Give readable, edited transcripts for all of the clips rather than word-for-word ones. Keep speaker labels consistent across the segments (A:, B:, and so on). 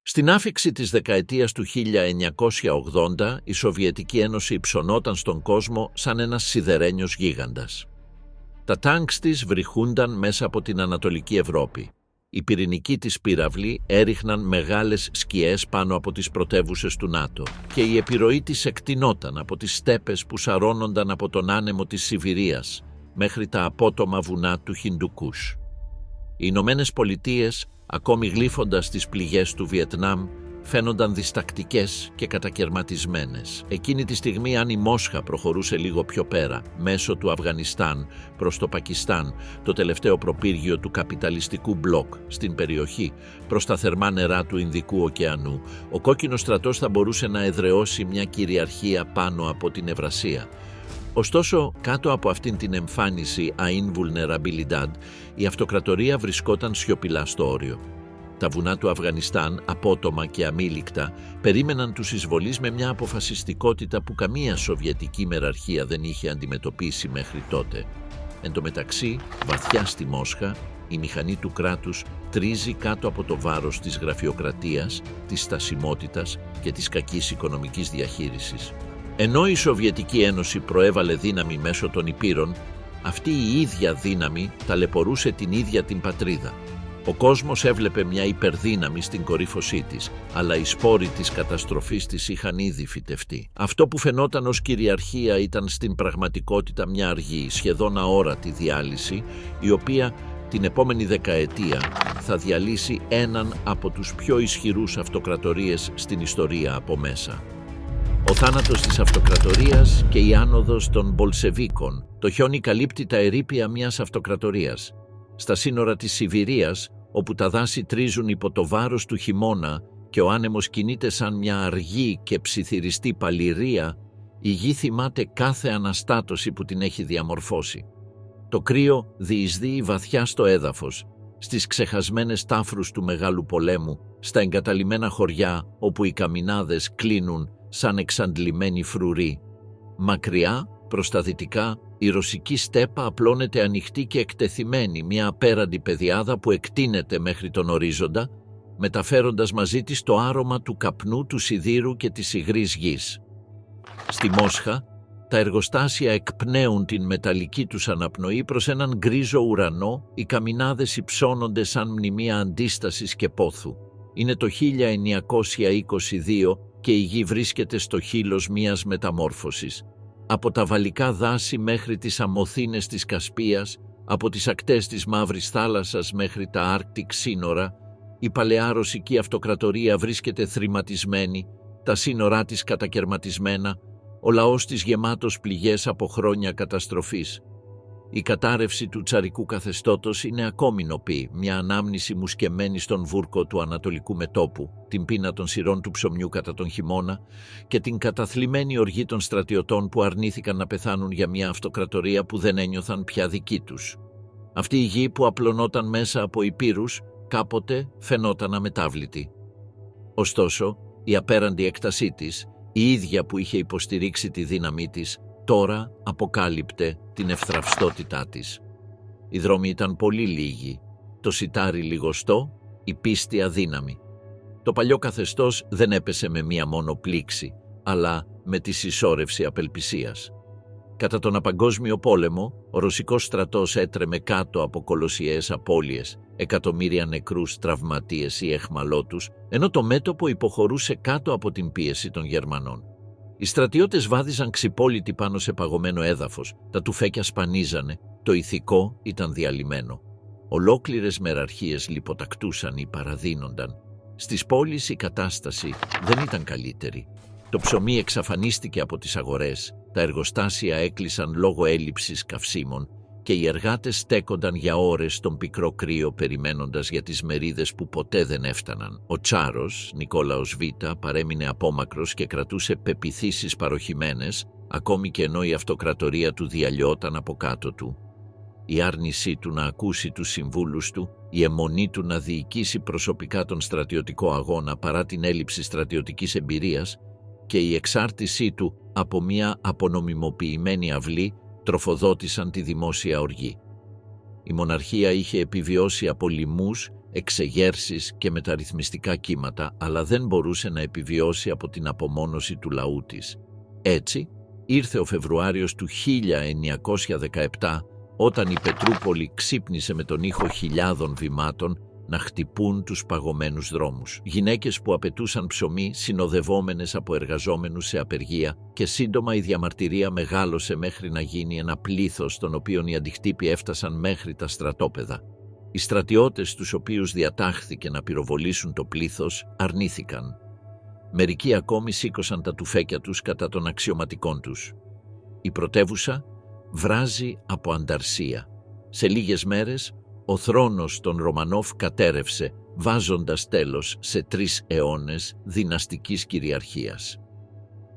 A: Στην άφιξη της δεκαετίας του 1980, η Σοβιετική Ένωση υψωνόταν στον κόσμο σαν ένας σιδερένιος γίγαντας. Τα τάγκς της βρυχούνταν μέσα από την Ανατολική Ευρώπη. Οι πυρηνικοί της πύραυλοι έριχναν μεγάλες σκιές πάνω από τις πρωτεύουσες του ΝΑΤΟ και η επιρροή της εκτινόταν από τις στέπες που σαρώνονταν από τον άνεμο της Σιβηρίας μέχρι τα απότομα βουνά του Χιντουκούς. Οι Ηνωμένες Πολιτείες, ακόμη γλύφοντας τις πληγές του Βιετνάμ, φαίνονταν διστακτικές και κατακερματισμένες. Εκείνη τη στιγμή, αν η Μόσχα προχωρούσε λίγο πιο πέρα, μέσω του Αφγανιστάν προς το Πακιστάν, το τελευταίο προπύργιο του καπιταλιστικού μπλοκ στην περιοχή, προς τα θερμά νερά του Ινδικού ωκεανού, ο κόκκινος στρατός θα μπορούσε να εδραιώσει μια κυριαρχία πάνω από την Ευρασία. Ωστόσο, κάτω από αυτήν την εμφάνιση invulnerabilidad, η αυτοκρατορία βρισκόταν σιωπηλά στο όριο. Τα βουνά του Αφγανιστάν, απότομα και αμήλικτα, περίμεναν τους εισβολείς με μια αποφασιστικότητα που καμία σοβιετική μεραρχία δεν είχε αντιμετωπίσει μέχρι τότε. Εν τω μεταξύ, βαθιά στη Μόσχα, η μηχανή του κράτους τρίζει κάτω από το βάρος της γραφειοκρατίας, της στασιμότητας και της κακής οικονομικής διαχείρισης. Ενώ η Σοβιετική Ένωση προέβαλε δύναμη μέσω των Ηπείρων, αυτή η ίδια δύναμη ταλαιπωρούσε την ίδια την πατρίδα. Ο κόσμος έβλεπε μια υπερδύναμη στην κορύφωσή της, αλλά οι σπόροι της καταστροφής της είχαν ήδη φυτευτεί. Αυτό που φαινόταν ως κυριαρχία ήταν στην πραγματικότητα μια αργή, σχεδόν αόρατη διάλυση, η οποία την επόμενη δεκαετία θα διαλύσει έναν από τους πιο ισχυρούς αυτοκρατορίες στην ιστορία από μέσα. Ο θάνατος της αυτοκρατορίας και η άνοδος των Μπολσεβίκων. Το χιόνι καλύπτει τα ερείπια μιας αυτοκρατορίας. Στα σύνορα της Σιβηρίας, όπου τα δάση τρίζουν υπό το βάρος του χειμώνα και ο άνεμος κινείται σαν μια αργή και ψιθυριστή παλιρία, η γη θυμάται κάθε αναστάτωση που την έχει διαμορφώσει. Το κρύο διεισδύει βαθιά στο έδαφος, στις ξεχασμένες τάφρους του Μεγάλου Πολέμου, στα εγκαταλειμμένα χωριά όπου οι καμινάδες κλείνουν σαν εξαντλημένοι φρουροί. Μακριά, προς τα δυτικά, η ρωσική στέπα απλώνεται ανοιχτή και εκτεθειμένη, μια απέραντη πεδιάδα που εκτείνεται μέχρι τον ορίζοντα, μεταφέροντας μαζί της το άρωμα του καπνού, του σιδήρου και της υγρής γης. Στη Μόσχα, τα εργοστάσια εκπνέουν την μεταλλική τους αναπνοή προς έναν γκρίζο ουρανό, οι καμινάδες υψώνονται σαν μνημεία αντίστασης και πόθου. Είναι το 1922 και η γη βρίσκεται στο χείλος μιας μεταμόρφωσης. Από τα βαλικά δάση μέχρι τις αμοθήνες της Κασπίας, από τις ακτές της Μαύρης Θάλασσας μέχρι τα Άρκτικ σύνορα, η παλαιά ρωσική αυτοκρατορία βρίσκεται θρηματισμένη, τα σύνορά της κατακερματισμένα, ο λαός της γεμάτος πληγές από χρόνια καταστροφής. Η κατάρρευση του τσαρικού καθεστώτος είναι ακόμη νοπή, μια ανάμνηση μουσκεμένη στον βούρκο του ανατολικού μετώπου, την πείνα των σειρών του ψωμιού κατά τον χειμώνα και την καταθλιμμένη οργή των στρατιωτών που αρνήθηκαν να πεθάνουν για μια αυτοκρατορία που δεν ένιωθαν πια δική τους. Αυτή η γη που απλωνόταν μέσα από Ηπείρους κάποτε φαινόταν αμετάβλητη. Ωστόσο, η απέραντη έκτασή της, η ίδια που είχε υποστηρίξει τη δύναμή της, τώρα αποκάλυπτε την ευθραυστότητά της. Οι δρόμοι ήταν πολύ λίγοι, το σιτάρι λιγοστό, η πίστη αδύναμη. Το παλιό καθεστώς δεν έπεσε με μία μόνο πλήξη, αλλά με τη συσσόρευση απελπισίας. Κατά τον Παγκόσμιο Πόλεμο, ο ρωσικός στρατός έτρεμε κάτω από κολοσιαίες απώλειες, εκατομμύρια νεκρούς, τραυματίες ή αιχμαλώτους, ενώ το μέτωπο υποχωρούσε κάτω από την πίεση των Γερμανών. Οι στρατιώτες βάδιζαν ξυπόλοιτοι πάνω σε παγωμένο έδαφος, τα τουφέκια σπανίζανε, το ηθικό ήταν διαλυμένο. Ολόκληρες μεραρχίες λιποτακτούσαν ή παραδίνονταν. Στις πόλεις η κατάσταση δεν ήταν καλύτερη. Το ψωμί εξαφανίστηκε από τις αγορές, τα εργοστάσια έκλεισαν λόγω έλλειψης καυσίμων και οι εργάτες στέκονταν για ώρες στον πικρό κρύο περιμένοντας για τις μερίδες που ποτέ δεν έφταναν. Ο Τσάρος, Νικόλαος Β, παρέμεινε απόμακρος και κρατούσε πεποιθήσεις παροχημένες, ακόμη και ενώ η αυτοκρατορία του διαλυόταν από κάτω του. Η άρνησή του να ακούσει τους συμβούλους του, η αιμονή του να διοικήσει προσωπικά τον στρατιωτικό αγώνα παρά την έλλειψη στρατιωτικής εμπειρίας και η εξάρτησή του από μια απονομιμοποιημένη αυλή τροφοδότησαν τη δημόσια οργή. Η μοναρχία είχε επιβιώσει από λοιμούς εξεγέρσεις και μεταρρυθμιστικά κύματα, αλλά δεν μπορούσε να επιβιώσει από την απομόνωση του λαού της. Έτσι, ήρθε ο Φεβρουάριος του 1917, όταν η Πετρούπολη ξύπνησε με τον ήχο χιλιάδων βημάτων να χτυπούν τους παγωμένους δρόμους. Γυναίκες που απαιτούσαν ψωμί, συνοδευόμενες από εργαζόμενους σε απεργία, και σύντομα η διαμαρτυρία μεγάλωσε μέχρι να γίνει ένα πλήθος, των οποίων οι αντιχτύποι έφτασαν μέχρι τα στρατόπεδα. Οι στρατιώτες, τους οποίους διατάχθηκε να πυροβολήσουν το πλήθος, αρνήθηκαν. Μερικοί ακόμη σήκωσαν τα τουφέκια τους κατά των αξιωματικών τους. Η πρωτεύουσα βράζει από ανταρσία. Σε λίγες μέρες, ο θρόνος των Ρωμανόφ κατέρευσε, βάζοντας τέλος σε 3 αιώνες δυναστικής κυριαρχίας.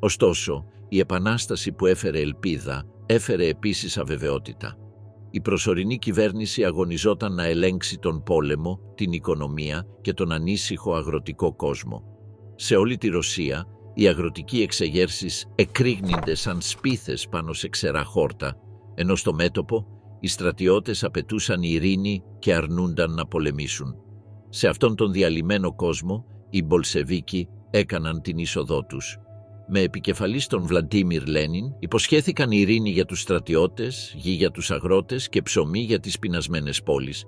A: Ωστόσο, η επανάσταση που έφερε ελπίδα έφερε επίσης αβεβαιότητα. Η προσωρινή κυβέρνηση αγωνιζόταν να ελέγξει τον πόλεμο, την οικονομία και τον ανήσυχο αγροτικό κόσμο. Σε όλη τη Ρωσία, οι αγροτικοί εξεγέρσεις εκρήγνυνται σαν σπίθες πάνω σε ξερά χόρτα, ενώ στο μέτωπο οι στρατιώτες απαιτούσαν ειρήνη και αρνούνταν να πολεμήσουν. Σε αυτόν τον διαλυμένο κόσμο, οι Μπολσεβίκοι έκαναν την είσοδό τους. Με επικεφαλής τον Βλαντίμιρ Λένιν, υποσχέθηκαν ειρήνη για τους στρατιώτες, γη για τους αγρότες και ψωμί για τις πεινασμένες πόλεις.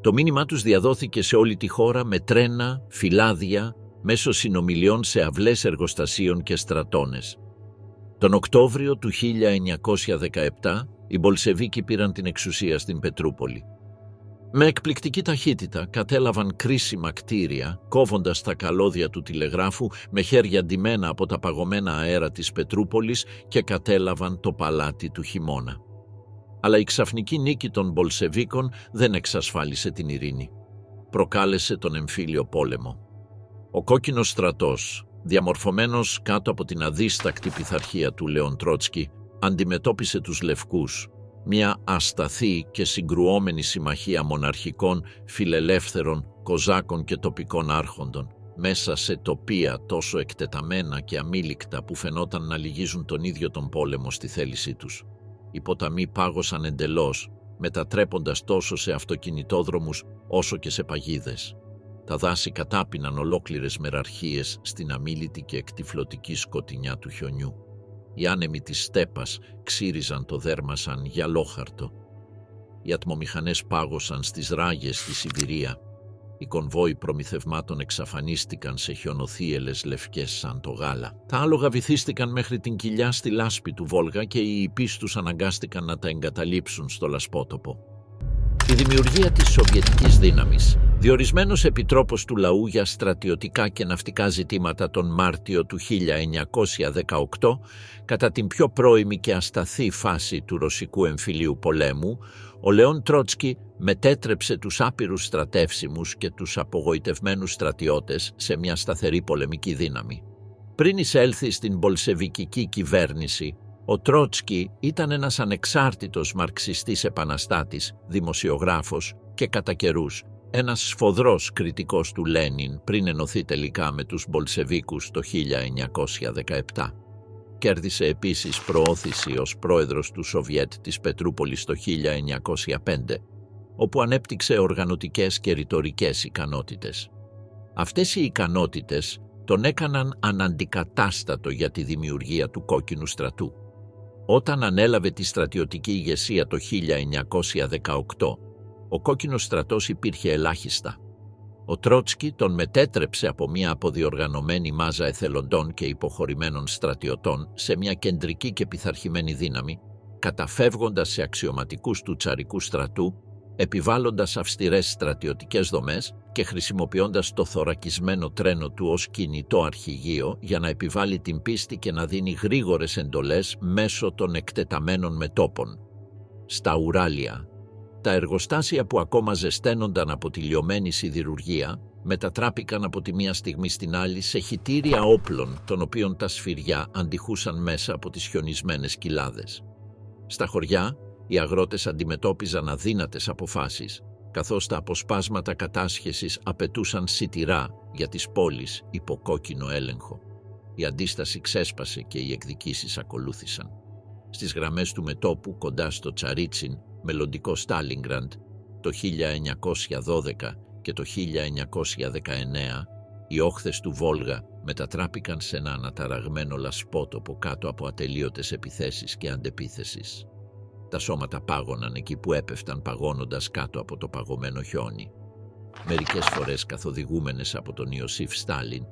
A: Το μήνυμά τους διαδόθηκε σε όλη τη χώρα με τρένα, φυλάδια, μέσω συνομιλιών σε αυλές εργοστασίων και στρατώνες. Τον Οκτώβριο του 1917, οι Μπολσεβίκοι πήραν την εξουσία στην Πετρούπολη. Με εκπληκτική ταχύτητα κατέλαβαν κρίσιμα κτίρια, κόβοντας τα καλώδια του τηλεγράφου με χέρια ντυμένα από τα παγωμένα αέρα της Πετρούπολης, και κατέλαβαν το παλάτι του χειμώνα. Αλλά η ξαφνική νίκη των Μπολσεβίκων δεν εξασφάλισε την ειρήνη. Προκάλεσε τον εμφύλιο πόλεμο. Ο κόκκινος στρατός, διαμορφωμένος κάτω από την αδίστακτη πειθαρχία του Λέον Τρότσκι, αντιμετώπισε τους Λευκούς, μια ασταθή και συγκρουόμενη συμμαχία μοναρχικών, φιλελεύθερων, κοζάκων και τοπικών άρχοντων, μέσα σε τοπία τόσο εκτεταμένα και αμήλικτα που φαινόταν να λυγίζουν τον ίδιο τον πόλεμο στη θέλησή τους. Οι ποταμοί πάγωσαν εντελώς, μετατρέποντας τόσο σε αυτοκινητόδρομους όσο και σε παγίδες. Τα δάση κατάπιναν ολόκληρες μεραρχίες στην αμίλητη και εκτυφλωτική σκοτεινιά του χιονιού. Οι άνεμοι της στέπας ξύριζαν το δέρμα σαν γυαλόχαρτο. Οι ατμομηχανές πάγωσαν στις ράγες στη Σιβηρία. Οι κονβόοι προμηθευμάτων εξαφανίστηκαν σε χιονοθύελες λευκές σαν το γάλα. Τα άλογα βυθίστηκαν μέχρι την κοιλιά στη λάσπη του Βόλγα και οι ιππείς τους αναγκάστηκαν να τα εγκαταλείψουν στο λασπότοπο. Η δημιουργία της Σοβιετικής δύναμης. Διορισμένος επιτρόπος του λαού για στρατιωτικά και ναυτικά ζητήματα τον Μάρτιο του 1918, κατά την πιο πρώιμη και ασταθή φάση του ρωσικού εμφυλίου πολέμου, ο Λέον Τρότσκι μετέτρεψε τους άπειρους στρατεύσιμους και τους απογοητευμένους στρατιώτες σε μια σταθερή πολεμική δύναμη. Πριν εισέλθει στην μπολσεβικική κυβέρνηση, ο Τρότσκι ήταν ένας ανεξάρτητος μαρξιστής επαναστάτης, δημοσιογράφος και κατά καιρούς ένας σφοδρός κριτικός του Λένιν πριν ενωθεί τελικά με τους Μπολσεβίκους το 1917. Κέρδισε επίσης προώθηση ως πρόεδρος του Σοβιέτ της Πετρούπολης το 1905, όπου ανέπτυξε οργανωτικές και ρητορικές ικανότητες. Αυτές οι ικανότητες τον έκαναν αναντικατάστατο για τη δημιουργία του κόκκινου στρατού. Όταν ανέλαβε τη στρατιωτική ηγεσία το 1918, ο κόκκινος στρατός υπήρχε ελάχιστα. Ο Τρότσκι τον μετέτρεψε από μια αποδιοργανωμένη μάζα εθελοντών και υποχωρημένων στρατιωτών σε μια κεντρική και πειθαρχημένη δύναμη, καταφεύγοντας σε αξιωματικούς του τσαρικού στρατού, επιβάλλοντας αυστηρές στρατιωτικές δομές και χρησιμοποιώντας το θωρακισμένο τρένο του ως κινητό αρχηγείο για να επιβάλλει την πίστη και να δίνει γρήγορες εντολές μέσω των εκτεταμένων μετώπων. Στα Ουράλια, τα εργοστάσια που ακόμα ζεσταίνονταν από τη λιωμένη σιδηρουργία μετατράπηκαν από τη μία στιγμή στην άλλη σε χυτήρια όπλων, των οποίων τα σφυριά αντιχούσαν μέσα από τις χιονισμένες κοιλάδες. Στα χωριά, οι αγρότες αντιμετώπιζαν αδύνατες αποφάσεις, καθώς τα αποσπάσματα κατάσχεσης απαιτούσαν σιτηρά για τις πόλεις υπό κόκκινο έλεγχο. Η αντίσταση ξέσπασε και οι εκδικήσεις ακολούθησαν. Στις γραμμές του μετώπου κοντά στο Τσαρίτσιν, μελλοντικό Στάλινγκραντ, το 1912, και το 1919 οι όχθες του Βόλγα μετατράπηκαν σε ένα αναταραγμένο λασπότοπο κάτω από ατελείωτες επιθέσεις και αντεπίθεσης. Τα σώματα πάγωναν εκεί που έπεφταν παγώνοντας κάτω από το παγωμένο χιόνι. Μερικές φορές καθοδηγούμενες από τον Ιωσήφ Στάλιν,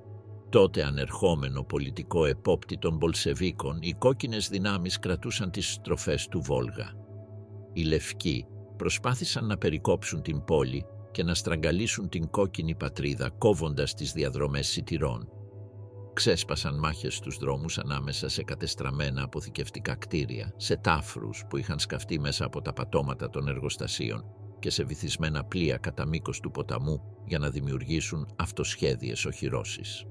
A: τότε ανερχόμενο πολιτικό επόπτη των Μπολσεβίκων, οι κόκκινες δυνάμεις κρατούσαν τις στροφές του Βόλγα. Οι λευκοί προσπάθησαν να περικόψουν την πόλη και να στραγγαλίσουν την κόκκινη πατρίδα, κόβοντας τις διαδρομές σιτηρών. Ξέσπασαν μάχες στους δρόμους ανάμεσα σε κατεστραμμένα αποθηκευτικά κτίρια, σε τάφρους που είχαν σκαφτεί μέσα από τα πατώματα των εργοστασίων και σε βυθισμένα πλοία κατά μήκος του ποταμού για να δημιουργήσουν αυτοσχέδιες οχυρώσεις.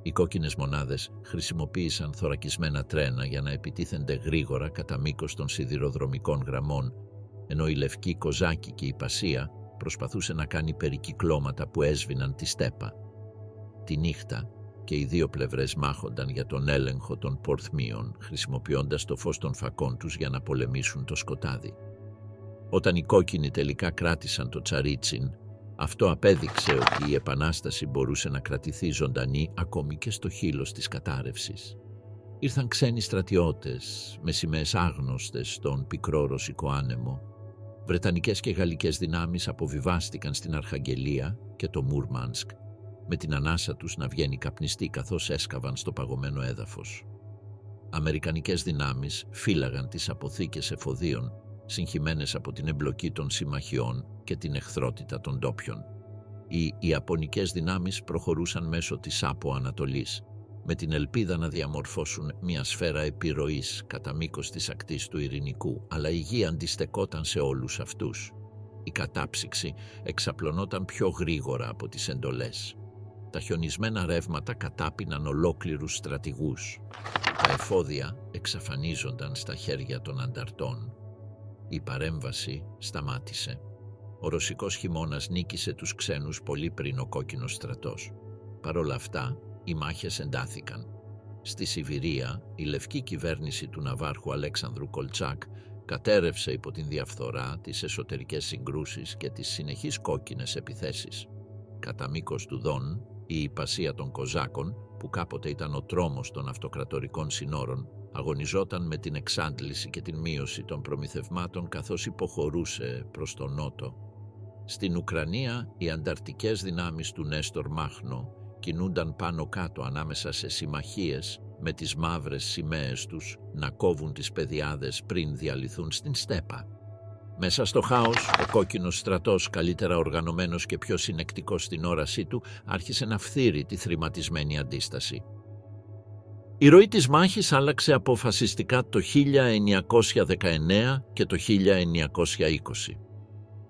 A: Οι κόκκινες μονάδες χρησιμοποίησαν θωρακισμένα τρένα για να επιτίθενται γρήγορα κατά μήκος των σιδηροδρομικών γραμμών, ενώ η λευκή Κοζάκη και η Πασία προσπαθούσε να κάνει περικυκλώματα που έσβηναν τη στέπα. Τη νύχτα και οι δύο πλευρές μάχονταν για τον έλεγχο των πορθμίων, χρησιμοποιώντας το φως των φακών τους για να πολεμήσουν το σκοτάδι. Όταν οι κόκκινοι τελικά κράτησαν το Τσαρίτσιν, αυτό απέδειξε ότι η Επανάσταση μπορούσε να κρατηθεί ζωντανή ακόμη και στο χείλος της κατάρρευσης. Ήρθαν ξένοι στρατιώτες με σημαίες άγνωστες στον πικρό ρωσικό άνεμο. Βρετανικές και γαλλικές δυνάμεις αποβιβάστηκαν στην Αρχαγγελία και το Μουρμάνσκ, με την ανάσα τους να βγαίνει καπνιστή καθώς έσκαβαν στο παγωμένο έδαφος. Αμερικανικές δυνάμεις φύλαγαν τις αποθήκες εφοδίων, συγχυμένες από την εμπλοκή των συμμαχιών και την εχθρότητα των ντόπιων. Οι Ιαπωνικές δυνάμεις προχωρούσαν μέσω της Άπο Ανατολής, με την ελπίδα να διαμορφώσουν μια σφαίρα επιρροής κατά μήκος της ακτής του Ειρηνικού, αλλά η γη αντιστεκόταν σε όλους αυτούς. Η κατάψυξη εξαπλωνόταν πιο γρήγορα από τις εντολές. Τα χιονισμένα ρεύματα κατάπιναν ολόκληρους στρατηγούς. Τα εφόδια εξαφανίζονταν στα χέρια των ανταρτών. Η παρέμβαση σταμάτησε. Ο ρωσικός χειμώνας νίκησε τους ξένους πολύ πριν ο κόκκινος στρατός. Παρ' όλα αυτά, οι μάχες εντάθηκαν. Στη Σιβηρία, η λευκή κυβέρνηση του ναυάρχου Αλέξανδρου Κολτσάκ κατέρρευσε υπό την διαφθορά, τις εσωτερικές συγκρούσεις και τις συνεχείς κόκκινες επιθέσεις. Κατά μήκος του Δον, η υπασία των Κοζάκων, που κάποτε ήταν ο τρόμος των αυτοκρατορικών συνόρων, αγωνιζόταν με την εξάντληση και την μείωση των προμηθευμάτων καθώς υποχωρούσε προς τον νότο. Στην Ουκρανία, οι ανταρτικές δυνάμεις του Νέστορ Μάχνο κινούνταν πάνω κάτω ανάμεσα σε συμμαχίες με τις μαύρες σημαίες τους να κόβουν τις πεδιάδες πριν διαλυθούν στην στέπα. Μέσα στο χάος, ο κόκκινος στρατός, καλύτερα οργανωμένος και πιο συνεκτικός στην όρασή του, άρχισε να φθείρει τη θρηματισμένη αντίσταση. Η ροή της μάχης άλλαξε αποφασιστικά το 1919 και το 1920.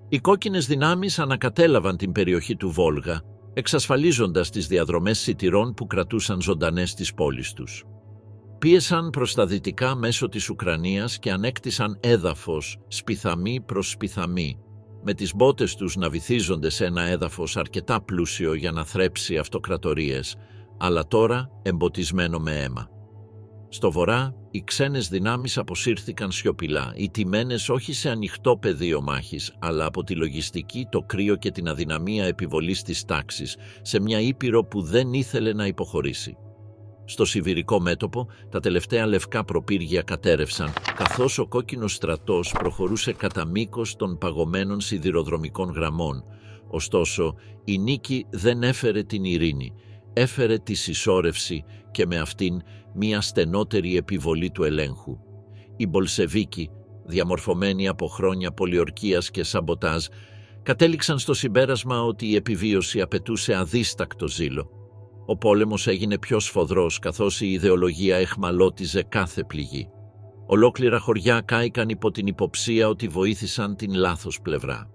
A: Οι κόκκινες δυνάμεις ανακατέλαβαν την περιοχή του Βόλγα, εξασφαλίζοντας τις διαδρομές σιτηρών που κρατούσαν ζωντανές τις πόλεις τους. Πίεσαν προς τα δυτικά μέσω της Ουκρανίας και ανέκτησαν έδαφος σπιθαμή προς σπιθαμή, με τις μπότες τους να βυθίζονται σε ένα έδαφος αρκετά πλούσιο για να θρέψει αυτοκρατορίες, αλλά τώρα εμποτισμένο με αίμα. Στο βορρά, οι ξένες δυνάμεις αποσύρθηκαν σιωπηλά, ηττημένες όχι σε ανοιχτό πεδίο μάχης, αλλά από τη λογιστική, το κρύο και την αδυναμία επιβολής της τάξης, σε μια ήπειρο που δεν ήθελε να υποχωρήσει. Στο σιβηρικό μέτωπο, τα τελευταία λευκά προπύργια κατέρευσαν, καθώς ο κόκκινος στρατός προχωρούσε κατά μήκος των παγωμένων σιδηροδρομικών γραμμών. Ωστόσο, η νίκη δεν έφερε την ειρήνη, έφερε τη συσσόρευση και με αυτήν μια στενότερη επιβολή του ελέγχου. Οι Μπολσεβίκοι, διαμορφωμένοι από χρόνια πολιορκίας και σαμποτάζ, κατέληξαν στο συμπέρασμα ότι η επιβίωση απαιτούσε αδίστακτο ζήλο. Ο πόλεμος έγινε πιο σφοδρός καθώς η ιδεολογία εχμαλώτιζε κάθε πληγή. Ολόκληρα χωριά κάηκαν υπό την υποψία ότι βοήθησαν την λάθος πλευρά.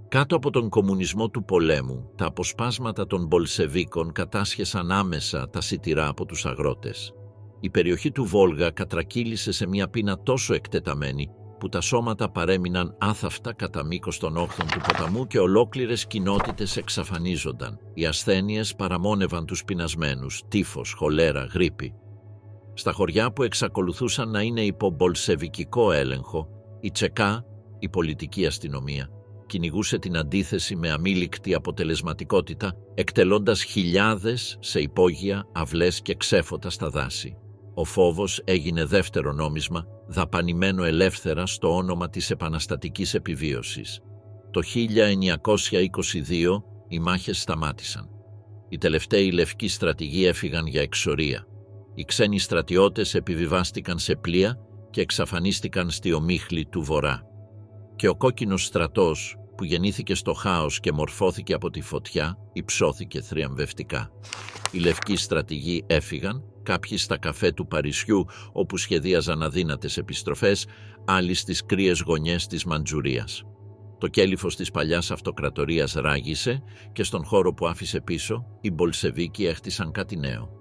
A: Κάτω από τον κομμουνισμό του πολέμου, τα αποσπάσματα των Μπολσεβίκων κατάσχεσαν άμεσα τα σιτηρά από τους αγρότες. Η περιοχή του Βόλγα κατρακύλησε σε μια πείνα τόσο εκτεταμένη που τα σώματα παρέμειναν άθαυτα κατά μήκος των όχθων του ποταμού και ολόκληρες κοινότητες εξαφανίζονταν. Οι ασθένειες παραμόνευαν τους πεινασμένους, τύφος, χολέρα, γρίπη. Στα χωριά που εξακολουθούσαν να είναι υπό μπολσεβικικό έλεγχο, η Τσεκά, η πολιτική αστυνομία, κυνηγούσε την αντίθεση με αμήλικτη αποτελεσματικότητα, εκτελώντας χιλιάδες σε υπόγεια, αυλές και ξέφωτα στα δάση. Ο φόβος έγινε δεύτερο νόμισμα, δαπανημένο ελεύθερα στο όνομα της επαναστατικής επιβίωσης. Το 1922 οι μάχες σταμάτησαν. Οι τελευταίοι λευκοί στρατηγοί έφυγαν για εξορία. Οι ξένοι στρατιώτες επιβιβάστηκαν σε πλοία και εξαφανίστηκαν στη ομίχλη του Βορρά. Και ο κόκκινος στρατός, που γεννήθηκε στο χάος και μορφώθηκε από τη φωτιά, υψώθηκε θριαμβευτικά. Οι λευκοί στρατηγοί έφυγαν, κάποιοι στα καφέ του Παρισιού, όπου σχεδίαζαν αδύνατες επιστροφές, άλλοι στις κρύες γωνιές της Μαντζουρίας. Το κέλυφος της παλιάς αυτοκρατορίας ράγισε και στον χώρο που άφησε πίσω, οι Μπολσεβίκοι έχτισαν κάτι νέο.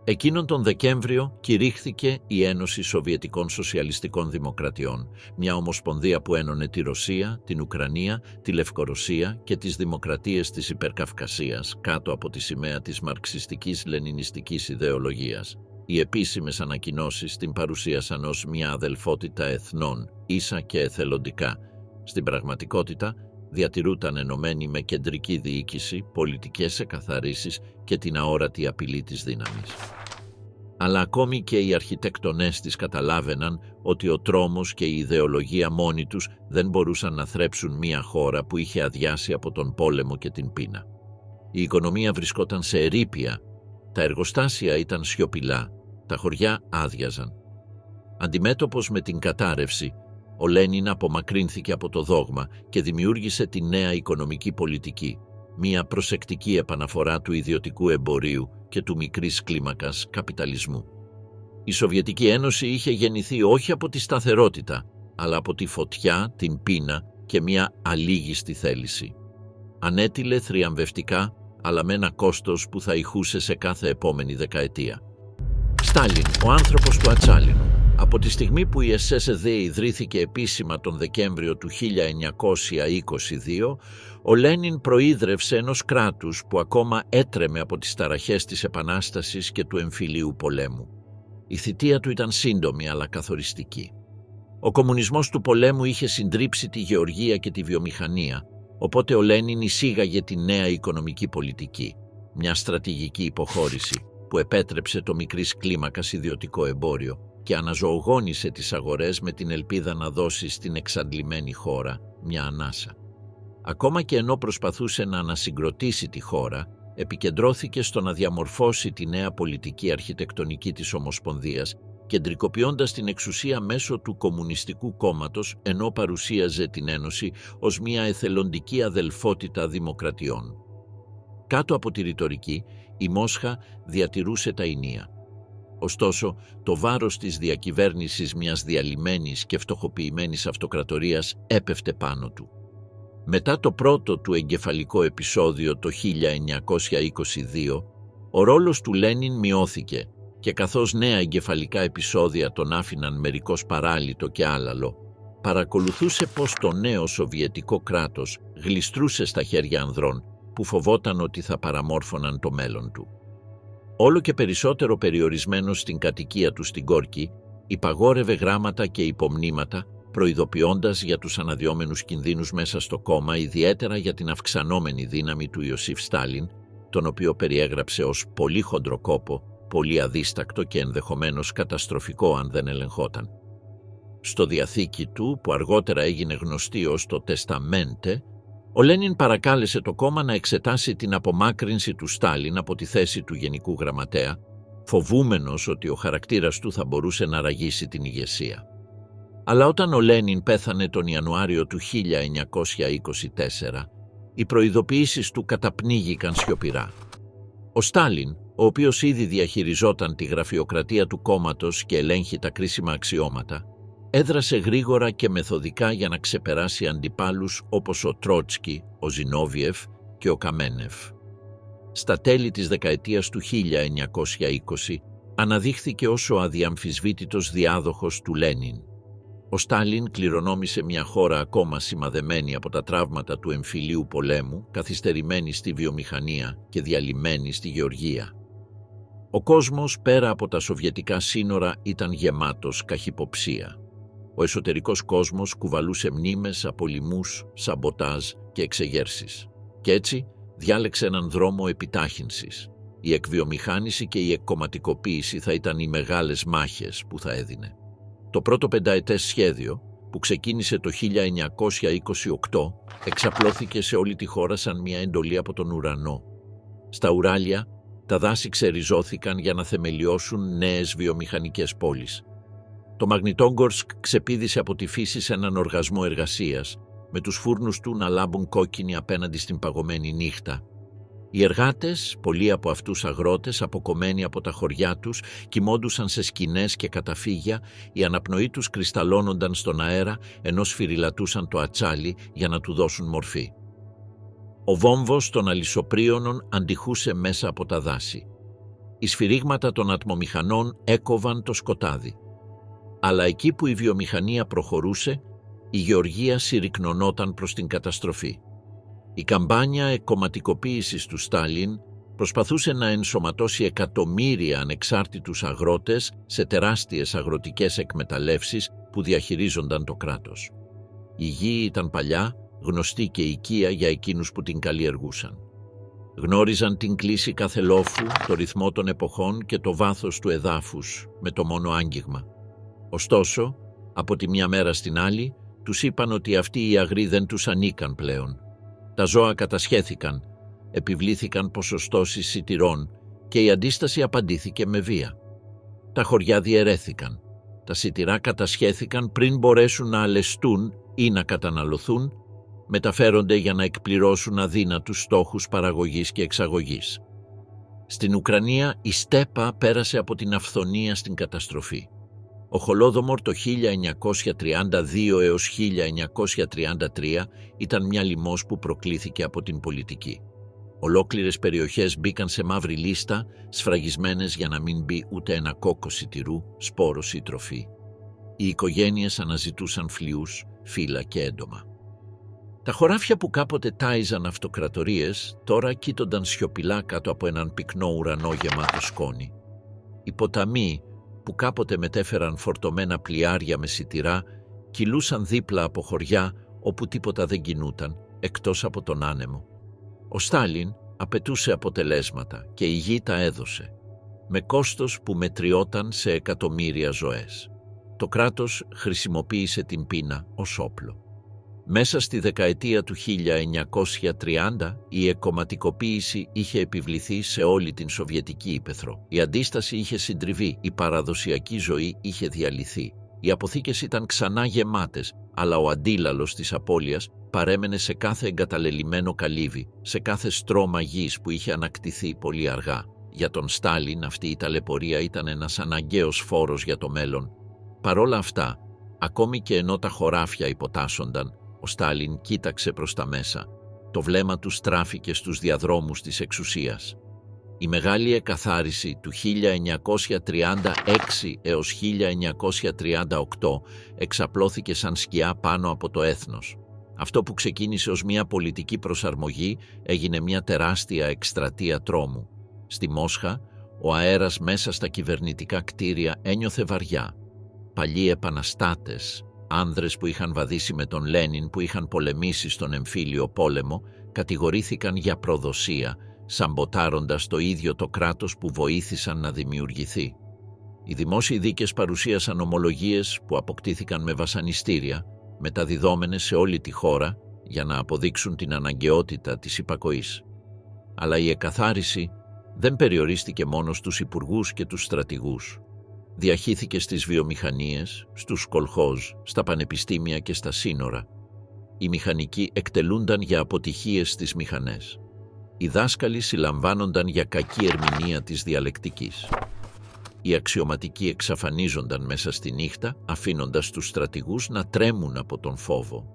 A: Εκείνον τον Δεκέμβριο κηρύχθηκε η Ένωση Σοβιετικών Σοσιαλιστικών Δημοκρατιών, μια ομοσπονδία που ένωνε τη Ρωσία, την Ουκρανία, τη Λευκορωσία και τις δημοκρατίες της Υπερκαυκασίας κάτω από τη σημαία της μαρξιστικής λενινιστικής ιδεολογίας. Οι επίσημες ανακοινώσεις την παρουσίασαν ως μια αδελφότητα εθνών, ίσα και εθελοντικά. Στην πραγματικότητα, διατηρούταν ενωμένοι με κεντρική διοίκηση, πολιτικές εκαθαρίσεις και την αόρατη απειλή της δύναμης. Αλλά ακόμη και οι αρχιτέκτονές της καταλάβαιναν ότι ο τρόμος και η ιδεολογία μόνοι τους δεν μπορούσαν να θρέψουν μια χώρα που είχε αδειάσει από τον πόλεμο και την πείνα. Η οικονομία βρισκόταν σε ερείπια, τα εργοστάσια ήταν σιωπηλά, τα χωριά άδειαζαν. Αντιμέτωπος με την κατάρρευση, ο Λένιν απομακρύνθηκε από το δόγμα και δημιούργησε τη νέα οικονομική πολιτική, μια προσεκτική επαναφορά του ιδιωτικού εμπορίου και του μικρής κλίμακας καπιταλισμού. Η Σοβιετική Ένωση είχε γεννηθεί όχι από τη σταθερότητα, αλλά από τη φωτιά, την πείνα και μια αλίγιστη θέληση. Ανέτειλε θριαμβευτικά, αλλά με ένα κόστος που θα ηχούσε σε κάθε επόμενη δεκαετία. Στάλιν, ο άνθρωπος του ατσάλινου. Από τη στιγμή που η SSD ιδρύθηκε επίσημα τον Δεκέμβριο του 1922, ο Λένιν προείδρευσε ενός κράτους που ακόμα έτρεμε από τις ταραχές της Επανάστασης και του εμφυλίου πολέμου. Η θητεία του ήταν σύντομη αλλά καθοριστική. Ο κομμουνισμός του πολέμου είχε συντρίψει τη γεωργία και τη βιομηχανία, οπότε ο Λένιν εισήγαγε τη νέα οικονομική πολιτική, μια στρατηγική υποχώρηση που επέτρεψε το μικρής κλίμακας ιδιωτικό εμπόριο και αναζωογόνησε τις αγορές με την ελπίδα να δώσει στην εξαντλημένη χώρα μια ανάσα. Ακόμα και ενώ προσπαθούσε να ανασυγκροτήσει τη χώρα, επικεντρώθηκε στο να διαμορφώσει τη νέα πολιτική αρχιτεκτονική της Ομοσπονδίας, κεντρικοποιώντας την εξουσία μέσω του Κομμουνιστικού Κόμματος, ενώ παρουσίαζε την Ένωση ως μια εθελοντική αδελφότητα δημοκρατιών. Κάτω από τη ρητορική, η Μόσχα διατηρούσε τα ηνία. Ωστόσο, το βάρος της διακυβέρνησης μιας διαλυμένης και φτωχοποιημένης αυτοκρατορίας έπεφτε πάνω του. Μετά το πρώτο του εγκεφαλικό επεισόδιο το 1922, ο ρόλος του Λένιν μειώθηκε και καθώς νέα εγκεφαλικά επεισόδια τον άφηναν μερικώς παράλυτο και άλαλο, παρακολουθούσε πως το νέο σοβιετικό κράτος γλιστρούσε στα χέρια ανδρών που φοβόταν ότι θα παραμόρφωναν το μέλλον του. Όλο και περισσότερο περιορισμένος στην κατοικία του στην Κόρκη, υπαγόρευε γράμματα και υπομνήματα, προειδοποιώντας για τους αναδυόμενους κινδύνους μέσα στο κόμμα, ιδιαίτερα για την αυξανόμενη δύναμη του Ιωσήφ Στάλιν, τον οποίο περιέγραψε ως πολύ χοντροκόπο, πολύ αδίστακτο και ενδεχομένως καταστροφικό αν δεν ελεγχόταν. Στο διαθήκη του, που αργότερα έγινε γνωστή ως το «Τεσταμέντε», ο Λένιν παρακάλεσε το κόμμα να εξετάσει την απομάκρυνση του Στάλιν από τη θέση του Γενικού Γραμματέα, φοβούμενος ότι ο χαρακτήρας του θα μπορούσε να ραγίσει την ηγεσία. Αλλά όταν ο Λένιν πέθανε τον Ιανουάριο του 1924, οι προειδοποιήσεις του καταπνίγηκαν σιωπηρά. Ο Στάλιν, ο οποίος ήδη διαχειριζόταν τη γραφειοκρατία του κόμματος και ελέγχει τα κρίσιμα αξιώματα, έδρασε γρήγορα και μεθοδικά για να ξεπεράσει αντιπάλους όπως ο Τρότσκι, ο Ζινόβιεφ και ο Καμένεφ. Στα τέλη της δεκαετίας του 1920 αναδείχθηκε ως ο αδιαμφισβήτητος διάδοχος του Λένιν. Ο Στάλιν κληρονόμησε μια χώρα ακόμα σημαδεμένη από τα τραύματα του εμφυλίου πολέμου, καθυστερημένη στη βιομηχανία και διαλυμένη στη γεωργία. Ο κόσμος πέρα από τα σοβιετικά σύνορα ήταν γεμάτος καχυποψία. Ο εσωτερικός κόσμος κουβαλούσε μνήμες από λοιμούς, σαμποτάζ και εξεγέρσεις. Κι έτσι διάλεξε έναν δρόμο επιτάχυνσης. Η εκβιομηχάνηση και η εκκομματικοποίηση θα ήταν οι μεγάλες μάχες που θα έδινε. Το πρώτο πενταετές σχέδιο, που ξεκίνησε το 1928, εξαπλώθηκε σε όλη τη χώρα σαν μια εντολή από τον ουρανό. Στα Ουράλια, τα δάση ξεριζώθηκαν για να θεμελιώσουν νέες βιομηχανικές πόλεις. Το Μαγνητόγκορσκ ξεπήδησε από τη φύση σε έναν οργασμό εργασίας, με τους φούρνους του να λάμπουν κόκκινοι απέναντι στην παγωμένη νύχτα. Οι εργάτες, πολλοί από αυτούς αγρότες, αποκομμένοι από τα χωριά τους, κοιμόντουσαν σε σκηνές και καταφύγια, η αναπνοή τους κρυσταλλώνονταν στον αέρα, ενώ σφυριλατούσαν το ατσάλι για να του δώσουν μορφή. Ο βόμβος των αλυσοπρίωνων αντιχούσε μέσα από τα δάση. Οι σφυρίγματα των ατμομηχανών έκοβαν το σκοτάδι. Αλλά εκεί που η βιομηχανία προχωρούσε, η γεωργία συρρυκνωνόταν προς την καταστροφή. Η καμπάνια εκκομματικοποίησης του Στάλιν προσπαθούσε να ενσωματώσει εκατομμύρια ανεξάρτητους αγρότες σε τεράστιες αγροτικές εκμεταλλεύσεις που διαχειρίζονταν το κράτος. Η γη ήταν παλιά, γνωστή και οικία για εκείνους που την καλλιεργούσαν. Γνώριζαν την κλίση κάθε λόφου, το ρυθμό των εποχών και το βάθος του εδάφους με το μόνο άγγιγμα. Ωστόσο, από τη μια μέρα στην άλλη, τους είπαν ότι αυτοί οι αγροί δεν τους ανήκαν πλέον. Τα ζώα κατασχέθηκαν, επιβλήθηκαν ποσοστώσεις σιτηρών και η αντίσταση απαντήθηκε με βία. Τα χωριά διαιρέθηκαν. Τα σιτηρά κατασχέθηκαν πριν μπορέσουν να αλεστούν ή να καταναλωθούν, μεταφέρονται για να εκπληρώσουν αδύνατους στόχους παραγωγής και εξαγωγής. Στην Ουκρανία η στέπα πέρασε από την αυθονία στην καταστροφή. Ο Χολόδομορ το 1932 έως 1933 ήταν μια λιμός που προκλήθηκε από την πολιτική. Ολόκληρες περιοχές μπήκαν σε μαύρη λίστα, σφραγισμένες για να μην μπει ούτε ένα κόκκο σιτηρού, σπόρος ή τροφή. Οι οικογένειες αναζητούσαν φλοιούς, φύλλα και έντομα. Τα χωράφια που κάποτε τάιζαν αυτοκρατορίες τώρα κοίτονταν σιωπηλά κάτω από έναν πυκνό ουρανό γεμάτο σκόνη. Οι ποταμοί που κάποτε μετέφεραν φορτωμένα πλοιάρια με σιτηρά κυλούσαν δίπλα από χωριά όπου τίποτα δεν κινούταν εκτός από τον άνεμο. Ο Στάλιν απαιτούσε αποτελέσματα και η γη τα έδωσε, με κόστος που μετριόταν σε εκατομμύρια ζωές. Το κράτος χρησιμοποίησε την πείνα ως όπλο. Μέσα στη δεκαετία του 1930 η εκκομματικοποίηση είχε επιβληθεί σε όλη την Σοβιετική ύπαιθρο. Η αντίσταση είχε συντριβεί, η παραδοσιακή ζωή είχε διαλυθεί. Οι αποθήκες ήταν ξανά γεμάτες, αλλά ο αντίλαλος της απώλειας παρέμενε σε κάθε εγκαταλελειμμένο καλύβι, σε κάθε στρώμα γης που είχε ανακτηθεί πολύ αργά. Για τον Στάλιν αυτή η ταλαιπωρία ήταν ένας αναγκαίος φόρος για το μέλλον. Παρόλα αυτά, ακόμη και ενώ τα χωράφια υποτάσσονταν, ο Στάλιν κοίταξε προς τα μέσα. Το βλέμμα του στράφηκε στους διαδρόμους της εξουσίας. Η μεγάλη εκαθάριση του 1936 έως 1938 εξαπλώθηκε σαν σκιά πάνω από το έθνος. Αυτό που ξεκίνησε ως μια πολιτική προσαρμογή έγινε μια τεράστια εκστρατεία τρόμου. Στη Μόσχα, ο αέρας μέσα στα κυβερνητικά κτίρια ένιωθε βαριά. Παλιοί επαναστάτες, άνδρες που είχαν βαδίσει με τον Λένιν, που είχαν πολεμήσει στον εμφύλιο πόλεμο, κατηγορήθηκαν για προδοσία, σαμποτάροντας το ίδιο το κράτος που βοήθησαν να δημιουργηθεί. Οι δημόσιοι δίκες παρουσίασαν ομολογίες που αποκτήθηκαν με βασανιστήρια, μεταδιδόμενες σε όλη τη χώρα για να αποδείξουν την αναγκαιότητα της υπακοής. Αλλά η εκαθάριση δεν περιορίστηκε μόνο στους υπουργούς και τους στρατηγούς. Διαχύθηκε στις βιομηχανίες, στους κολχόζ, στα πανεπιστήμια και στα σύνορα. Οι μηχανικοί εκτελούνταν για αποτυχίες στις μηχανές. Οι δάσκαλοι συλλαμβάνονταν για κακή ερμηνεία της διαλεκτικής. Οι αξιωματικοί εξαφανίζονταν μέσα στη νύχτα, αφήνοντας τους στρατηγούς να τρέμουν από τον φόβο.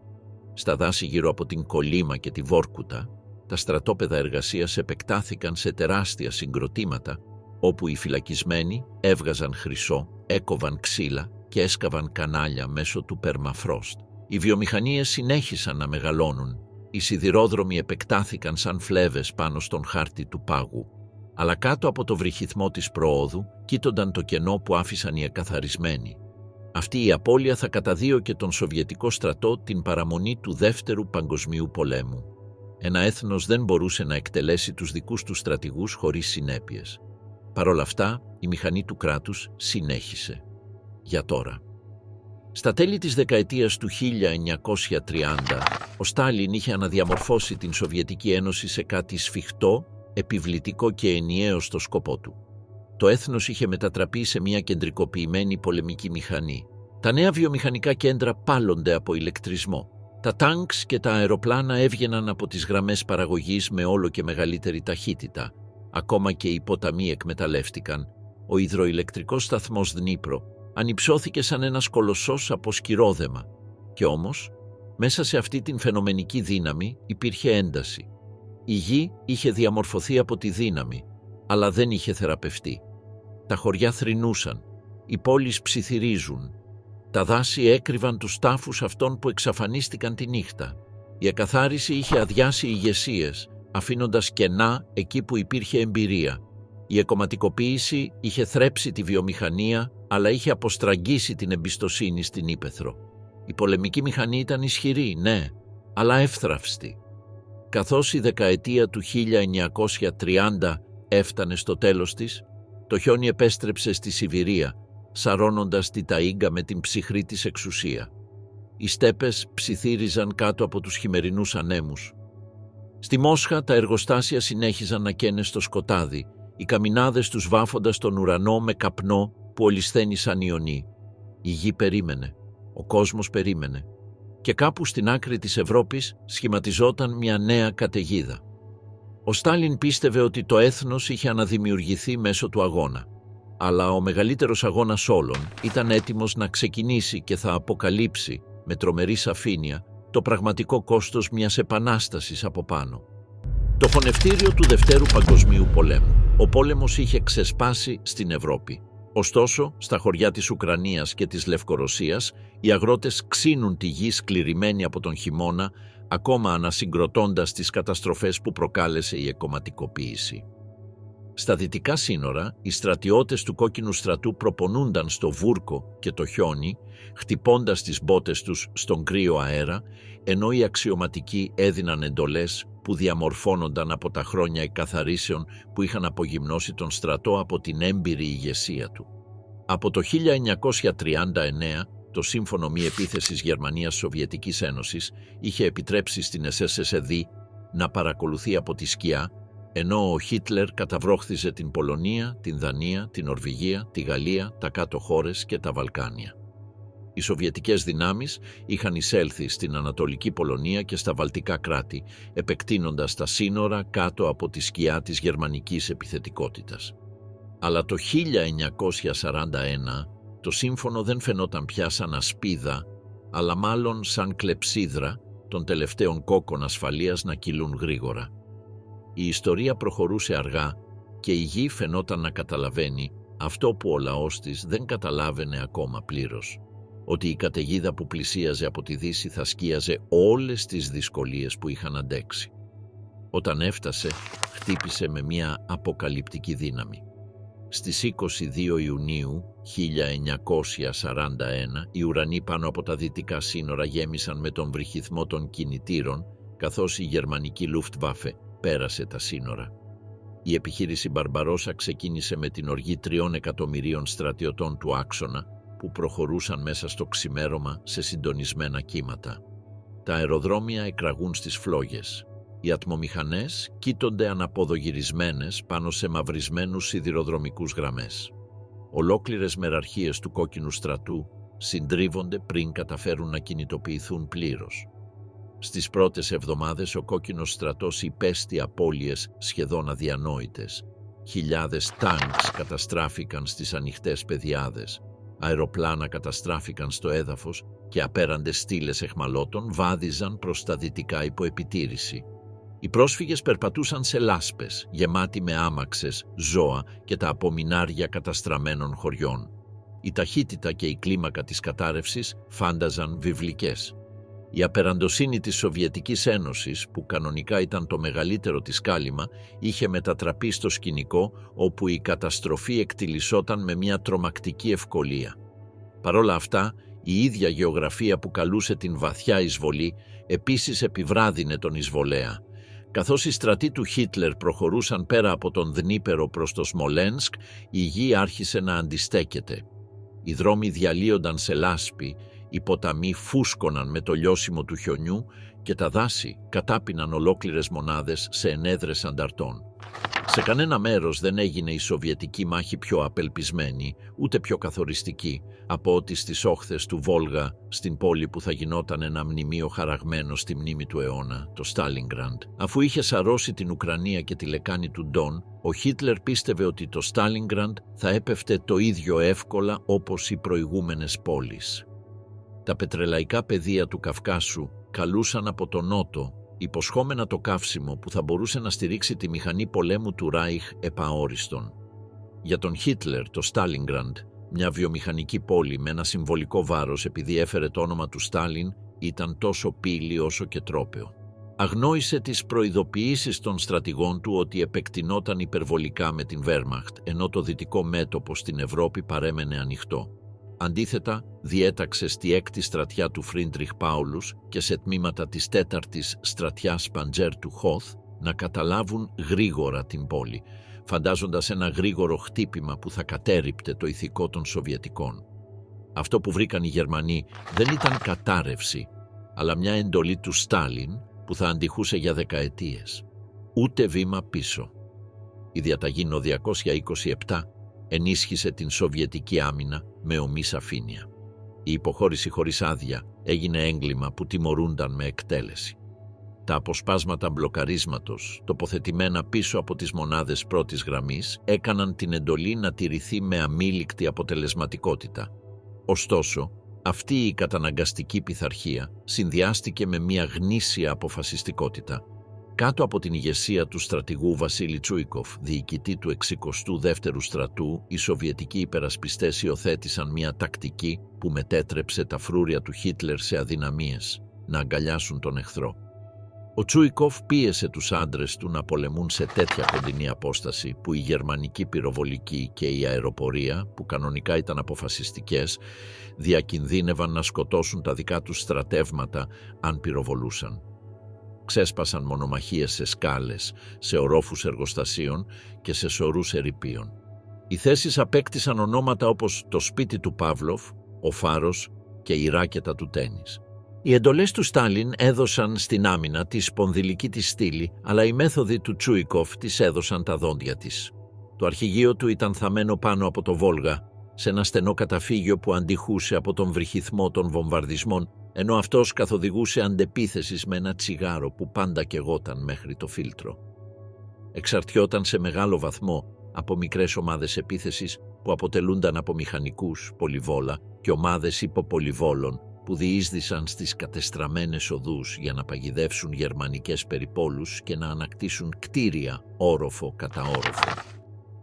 A: Στα δάση γύρω από την Κολύμα και τη Βόρκουτα, τα στρατόπεδα εργασίας επεκτάθηκαν σε τεράστια συγκροτήματα, όπου οι φυλακισμένοι έβγαζαν χρυσό, έκοβαν ξύλα και έσκαβαν κανάλια μέσω του περμαφρόστ. Οι βιομηχανίες συνέχισαν να μεγαλώνουν. Οι σιδηρόδρομοι επεκτάθηκαν σαν φλέβες πάνω στον χάρτη του πάγου. Αλλά κάτω από το βρυχυθμό της προόδου κοίτονταν το κενό που άφησαν οι εκαθαρισμένοι. Αυτή η απώλεια θα καταδίωκε τον Σοβιετικό στρατό την παραμονή του Δεύτερου Παγκοσμίου Πολέμου. Ένα έθνος δεν μπορούσε να εκτελέσει τους δικούς του στρατηγούς χωρίς συνέπειες. Παρ' όλα αυτά, η μηχανή του κράτους συνέχισε. Για τώρα. Στα τέλη της δεκαετίας του 1930, ο Στάλιν είχε αναδιαμορφώσει την Σοβιετική Ένωση σε κάτι σφιχτό, επιβλητικό και ενιαίο στο σκοπό του. Το έθνος είχε μετατραπεί σε μια κεντρικοποιημένη πολεμική μηχανή. Τα νέα βιομηχανικά κέντρα πάλονται από ηλεκτρισμό. Τα τάγκς και τα αεροπλάνα έβγαιναν από τις γραμμές παραγωγής με όλο και μεγαλύτερη ταχύτητα. Ακόμα και οι ποταμοί εκμεταλλεύτηκαν. Ο υδροηλεκτρικός σταθμός Δνίπρο ανυψώθηκε σαν ένας κολοσσός από σκυρόδεμα. Και όμως, μέσα σε αυτή την φαινομενική δύναμη υπήρχε ένταση. Η γη είχε διαμορφωθεί από τη δύναμη, αλλά δεν είχε θεραπευτεί. Τα χωριά θρηνούσαν, οι πόλεις ψιθυρίζουν. Τα δάση έκρυβαν τους τάφους αυτών που εξαφανίστηκαν τη νύχτα. Η εκαθάριση είχε αδειάσει ηγεσίες, αφήνοντας κενά εκεί που υπήρχε εμπειρία. Η εκομματικοποίηση είχε θρέψει τη βιομηχανία, αλλά είχε αποστραγγίσει την εμπιστοσύνη στην ύπαιθρο. Η πολεμική μηχανή ήταν ισχυρή, ναι, αλλά εύθραυστη. Καθώς η δεκαετία του 1930 έφτανε στο τέλος της, το χιόνι επέστρεψε στη Σιβηρία, σαρώνοντας τη ταΐγκα με την ψυχρή της εξουσία. Οι στέπες ψιθύριζαν κάτω από τους χειμερινούς ανέμους. Στη Μόσχα τα εργοστάσια συνέχιζαν να καίνε στο σκοτάδι, οι καμινάδες τους βάφοντας τον ουρανό με καπνό που ολισθαίνει σαν ιονί. Η γη περίμενε, ο κόσμος περίμενε. Και κάπου στην άκρη της Ευρώπης σχηματιζόταν μια νέα καταιγίδα. Ο Στάλιν πίστευε ότι το έθνος είχε αναδημιουργηθεί μέσω του αγώνα. Αλλά ο μεγαλύτερος αγώνας όλων ήταν έτοιμος να ξεκινήσει και θα αποκαλύψει με τρομερή σαφήνεια το πραγματικό κόστος μιας επανάστασης από πάνω. Το χωνευτήριο του Δευτέρου Παγκοσμίου Πολέμου. Ο πόλεμος είχε ξεσπάσει στην Ευρώπη. Ωστόσο, στα χωριά της Ουκρανίας και της Λευκορωσίας, οι αγρότες ξύνουν τη γη σκληρημένη από τον χειμώνα, ακόμα ανασυγκροτώντας τις καταστροφές που προκάλεσε η εκομματικοποίηση. Στα δυτικά σύνορα, οι στρατιώτες του Κόκκινου Στρατού προπονούνταν στο βούρκο και το χιόνι, χτυπώντας τις μπότες τους στον κρύο αέρα, ενώ οι αξιωματικοί έδιναν εντολές που διαμορφώνονταν από τα χρόνια εκαθαρίσεων που είχαν απογυμνώσει τον στρατό από την έμπειρη ηγεσία του. Από το 1939, το Σύμφωνο Μη Επίθεσης Γερμανίας-Σοβιετικής Ένωσης είχε επιτρέψει στην SSSD να παρακολουθεί από τη σκιά, ενώ ο Χίτλερ καταβρόχθιζε την Πολωνία, την Δανία, την Νορβηγία, τη Γαλλία, τα κάτω χώρες και τα Βαλκάνια. Οι σοβιετικές δυνάμεις είχαν εισέλθει στην Ανατολική Πολωνία και στα Βαλτικά κράτη, επεκτείνοντας τα σύνορα κάτω από τη σκιά της γερμανικής επιθετικότητας. Αλλά το 1941 το σύμφωνο δεν φαινόταν πια σαν ασπίδα, αλλά μάλλον σαν κλεψίδρα των τελευταίων κόκκων ασφαλείας να κυλούν γρήγορα. Η ιστορία προχωρούσε αργά και η γη φαινόταν να καταλαβαίνει αυτό που ο λαός της δεν καταλάβαινε ακόμα πλήρως, ότι η καταιγίδα που πλησίαζε από τη Δύση θα σκίαζε όλες τις δυσκολίες που είχαν αντέξει. Όταν έφτασε, χτύπησε με μια αποκαλυπτική δύναμη. Στις 22 Ιουνίου 1941, οι ουρανοί πάνω από τα δυτικά σύνορα γέμισαν με τον βρυχυθμό των κινητήρων, καθώς η γερμανική Luftwaffe πέρασε τα σύνορα. Η επιχείρηση Μπαρμπαρόσα ξεκίνησε με την οργή 3 εκατομμυρίων στρατιωτών του άξονα που προχωρούσαν μέσα στο ξημέρωμα σε συντονισμένα κύματα. Τα αεροδρόμια εκραγούν στις φλόγες. Οι ατμομηχανές κοίτονται αναποδογυρισμένες πάνω σε μαυρισμένους σιδηροδρομικούς γραμμές. Ολόκληρες μεραρχίες του Κόκκινου Στρατού συντρίβονται πριν καταφέρουν να κινητοποιηθούν πλήρως. Στις πρώτες εβδομάδες ο Κόκκινος Στρατός υπέστη απώλειες σχεδόν αδιανόητες. Χιλιάδες τάγκς καταστράφηκαν στις ανοιχτές πεδιάδες. Αεροπλάνα καταστράφηκαν στο έδαφος και απέραντες στήλες εχμαλώτων βάδιζαν προς τα δυτικά υπό επιτήρηση. Οι πρόσφυγες περπατούσαν σε λάσπες, γεμάτοι με άμαξες, ζώα και τα απομεινάρια καταστραμμένων χωριών. Η ταχύτητα και η κλίμακα της κατάρρευσης φάνταζαν βιβλικές. Η απεραντοσύνη της Σοβιετικής Ένωσης, που κανονικά ήταν το μεγαλύτερο της κάλυμα, είχε μετατραπεί στο σκηνικό όπου η καταστροφή εκτιλισσόταν με μια τρομακτική ευκολία. Παρόλα αυτά, η ίδια γεωγραφία που καλούσε την βαθιά εισβολή επίσης επιβράδυνε τον εισβολέα. Καθώς οι στρατοί του Χίτλερ προχωρούσαν πέρα από τον Δνίπερο προς το Σμολένσκ, η γη άρχισε να αντιστέκεται. Οι δρόμοι διαλύονταν σε λάσπη, οι ποταμοί φούσκωναν με το λιώσιμο του χιονιού και τα δάση κατάπιναν ολόκληρες μονάδες σε ενέδρες ανταρτών. Σε κανένα μέρος δεν έγινε η Σοβιετική μάχη πιο απελπισμένη, ούτε πιο καθοριστική, από ότι στις όχθες του Βόλγα, στην πόλη που θα γινόταν ένα μνημείο χαραγμένο στη μνήμη του αιώνα, το Στάλινγκραντ. Αφού είχε σαρώσει την Ουκρανία και τη λεκάνη του Ντόν, ο Χίτλερ πίστευε ότι το Στάλινγκραντ θα έπεφτε το ίδιο εύκολα όπως οι προηγούμενες πόλεις. Τα πετρελαϊκά πεδία του Καυκάσου καλούσαν από τον Νότο, υποσχόμενα το καύσιμο που θα μπορούσε να στηρίξει τη μηχανή πολέμου του Ράιχ επαόριστον. Για τον Χίτλερ το Στάλινγκραντ, μια βιομηχανική πόλη με ένα συμβολικό βάρος επειδή έφερε το όνομα του Στάλιν, ήταν τόσο πύλη όσο και τρόπαιο. Αγνόησε τις προειδοποιήσεις των στρατηγών του ότι επεκτηνόταν υπερβολικά με την Βέρμαχτ, ενώ το δυτικό μέτωπο στην Ευρώπη παρέμενε ανοιχτό. Αντίθετα, διέταξε στη 6η στρατιά του Φρίντριχ Πάουλους και σε τμήματα της 4ης στρατιάς Παντζέρ του Χόθ να καταλάβουν γρήγορα την πόλη, φαντάζοντας ένα γρήγορο χτύπημα που θα κατέρριπτε το ηθικό των Σοβιετικών. Αυτό που βρήκαν οι Γερμανοί δεν ήταν κατάρρευση, αλλά μια εντολή του Στάλιν που θα αντιχούσε για δεκαετίες. Ούτε βήμα πίσω. Η διαταγή νο 227 ενίσχυσε την Σοβιετική άμυνα με ομή σαφήνεια. Η υποχώρηση χωρίς άδεια έγινε έγκλημα που τιμωρούνταν με εκτέλεση. Τα αποσπάσματα μπλοκαρίσματος, τοποθετημένα πίσω από τις μονάδες πρώτης γραμμής, έκαναν την εντολή να τηρηθεί με αμήλικτη αποτελεσματικότητα. Ωστόσο, αυτή η καταναγκαστική πειθαρχία συνδυάστηκε με μια γνήσια αποφασιστικότητα. Κάτω από την ηγεσία του στρατηγού Βασίλη Τσούικοφ, διοικητή του 62ου στρατού, οι Σοβιετικοί υπερασπιστές υιοθέτησαν μια τακτική που μετέτρεψε τα φρούρια του Χίτλερ σε αδυναμίες, να αγκαλιάσουν τον εχθρό. Ο Τσούικοφ πίεσε τους άντρες του να πολεμούν σε τέτοια κοντινή απόσταση που η γερμανική πυροβολική και η αεροπορία, που κανονικά ήταν αποφασιστικές, διακινδύνευαν να σκοτώσουν τα δικά τους στρατεύματα αν πυροβολούσαν. Ξέσπασαν μονομαχίες σε σκάλες, σε ορόφους εργοστασίων και σε σωρούς ερειπίων. Οι θέσεις απέκτησαν ονόματα όπως το σπίτι του Παύλοφ, ο φάρος και η ράκετα του τένις. Οι εντολές του Στάλιν έδωσαν στην άμυνα τη σπονδυλική της στήλη, αλλά οι μέθοδοι του Τσούικοφ της έδωσαν τα δόντια της. Το αρχηγείο του ήταν θαμμένο πάνω από το Βόλγα, σε ένα στενό καταφύγιο που αντιχούσε από τον βρυχυθμό των βομβαρδισμών, ενώ αυτός καθοδηγούσε αντεπίθεσης με ένα τσιγάρο που πάντα καιγόταν μέχρι το φίλτρο. Εξαρτιόταν σε μεγάλο βαθμό από μικρές ομάδες επίθεσης που αποτελούνταν από μηχανικούς, πολυβόλα και ομάδες υποπολυβόλων που διείσδησαν στις κατεστραμμένες οδούς για να παγιδεύσουν γερμανικές περιπόλους και να ανακτήσουν κτίρια όροφο κατά όροφο.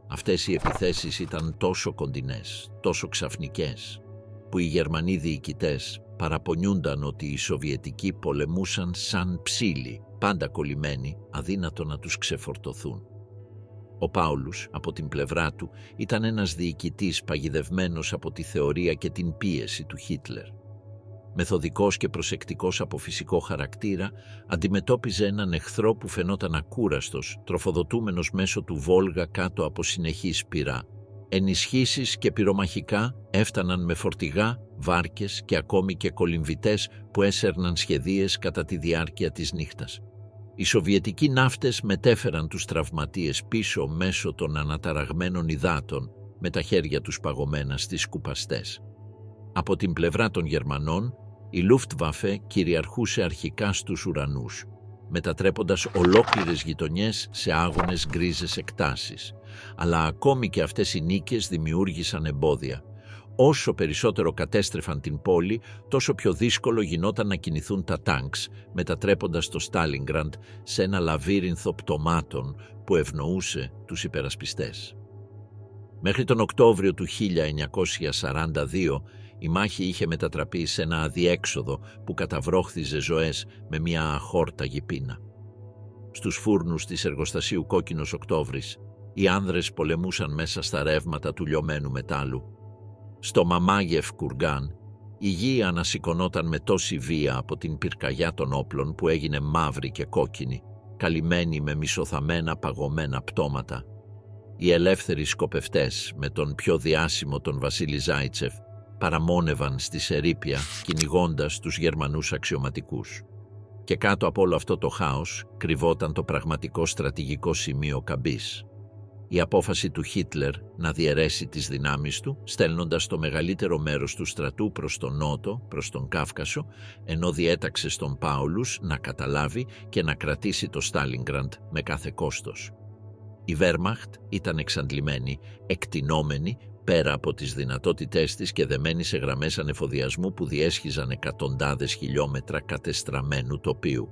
A: Αυτές οι επιθέσεις ήταν τόσο κοντινές, τόσο ξαφνικές, που οι Γερμανοί διοικητές παραπονιούνταν ότι οι Σοβιετικοί πολεμούσαν σαν ψήλοι, πάντα κολλημένοι, αδύνατο να τους ξεφορτωθούν. Ο Πάουλους, από την πλευρά του, ήταν ένας διοικητής παγιδευμένος από τη θεωρία και την πίεση του Χίτλερ. Μεθοδικός και προσεκτικός από φυσικό χαρακτήρα, αντιμετώπιζε έναν εχθρό που φαινόταν ακούραστος, τροφοδοτούμενος μέσω του Βόλγα κάτω από συνεχή σπυρά. Ενισχύσεις και πυρομαχικά έφταναν με φορτηγά, βάρκες και ακόμη και κολυμβητές που έσερναν σχεδίες κατά τη διάρκεια της νύχτας. Οι Σοβιετικοί ναύτες μετέφεραν τους τραυματίες πίσω μέσω των αναταραγμένων υδάτων με τα χέρια τους παγωμένα στις σκουπαστές. Από την πλευρά των Γερμανών, η Luftwaffe κυριαρχούσε αρχικά στους ουρανούς, μετατρέποντας ολόκληρες γειτονιές σε άγονες γκρίζες εκτάσεις. Αλλά ακόμη και αυτές οι νίκες δημιούργησαν εμπόδια. Όσο περισσότερο κατέστρεφαν την πόλη, τόσο πιο δύσκολο γινόταν να κινηθούν τα τάγκς, μετατρέποντας το Στάλινγκραντ σε ένα λαβύρινθο πτωμάτων που ευνοούσε τους υπερασπιστές. Μέχρι τον Οκτώβριο του 1942, η μάχη είχε μετατραπεί σε ένα αδιέξοδο που καταβρόχθιζε ζωές με μια αχόρταγη πείνα. Στους φούρνους της εργοστασίου Κόκκινος Οκτώβρης, οι άνδρες πολεμούσαν μέσα στα ρεύματα του λιωμένου μετάλλου. Στο Μαμάγεφ Κουργάν, η γη ανασηκωνόταν με τόση βία από την πυρκαγιά των όπλων που έγινε μαύρη και κόκκινη, καλυμμένη με μισοθαμμένα παγωμένα πτώματα. Οι ελεύθεροι σκοπευτές, με τον πιο διάσημο τον Βασίλη Ζάιτσεφ, παραμόνευαν στη Σερίπια κυνηγώντας τους Γερμανούς αξιωματικούς. Και κάτω από όλο αυτό το χάος κρυβόταν το πραγματικό στρατηγικό σημείο καμπής. Η απόφαση του Χίτλερ να διαιρέσει τις δυνάμεις του, στέλνοντας το μεγαλύτερο μέρος του στρατού προς τον Νότο, προς τον Κάφκασο, ενώ διέταξε στον Πάουλους να καταλάβει και να κρατήσει το Στάλινγκραντ με κάθε κόστος. Η Βέρμαχτ ήταν εξαντλημένη, εκτινόμενη, πέρα από τις δυνατότητές της και δεμένη σε γραμμές ανεφοδιασμού που διέσχιζαν εκατοντάδες χιλιόμετρα κατεστραμμένου τοπίου.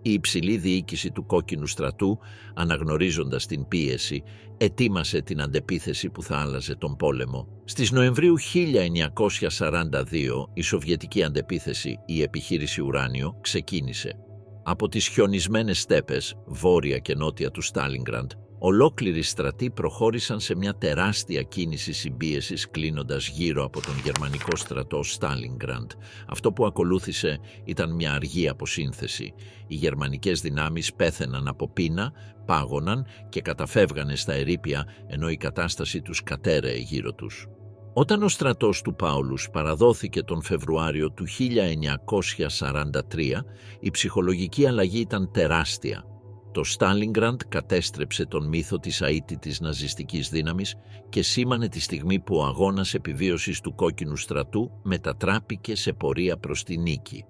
A: Η υψηλή διοίκηση του κόκκινου στρατού, αναγνωρίζοντας την πίεση, ετοίμασε την αντεπίθεση που θα άλλαζε τον πόλεμο. Στις Νοεμβρίου 1942 η σοβιετική αντεπίθεση, η επιχείρηση Ουράνιο, ξεκίνησε. Από τις χιονισμένες στέπες, βόρεια και νότια του Στάλινγκραντ, ολόκληροι στρατοί προχώρησαν σε μια τεράστια κίνηση συμπίεσης κλείνοντας γύρω από τον γερμανικό στρατό Στάλινγκραντ. Αυτό που ακολούθησε ήταν μια αργή αποσύνθεση. Οι γερμανικές δυνάμεις πέθαιναν από πείνα, πάγωναν και καταφεύγανε στα ερείπια, ενώ η κατάσταση τους κατέρεε γύρω τους. Όταν ο στρατός του Πάουλους παραδόθηκε τον Φεβρουάριο του 1943, η ψυχολογική αλλαγή ήταν τεράστια. Το Στάλινγκραντ κατέστρεψε τον μύθο της αίτητης ναζιστικής δύναμης και σήμανε τη στιγμή που ο αγώνας επιβίωσης του κόκκινου στρατού μετατράπηκε σε πορεία προς τη νίκη.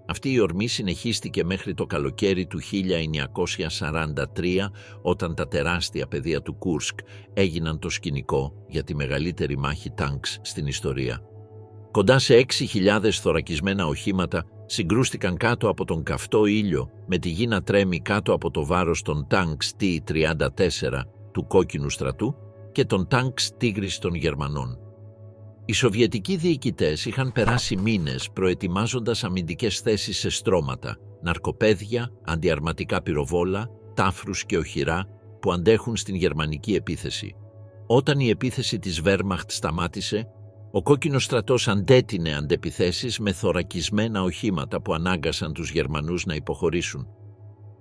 A: Αυτή η ορμή συνεχίστηκε μέχρι το καλοκαίρι του 1943, όταν τα τεράστια πεδία του Κούρσκ έγιναν το σκηνικό για τη μεγαλύτερη μάχη τάνκς στην ιστορία. Κοντά σε 6.000 θωρακισμένα οχήματα συγκρούστηκαν κάτω από τον καυτό ήλιο, με τη γη να τρέμει κάτω από το βάρος των τάνκς T-34 του κόκκινου στρατού και των τάνκς Τίγρης των Γερμανών. Οι σοβιετικοί διοικητές είχαν περάσει μήνες προετοιμάζοντας αμυντικές θέσεις σε στρώματα, ναρκοπαίδια, αντιαρματικά πυροβόλα, τάφρους και οχυρά που αντέχουν στην γερμανική επίθεση. Όταν η επίθεση της Βέρμαχτ σταμάτησε, ο κόκκινος στρατός αντέτεινε αντεπιθέσεις με θωρακισμένα οχήματα που ανάγκασαν τους Γερμανούς να υποχωρήσουν.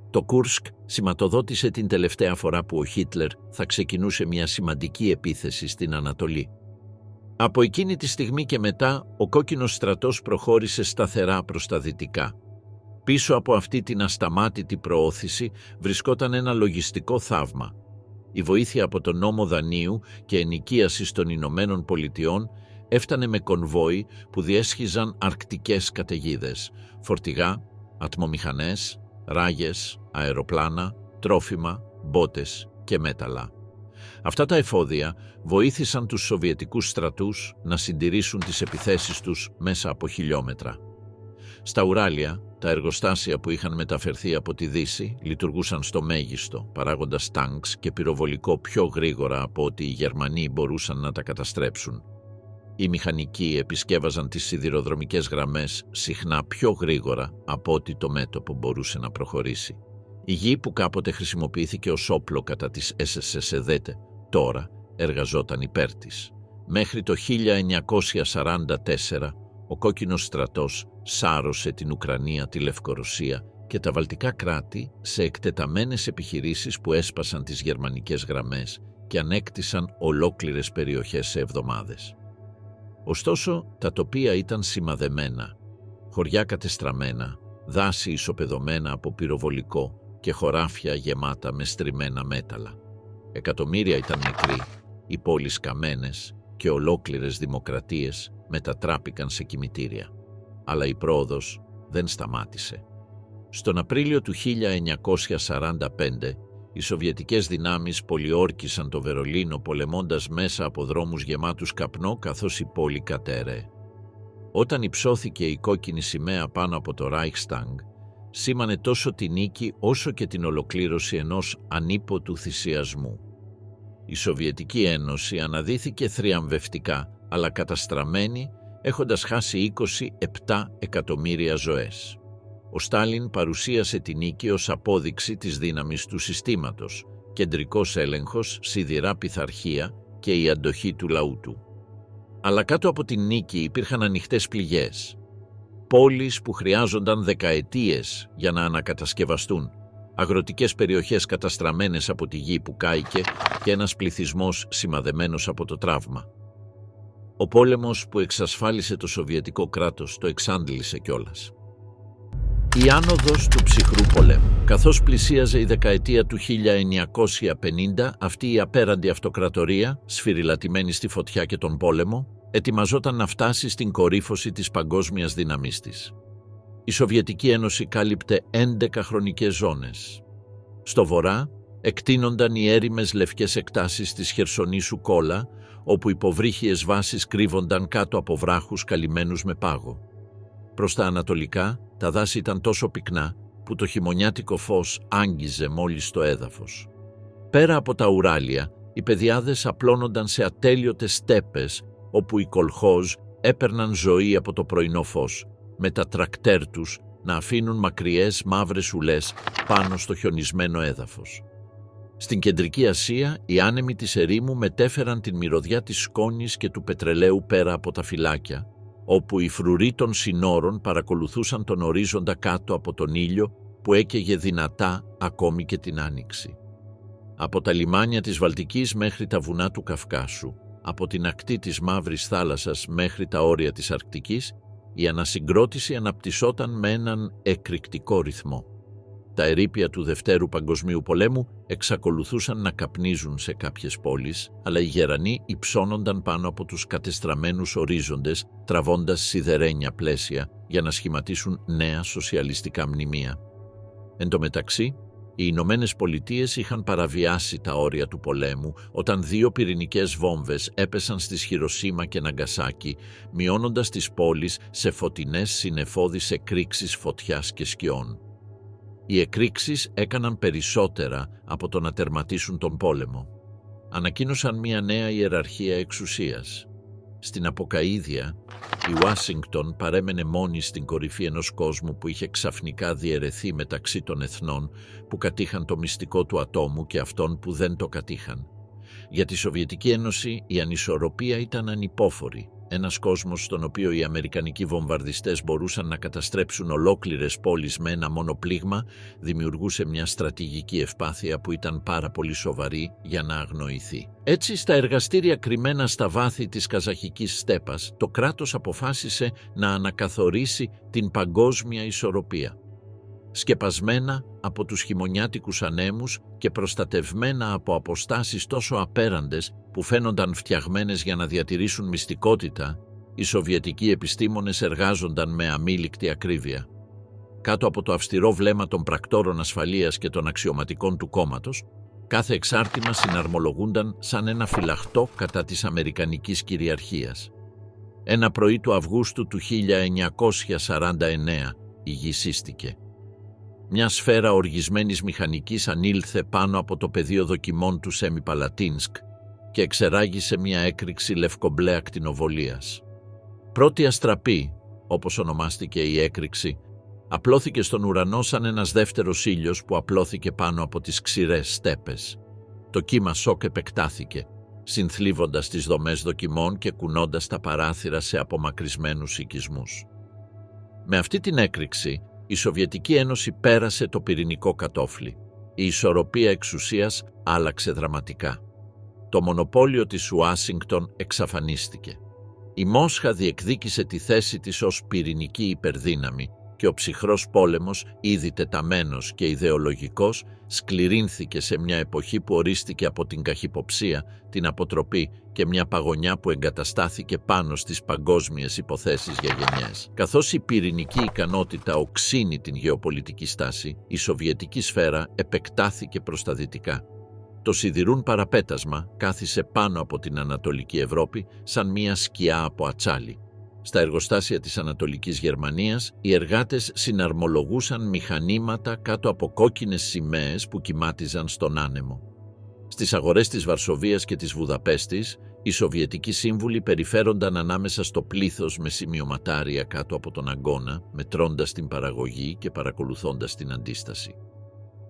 A: Το Κούρσκ σηματοδότησε την τελευταία φορά που ο Χίτλερ θα ξεκινούσε μια σημαντική επίθεση στην Ανατολή. Από εκείνη τη στιγμή και μετά, ο κόκκινος στρατός προχώρησε σταθερά προς τα δυτικά. Πίσω από αυτή την ασταμάτητη προώθηση βρισκόταν ένα λογιστικό θαύμα. Η βοήθεια από τον νόμο δανείου και ενοικίασης των Ηνωμένων Πολιτειών έφτανε με κονβόι που διέσχιζαν αρκτικές καταιγίδες, φορτηγά, ατμομηχανές, ράγες, αεροπλάνα, τρόφιμα, μπότες και μέταλλα. Αυτά τα εφόδια βοήθησαν τους Σοβιετικούς στρατούς να συντηρήσουν τις επιθέσεις τους μέσα από χιλιόμετρα. Στα Ουράλια, τα εργοστάσια που είχαν μεταφερθεί από τη Δύση λειτουργούσαν στο μέγιστο, παράγοντας τάνκς και πυροβολικό πιο γρήγορα από ό,τι οι Γερμανοί μπορούσαν να τα καταστρέψουν. Οι μηχανικοί επισκέβαζαν τις σιδηροδρομικές γραμμές συχνά πιο γρήγορα από ό,τι το μέτωπο μπορούσε να προχωρήσει. Η γη που κάποτε χρησιμοποιήθηκε ως όπλο κατά της SSSD τώρα εργαζόταν υπέρ της. Μέχρι το 1944 ο κόκκινος στρατός σάρωσε την Ουκρανία, τη Λευκορωσία και τα βαλτικά κράτη σε εκτεταμένες επιχειρήσεις που έσπασαν τις γερμανικές γραμμές και ανέκτησαν ολόκληρες περιοχές σε εβδομάδες. Ωστόσο, τα τοπία ήταν σημαδεμένα, χωριά κατεστραμμένα, δάση ισοπεδωμένα από πυροβολικό και χωράφια γεμάτα με στριμμένα μέταλλα. Εκατομμύρια ήταν νεκροί, οι πόλεις καμένες και ολόκληρες δημοκρατίες μετατράπηκαν σε κημητήρια. Αλλά η πρόοδος δεν σταμάτησε. Στον Απρίλιο του 1945, οι σοβιετικές δυνάμεις πολιόρκησαν το Βερολίνο πολεμώντας μέσα από δρόμους γεμάτους καπνό καθώς η πόλη κατέρεε. Όταν υψώθηκε η κόκκινη σημαία πάνω από το Reichstag, σήμανε τόσο τη νίκη όσο και την ολοκλήρωση ενός ανίποτου θυσιασμού. Η Σοβιετική Ένωση αναδύθηκε θριαμβευτικά, αλλά καταστραμμένη, έχοντας χάσει 27 εκατομμύρια ζωές. Ο Στάλιν παρουσίασε τη νίκη ως απόδειξη της δύναμης του συστήματος, κεντρικός έλεγχος, σιδηρά πειθαρχία και η αντοχή του λαού του. Αλλά κάτω από την νίκη υπήρχαν ανοιχτές πληγές. Πόλεις που χρειάζονταν δεκαετίες για να ανακατασκευαστούν, αγροτικές περιοχές καταστραμμένες από τη γη που κάηκε και ένας πληθυσμός σημαδεμένος από το τραύμα. Ο πόλεμος που εξασφάλισε το Σοβιετικό κράτος το εξάντλησε κιόλας. Η άνοδος του ψυχρού πολέμου. Καθώς πλησίαζε η δεκαετία του 1950, αυτή η απέραντη αυτοκρατορία, σφυριλατημένη στη φωτιά και τον πόλεμο, ετοιμαζόταν να φτάσει στην κορύφωση της παγκόσμιας δύναμής της. Η Σοβιετική Ένωση κάλυπτε 11 χρονικές ζώνες. Στο βορρά εκτείνονταν οι έρημες λευκές εκτάσεις της Χερσονήσου Κόλα, όπου υποβρύχιες βάσεις κρύβονταν κάτω από βράχους καλυμμένους με πάγο. Προς τα ανατολικά, τα δάση ήταν τόσο πυκνά που το χειμωνιάτικο φως άγγιζε μόλις το έδαφος. Πέρα από τα Ουράλια, οι πεδιάδες απλώνονταν σε ατέλειωτες στέπες, όπου οι κολχόζ έπαιρναν ζωή από το πρωινό φως, με τα τρακτέρ τους να αφήνουν μακριές μαύρες ουλές πάνω στο χιονισμένο έδαφος. Στην Κεντρική Ασία, οι άνεμοι της ερήμου μετέφεραν την μυρωδιά της σκόνης και του πετρελαίου πέρα από τα φυλάκια, όπου οι φρουροί των συνόρων παρακολουθούσαν τον ορίζοντα κάτω από τον ήλιο που έκαιγε δυνατά ακόμη και την άνοιξη. Από τα λιμάνια της Βαλτικής μέχρι τα βουνά του Καυκάσου, από την ακτή της Μαύρης Θάλασσας μέχρι τα όρια της Αρκτικής, η ανασυγκρότηση αναπτυσσόταν με έναν εκρηκτικό ρυθμό. Τα ερείπια του Δευτέρου Παγκοσμίου Πολέμου εξακολουθούσαν να καπνίζουν σε κάποιες πόλεις, αλλά οι γερανοί υψώνονταν πάνω από τους κατεστραμμένους ορίζοντες, τραβώντας σιδερένια πλαίσια για να σχηματίσουν νέα σοσιαλιστικά μνημεία. Εν τω μεταξύ, οι Ηνωμένες Πολιτείες είχαν παραβιάσει τα όρια του πολέμου όταν 2 πυρηνικές βόμβες έπεσαν στις Χιροσίμα και Ναγκασάκι, μειώνοντας τις πόλεις σε φωτεινές συννεφώδεις εκρήξεις φωτιάς και σκιών. Οι εκρήξεις έκαναν περισσότερα από το να τερματίσουν τον πόλεμο. Ανακοίνωσαν μια νέα ιεραρχία εξουσίας. Στην αποκαΐδια, η Ουάσιγκτον παρέμενε μόνη στην κορυφή ενός κόσμου που είχε ξαφνικά διαιρεθεί μεταξύ των εθνών που κατήχαν το μυστικό του ατόμου και αυτών που δεν το κατήχαν. Για τη Σοβιετική Ένωση η ανισορροπία ήταν ανυπόφορη. Ένας κόσμος στον οποίο οι αμερικανικοί βομβαρδιστές μπορούσαν να καταστρέψουν ολόκληρες πόλεις με ένα μόνο πλήγμα, δημιουργούσε μια στρατηγική ευπάθεια που ήταν πάρα πολύ σοβαρή για να αγνοηθεί. Έτσι, στα εργαστήρια κρυμμένα στα βάθη της Καζαχικής στέπας, το κράτος αποφάσισε να ανακαθορίσει την παγκόσμια ισορροπία. Σκεπασμένα από τους χειμωνιάτικους ανέμους και προστατευμένα από αποστάσεις τόσο απέραντες που φαίνονταν φτιαγμένες για να διατηρήσουν μυστικότητα, οι Σοβιετικοί επιστήμονες εργάζονταν με αμήλικτη ακρίβεια. Κάτω από το αυστηρό βλέμμα των πρακτόρων ασφαλείας και των αξιωματικών του κόμματος, κάθε εξάρτημα συναρμολογούνταν σαν ένα φυλαχτό κατά της αμερικανικής κυριαρχίας. Ένα πρωί του Αυγούστου του 1949 η γη σύστηκε. Μια σφαίρα οργισμένης μηχανικής ανήλθε πάνω από το πεδίο δοκιμών του Σεμιπαλατίνσκ και εξεράγησε μια έκρηξη λευκομπλε ακτινοβολίας. Πρώτη αστραπή, όπως ονομάστηκε η έκρηξη, απλώθηκε στον ουρανό σαν ένας δεύτερος ήλιος που απλώθηκε πάνω από τις ξηρές στέπες. Το κύμα σοκ επεκτάθηκε, συνθλίβοντας τις δομές δοκιμών και κουνώντας τα παράθυρα σε απομακρυσμένους οικισμούς. Με αυτή την έκρηξη, η Σοβιετική Ένωση πέρασε το πυρηνικό κατόφλι. Η ισορροπία εξουσίας άλλαξε δραματικά. Το μονοπόλιο της Ουάσιγκτον εξαφανίστηκε. Η Μόσχα διεκδίκησε τη θέση της ως πυρηνική υπερδύναμη και ο ψυχρός πόλεμος, ήδη τεταμένος και ιδεολογικός, σκληρύνθηκε σε μια εποχή που ορίστηκε από την καχυποψία, την αποτροπή και μια παγωνιά που εγκαταστάθηκε πάνω στις παγκόσμιες υποθέσεις για γενιές. Καθώς η πυρηνική ικανότητα οξύνει την γεωπολιτική στάση, η σοβιετική σφαίρα επεκτάθηκε προς τα δυτικά. Το σιδηρούν παραπέτασμα κάθισε πάνω από την Ανατολική Ευρώπη σαν μια σκιά από ατσάλι. Στα εργοστάσια της Ανατολικής Γερμανίας, οι εργάτες συναρμολογούσαν μηχανήματα κάτω από κόκκινες σημαίες που κυμάτιζαν στον άνεμο. Στις αγορές της Βαρσοβίας και της Βουδαπέστης, οι Σοβιετικοί σύμβουλοι περιφέρονταν ανάμεσα στο πλήθος με σημειωματάρια κάτω από τον αγώνα, μετρώντας την παραγωγή και παρακολουθώντας την αντίσταση.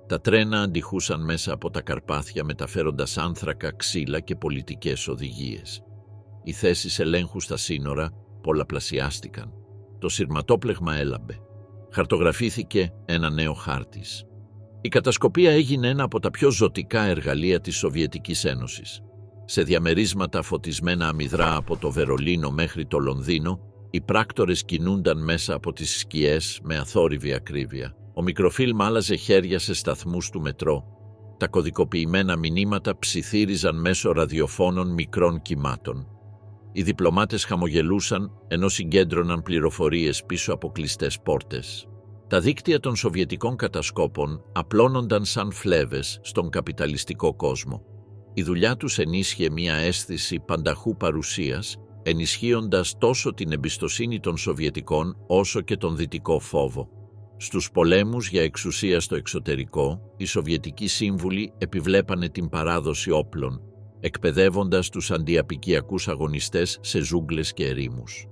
A: Τα τρένα αντιχούσαν μέσα από τα Καρπάθια μεταφέροντας άνθρακα, ξύλα και πολιτικές οδηγίες. Οι θέσεις ελέγχου στα σύνορα πολλαπλασιάστηκαν. Το συρματόπλεγμα έλαμπε. Χαρτογραφήθηκε ένα νέο χάρτης. Η κατασκοπία έγινε ένα από τα πιο ζωτικά εργαλεία της Σοβιετικής Ένωσης. Σε διαμερίσματα φωτισμένα αμυδρά από το Βερολίνο μέχρι το Λονδίνο, οι πράκτορες κινούνταν μέσα από τις σκιές με αθόρυβη ακρίβεια. Ο μικροφίλμ άλλαζε χέρια σε σταθμούς του μετρό. Τα κωδικοποιημένα μηνύματα ψιθύριζαν μέσω ραδιοφώνων μικρών κυμάτων. Οι διπλωμάτες χαμογελούσαν ενώ συγκέντρωναν πληροφορίες πίσω από κλειστές πόρτες. Τα δίκτυα των σοβιετικών κατασκόπων απλώνονταν σαν φλέβες στον καπιταλιστικό κόσμο. Η δουλειά τους ενίσχυε μια αίσθηση πανταχού παρουσίας, ενισχύοντας τόσο την εμπιστοσύνη των Σοβιετικών όσο και τον δυτικό φόβο. Στους πολέμους για εξουσία στο εξωτερικό, οι Σοβιετικοί σύμβουλοι επιβλέπανε την παράδοση όπλων, εκπαιδεύοντας τους αντιαπικιακούς αγωνιστές σε ζούγκλες και ερήμους.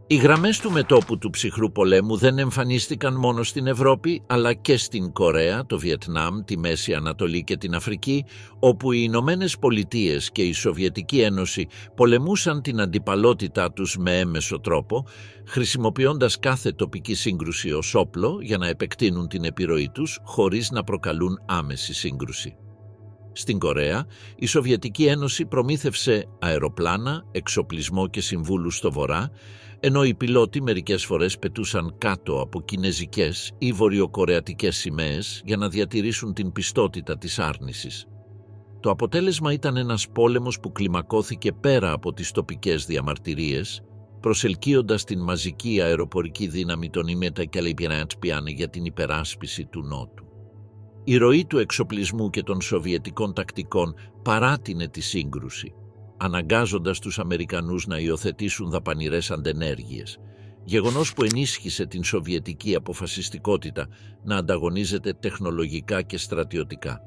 A: Οι γραμμές του μετώπου του ψυχρού πολέμου δεν εμφανίστηκαν μόνο στην Ευρώπη, αλλά και στην Κορέα, το Βιετνάμ, τη Μέση Ανατολή και την Αφρική, όπου οι Ηνωμένες Πολιτείες και η Σοβιετική Ένωση πολεμούσαν την αντιπαλότητά τους με έμμεσο τρόπο, χρησιμοποιώντας κάθε τοπική σύγκρουση ως όπλο για να επεκτείνουν την επιρροή τους χωρίς να προκαλούν άμεση σύγκρουση. Στην Κορέα, η Σοβιετική Ένωση προμήθευσε αεροπλάνα, εξοπλισμό και συμβούλους στο βορρά, ενώ οι πιλότοι μερικές φορές πετούσαν κάτω από κινεζικές ή βορειοκορεατικές σημαίες για να διατηρήσουν την πιστότητα της άρνησης. Το αποτέλεσμα ήταν ένας πόλεμος που κλιμακώθηκε πέρα από τις τοπικές διαμαρτυρίες, προσελκύοντας την μαζική αεροπορική δύναμη των Ιμετακαλιπιανάτπιαν για την υπεράσπιση του Νότου. Η ροή του εξοπλισμού και των σοβιετικών τακτικών παράτεινε τη σύγκρουση, αναγκάζοντας τους Αμερικανούς να υιοθετήσουν δαπανηρές αντενέργειες, γεγονός που ενίσχυσε την σοβιετική αποφασιστικότητα να ανταγωνίζεται τεχνολογικά και στρατιωτικά.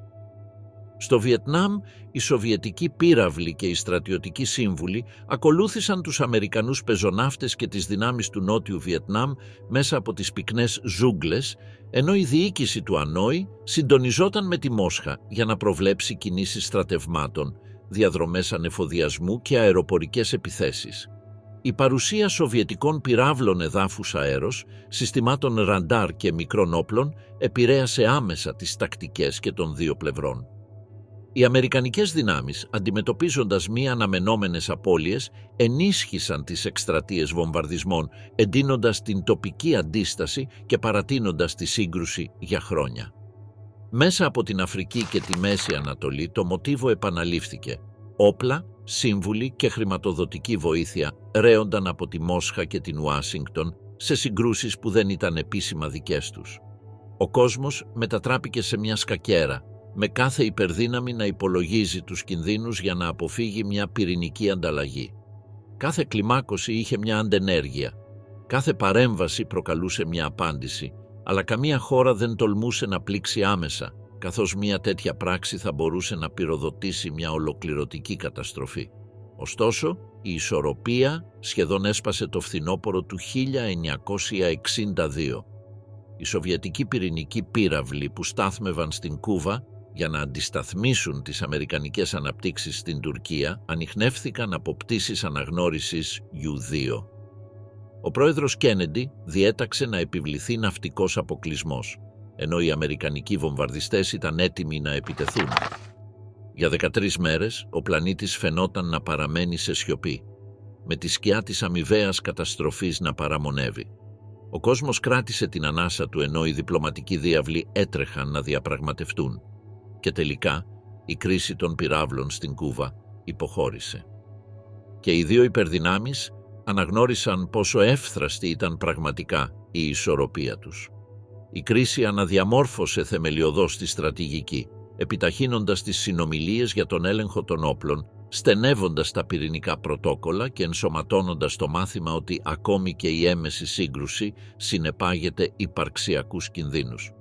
A: Στο Βιετνάμ, οι σοβιετικοί πύραυλοι και οι στρατιωτικοί σύμβουλοι ακολούθησαν τους Αμερικανούς πεζοναύτες και τις δυνάμεις του Νότιου Βιετνάμ μέσα από τις πυκνές ζούγκλες, ενώ η διοίκηση του Ανόη συντονιζόταν με τη Μόσχα για να προβλέψει κινήσεις στρατευμάτων, διαδρομές ανεφοδιασμού και αεροπορικές επιθέσεις. Η παρουσία σοβιετικών πυράβλων εδάφους αέρος, συστημάτων ραντάρ και μικρών όπλων επηρέασε άμεσα τις τακτικές και των δύο πλευρών. Οι αμερικανικές δυνάμεις, αντιμετωπίζοντας μη αναμενόμενες απώλειες, ενίσχυσαν τις εκστρατείες βομβαρδισμών, εντείνοντας την τοπική αντίσταση και παρατείνοντας τη σύγκρουση για χρόνια. Μέσα από την Αφρική και τη Μέση Ανατολή το μοτίβο επαναλήφθηκε. Όπλα, σύμβουλοι και χρηματοδοτική βοήθεια ρέονταν από τη Μόσχα και την Ουάσιγκτον σε συγκρούσεις που δεν ήταν επίσημα δικές τους. Ο κόσμος μετατράπηκε σε μια σκακέρα, με κάθε υπερδύναμη να υπολογίζει τους κινδύνους για να αποφύγει μια πυρηνική ανταλλαγή. Κάθε κλιμάκωση είχε μια αντενέργεια. Κάθε παρέμβαση προκαλούσε μια απάντηση, αλλά καμία χώρα δεν τολμούσε να πλήξει άμεσα, καθώς μια τέτοια πράξη θα μπορούσε να πυροδοτήσει μια ολοκληρωτική καταστροφή. Ωστόσο, η ισορροπία σχεδόν έσπασε το φθινόπωρο του 1962. Οι σοβιετικοί πυρηνικοί πύραυλοι που στάθμευαν στην Κούβα για να αντισταθμίσουν τις αμερικανικές αναπτύξεις στην Τουρκία ανιχνεύθηκαν από πτήσεις αναγνώρισης U-2. Ο πρόεδρος Κέννεντι διέταξε να επιβληθεί ναυτικός αποκλεισμός, ενώ οι αμερικανικοί βομβαρδιστές ήταν έτοιμοι να επιτεθούν. Για 13 μέρες ο πλανήτης φαινόταν να παραμένει σε σιωπή, με τη σκιά της αμοιβαίας καταστροφής να παραμονεύει. Ο κόσμος κράτησε την ανάσα του ενώ οι διπλωματικοί διάβλοι έτρεχαν να διαπραγματευτούν. Και τελικά η κρίση των πυράβλων στην Κούβα υποχώρησε. Και οι δύο υπερδυνάμεις αναγνώρισαν πόσο εύθραστη ήταν πραγματικά η ισορροπία τους. Η κρίση αναδιαμόρφωσε θεμελιωδώς τη στρατηγική, επιταχύνοντας τις συνομιλίες για τον έλεγχο των όπλων, στενεύοντας τα πυρηνικά πρωτόκολλα και ενσωματώνοντας το μάθημα ότι ακόμη και η έμμεση σύγκρουση συνεπάγεται υπαρξιακούς κινδύνους.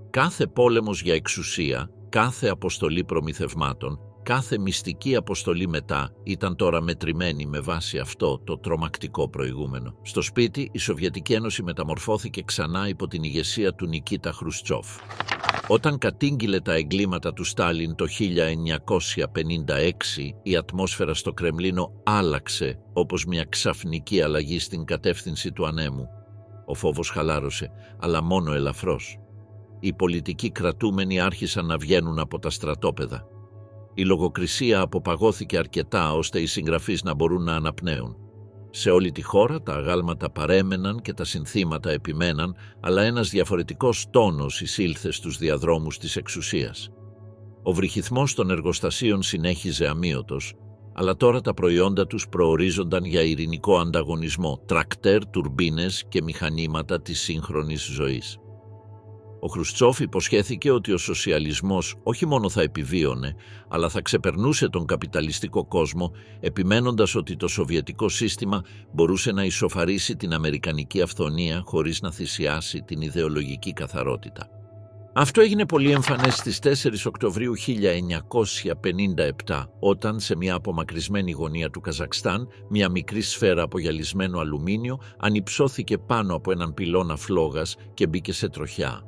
A: Κάθε πόλεμος για εξουσία, κάθε αποστολή προμηθευμάτων, κάθε μυστική αποστολή μετά ήταν τώρα μετρημένη με βάση αυτό το τρομακτικό προηγούμενο. Στο σπίτι, η Σοβιετική Ένωση μεταμορφώθηκε ξανά υπό την ηγεσία του Νικίτα Χρουστσόφ. Όταν κατήγγειλε τα εγκλήματα του Στάλιν το 1956, η ατμόσφαιρα στο Κρεμλίνο άλλαξε όπως μια ξαφνική αλλαγή στην κατεύθυνση του ανέμου. Ο φόβος χαλάρωσε, αλλά μόνο ελαφρώς. Οι πολιτικοί κρατούμενοι άρχισαν να βγαίνουν από τα στρατόπεδα. Η λογοκρισία αποπαγώθηκε αρκετά ώστε οι συγγραφείς να μπορούν να αναπνέουν. Σε όλη τη χώρα τα αγάλματα παρέμεναν και τα συνθήματα επιμέναν, αλλά ένας διαφορετικός τόνος εισήλθε στους διαδρόμους της εξουσίας. Ο βρυχυθμός των εργοστασίων συνέχιζε αμύωτος, αλλά τώρα τα προϊόντα τους προορίζονταν για ειρηνικό ανταγωνισμό, τρακτέρ, τουρμπίνες και μηχανήματα της σύγχρονης ζωής. Ο Χρουστσόφ υποσχέθηκε ότι ο σοσιαλισμός όχι μόνο θα επιβίωνε, αλλά θα ξεπερνούσε τον καπιταλιστικό κόσμο, επιμένοντας ότι το σοβιετικό σύστημα μπορούσε να ισοφαρίσει την αμερικανική αυθονία χωρίς να θυσιάσει την ιδεολογική καθαρότητα. Αυτό έγινε πολύ εμφανές στις 4 Οκτωβρίου 1957, όταν σε μια απομακρυσμένη γωνία του Καζακστάν, μια μικρή σφαίρα από γυαλισμένο αλουμίνιο ανυψώθηκε πάνω από έναν πυλώνα φλόγας και μπήκε σε τροχιά.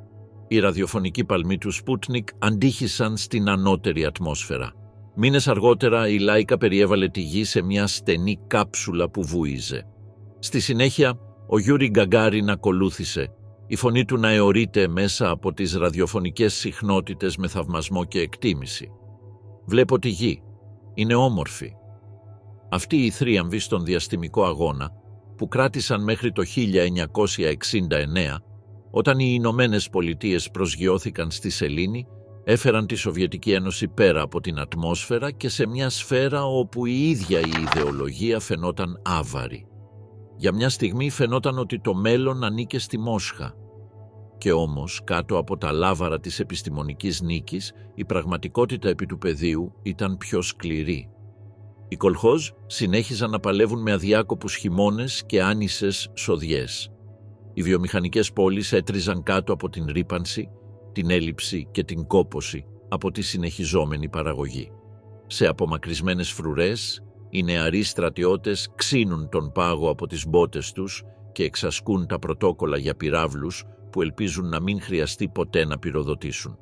A: Οι ραδιοφωνικοί παλμοί του Σπούτνικ αντίχησαν στην ανώτερη ατμόσφαιρα. Μήνες αργότερα η Λάικα περιέβαλε τη γη σε μια στενή κάψουλα που βούιζε. Στη συνέχεια ο Γιούρι Γκαγκάριν ακολούθησε, η φωνή του να αιωρείται μέσα από τις ραδιοφωνικές συχνότητες με θαυμασμό και εκτίμηση. «Βλέπω τη γη. Είναι όμορφη». Αυτοί οι θρίαμβοι στον διαστημικό αγώνα, που κράτησαν μέχρι το 1969, όταν οι Ηνωμένες Πολιτείες προσγειώθηκαν στη σελήνη, έφεραν τη Σοβιετική Ένωση πέρα από την ατμόσφαιρα και σε μια σφαίρα όπου η ίδια η ιδεολογία φαινόταν άβαρη. Για μια στιγμή φαινόταν ότι το μέλλον ανήκε στη Μόσχα. Και όμως, κάτω από τα λάβαρα της επιστημονικής νίκης, η πραγματικότητα επί του πεδίου ήταν πιο σκληρή. Οι κολχόζ συνέχιζαν να παλεύουν με αδιάκοπους χειμώνες και άνισες σοδιές. Οι βιομηχανικές πόλεις έτριζαν κάτω από την ρύπανση, την έλλειψη και την κόπωση από τη συνεχιζόμενη παραγωγή. Σε απομακρυσμένες φρουρές, οι νεαροί στρατιώτες ξύνουν τον πάγο από τις μπότες τους και εξασκούν τα πρωτόκολλα για πυράβλους που ελπίζουν να μην χρειαστεί ποτέ να πυροδοτήσουν.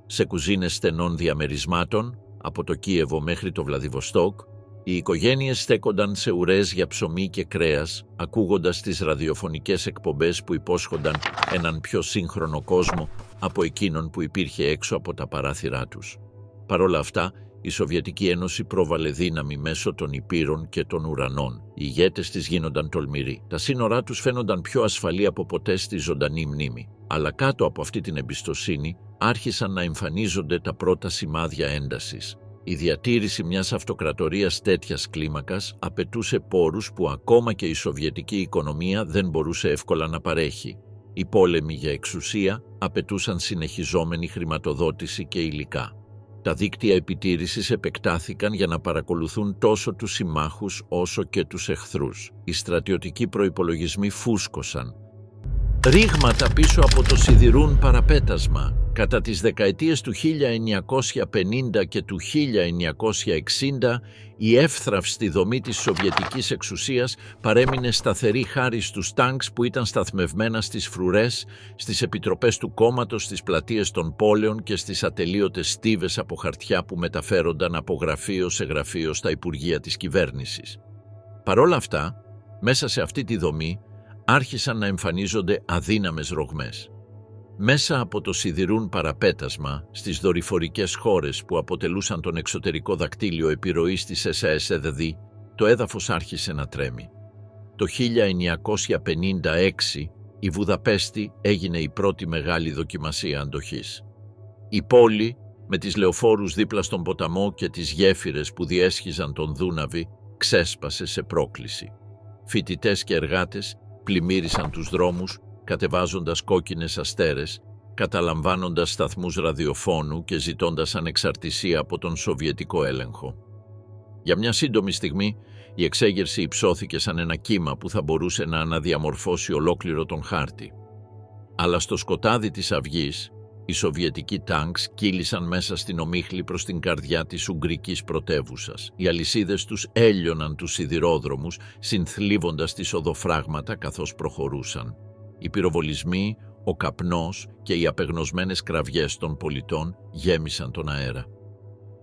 A: Σε κουζίνες στενών διαμερισμάτων, από το Κίεβο μέχρι το Βλαδιβοστόκ, οι οικογένειες στέκονταν σε ουρές για ψωμί και κρέας, ακούγοντας τις ραδιοφωνικές εκπομπές που υπόσχονταν έναν πιο σύγχρονο κόσμο από εκείνον που υπήρχε έξω από τα παράθυρά τους. Παρ' όλα αυτά, η Σοβιετική Ένωση πρόβαλε δύναμη μέσω των υπήρων και των ουρανών. Οι ηγέτες της γίνονταν τολμηροί. Τα σύνορά τους φαίνονταν πιο ασφαλή από ποτέ στη ζωντανή μνήμη. Αλλά κάτω από αυτή την εμπιστοσύνη άρχισαν να εμφανίζονται τα πρώτα σημάδια έντασης. Η διατήρηση μιας αυτοκρατορίας τέτοιας κλίμακας απαιτούσε πόρους που ακόμα και η σοβιετική οικονομία δεν μπορούσε εύκολα να παρέχει. Οι πόλεμοι για εξουσία απαιτούσαν συνεχιζόμενη χρηματοδότηση και υλικά. Τα δίκτυα επιτήρησης επεκτάθηκαν για να παρακολουθούν τόσο τους συμμάχους όσο και τους εχθρούς. Οι στρατιωτικοί προϋπολογισμοί φούσκωσαν. Ρήγματα πίσω από το σιδηρούν παραπέτασμα. Κατά τις δεκαετίες του 1950 και του 1960, η εύθραυστη δομή της σοβιετικής εξουσίας παρέμεινε σταθερή χάρη στους τάγκς που ήταν σταθμευμένα στις φρουρές, στις επιτροπές του κόμματος, στις πλατείες των πόλεων και στις ατελείωτες στίβες από χαρτιά που μεταφέρονταν από γραφείο σε γραφείο στα υπουργεία της κυβέρνησης. Παρόλα αυτά, μέσα σε αυτή τη δομή άρχισαν να εμφανίζονται αδύναμες ρογμές. Μέσα από το σιδηρούν παραπέτασμα στις δορυφορικές χώρες που αποτελούσαν τον εξωτερικό δακτύλιο επιρροής της ΣΑΕΣΔ, το έδαφος άρχισε να τρέμει. Το 1956 η Βουδαπέστη έγινε η πρώτη μεγάλη δοκιμασία αντοχής. Η πόλη, με τις λεωφόρους δίπλα στον ποταμό και τις γέφυρες που διέσχιζαν τον Δούναβη, ξέσπασε σε πρόκληση. Φοιτητές και εργάτες πλημμύρισαν τους δρόμους, κατεβάζοντας κόκκινες αστέρες, καταλαμβάνοντας σταθμούς ραδιοφώνου και ζητώντας ανεξαρτησία από τον σοβιετικό έλεγχο. Για μια σύντομη στιγμή, η εξέγερση υψώθηκε σαν ένα κύμα που θα μπορούσε να αναδιαμορφώσει ολόκληρο τον χάρτη. Αλλά στο σκοτάδι της αυγής, οι σοβιετικοί τάγκς κύλησαν μέσα στην ομίχλη προς την καρδιά της Ουγγρικής πρωτεύουσας. Οι αλυσίδες τους έλειωναν τους σιδηρόδρομους, συνθλίβοντας τις οδοφράγματα καθώς προχωρούσαν. Οι πυροβολισμοί, Ο καπνός και οι απεγνωσμένες κραυγές των πολιτών γέμισαν τον αέρα.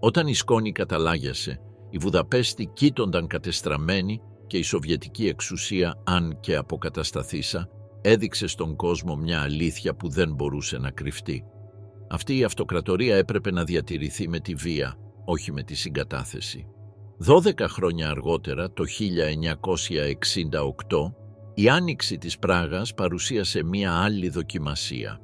A: Όταν η σκόνη καταλάγιασε, η Βουδαπέστη κοίτονταν κατεστραμμένη και η σοβιετική εξουσία, αν και αποκατασταθήσα, έδειξε στον κόσμο μια αλήθεια που δεν μπορούσε να κρυφτεί. Αυτή η αυτοκρατορία έπρεπε να διατηρηθεί με τη βία, όχι με τη συγκατάθεση. 12 χρόνια αργότερα, το 1968, η άνοιξη της Πράγας παρουσίασε μία άλλη δοκιμασία.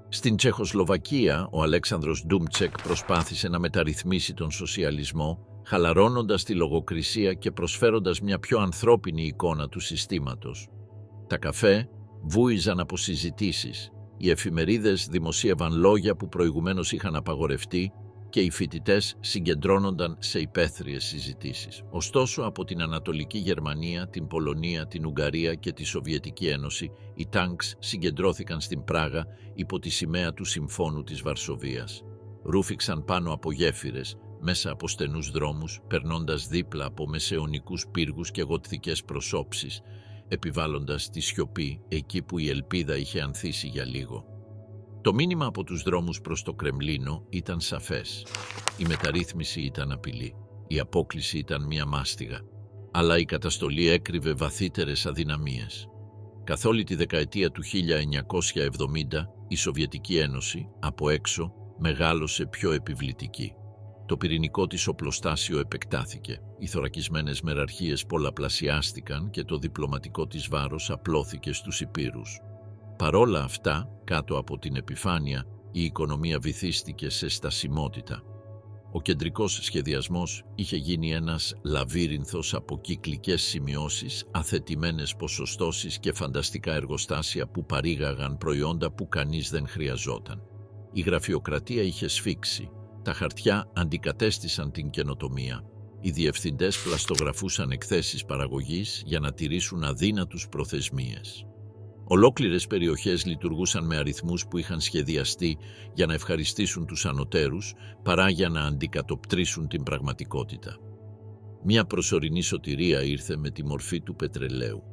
A: Στην Τσεχοσλοβακία, ο Αλέξανδρος Ντούμτσεκ προσπάθησε να μεταρρυθμίσει τον σοσιαλισμό, χαλαρώνοντας τη λογοκρισία και προσφέροντας μια πιο ανθρώπινη εικόνα του συστήματος. Τα καφέ βούιζαν από συζητήσεις, οι εφημερίδες δημοσίευαν λόγια που προηγουμένως είχαν απαγορευτεί και οι φοιτητές συγκεντρώνονταν σε υπαίθριες συζητήσεις. Ωστόσο, από την Ανατολική Γερμανία, την Πολωνία, την Ουγγαρία και τη Σοβιετική Ένωση, οι τάγκς συγκεντρώθηκαν στην Πράγα υπό τη σημαία του Συμφώνου της Βαρσοβίας. Ρούφηξαν πάνω από γέφυρες, μέσα από στενούς δρόμους, περνώντας δίπλα από μεσαιωνικούς πύργους και γοτθικές προσώψεις, επιβάλλοντας τη σιωπή εκεί που η ελπίδα είχε ανθίσει για λίγο. Το μήνυμα από τους δρόμους προς το Κρεμλίνο ήταν σαφές. Η μεταρρύθμιση ήταν απειλή. Η απόκλιση ήταν μία μάστιγα. Αλλά η καταστολή έκρυβε βαθύτερες αδυναμίες. Καθ' όλη τη δεκαετία του 1970, η Σοβιετική Ένωση, από έξω, μεγάλωσε πιο επιβλητική. Το πυρηνικό της οπλοστάσιο επεκτάθηκε. Οι θωρακισμένες μεραρχίες πολλαπλασιάστηκαν και το διπλωματικό της βάρος απλώθηκε στους υπήρους. Παρόλα αυτά, κάτω από την επιφάνεια, η οικονομία βυθίστηκε σε στασιμότητα. Ο κεντρικός σχεδιασμός είχε γίνει ένας λαβύρινθος από κυκλικές σημειώσεις, αθετημένες ποσοστώσεις και φανταστικά εργοστάσια που παρήγαγαν προϊόντα που κανείς δεν χρειαζόταν. Η γραφειοκρατία είχε σφίξει. Τα χαρτιά αντικατέστησαν την καινοτομία. Οι διευθυντές πλαστογραφούσαν εκθέσεις παραγωγής για να τηρήσουν αδύνατους προθεσμίες. Ολόκληρες περιοχές λειτουργούσαν με αριθμούς που είχαν σχεδιαστεί για να ευχαριστήσουν τους ανωτέρους παρά για να αντικατοπτρίσουν την πραγματικότητα. Μια προσωρινή σωτηρία ήρθε με τη μορφή του πετρελαίου.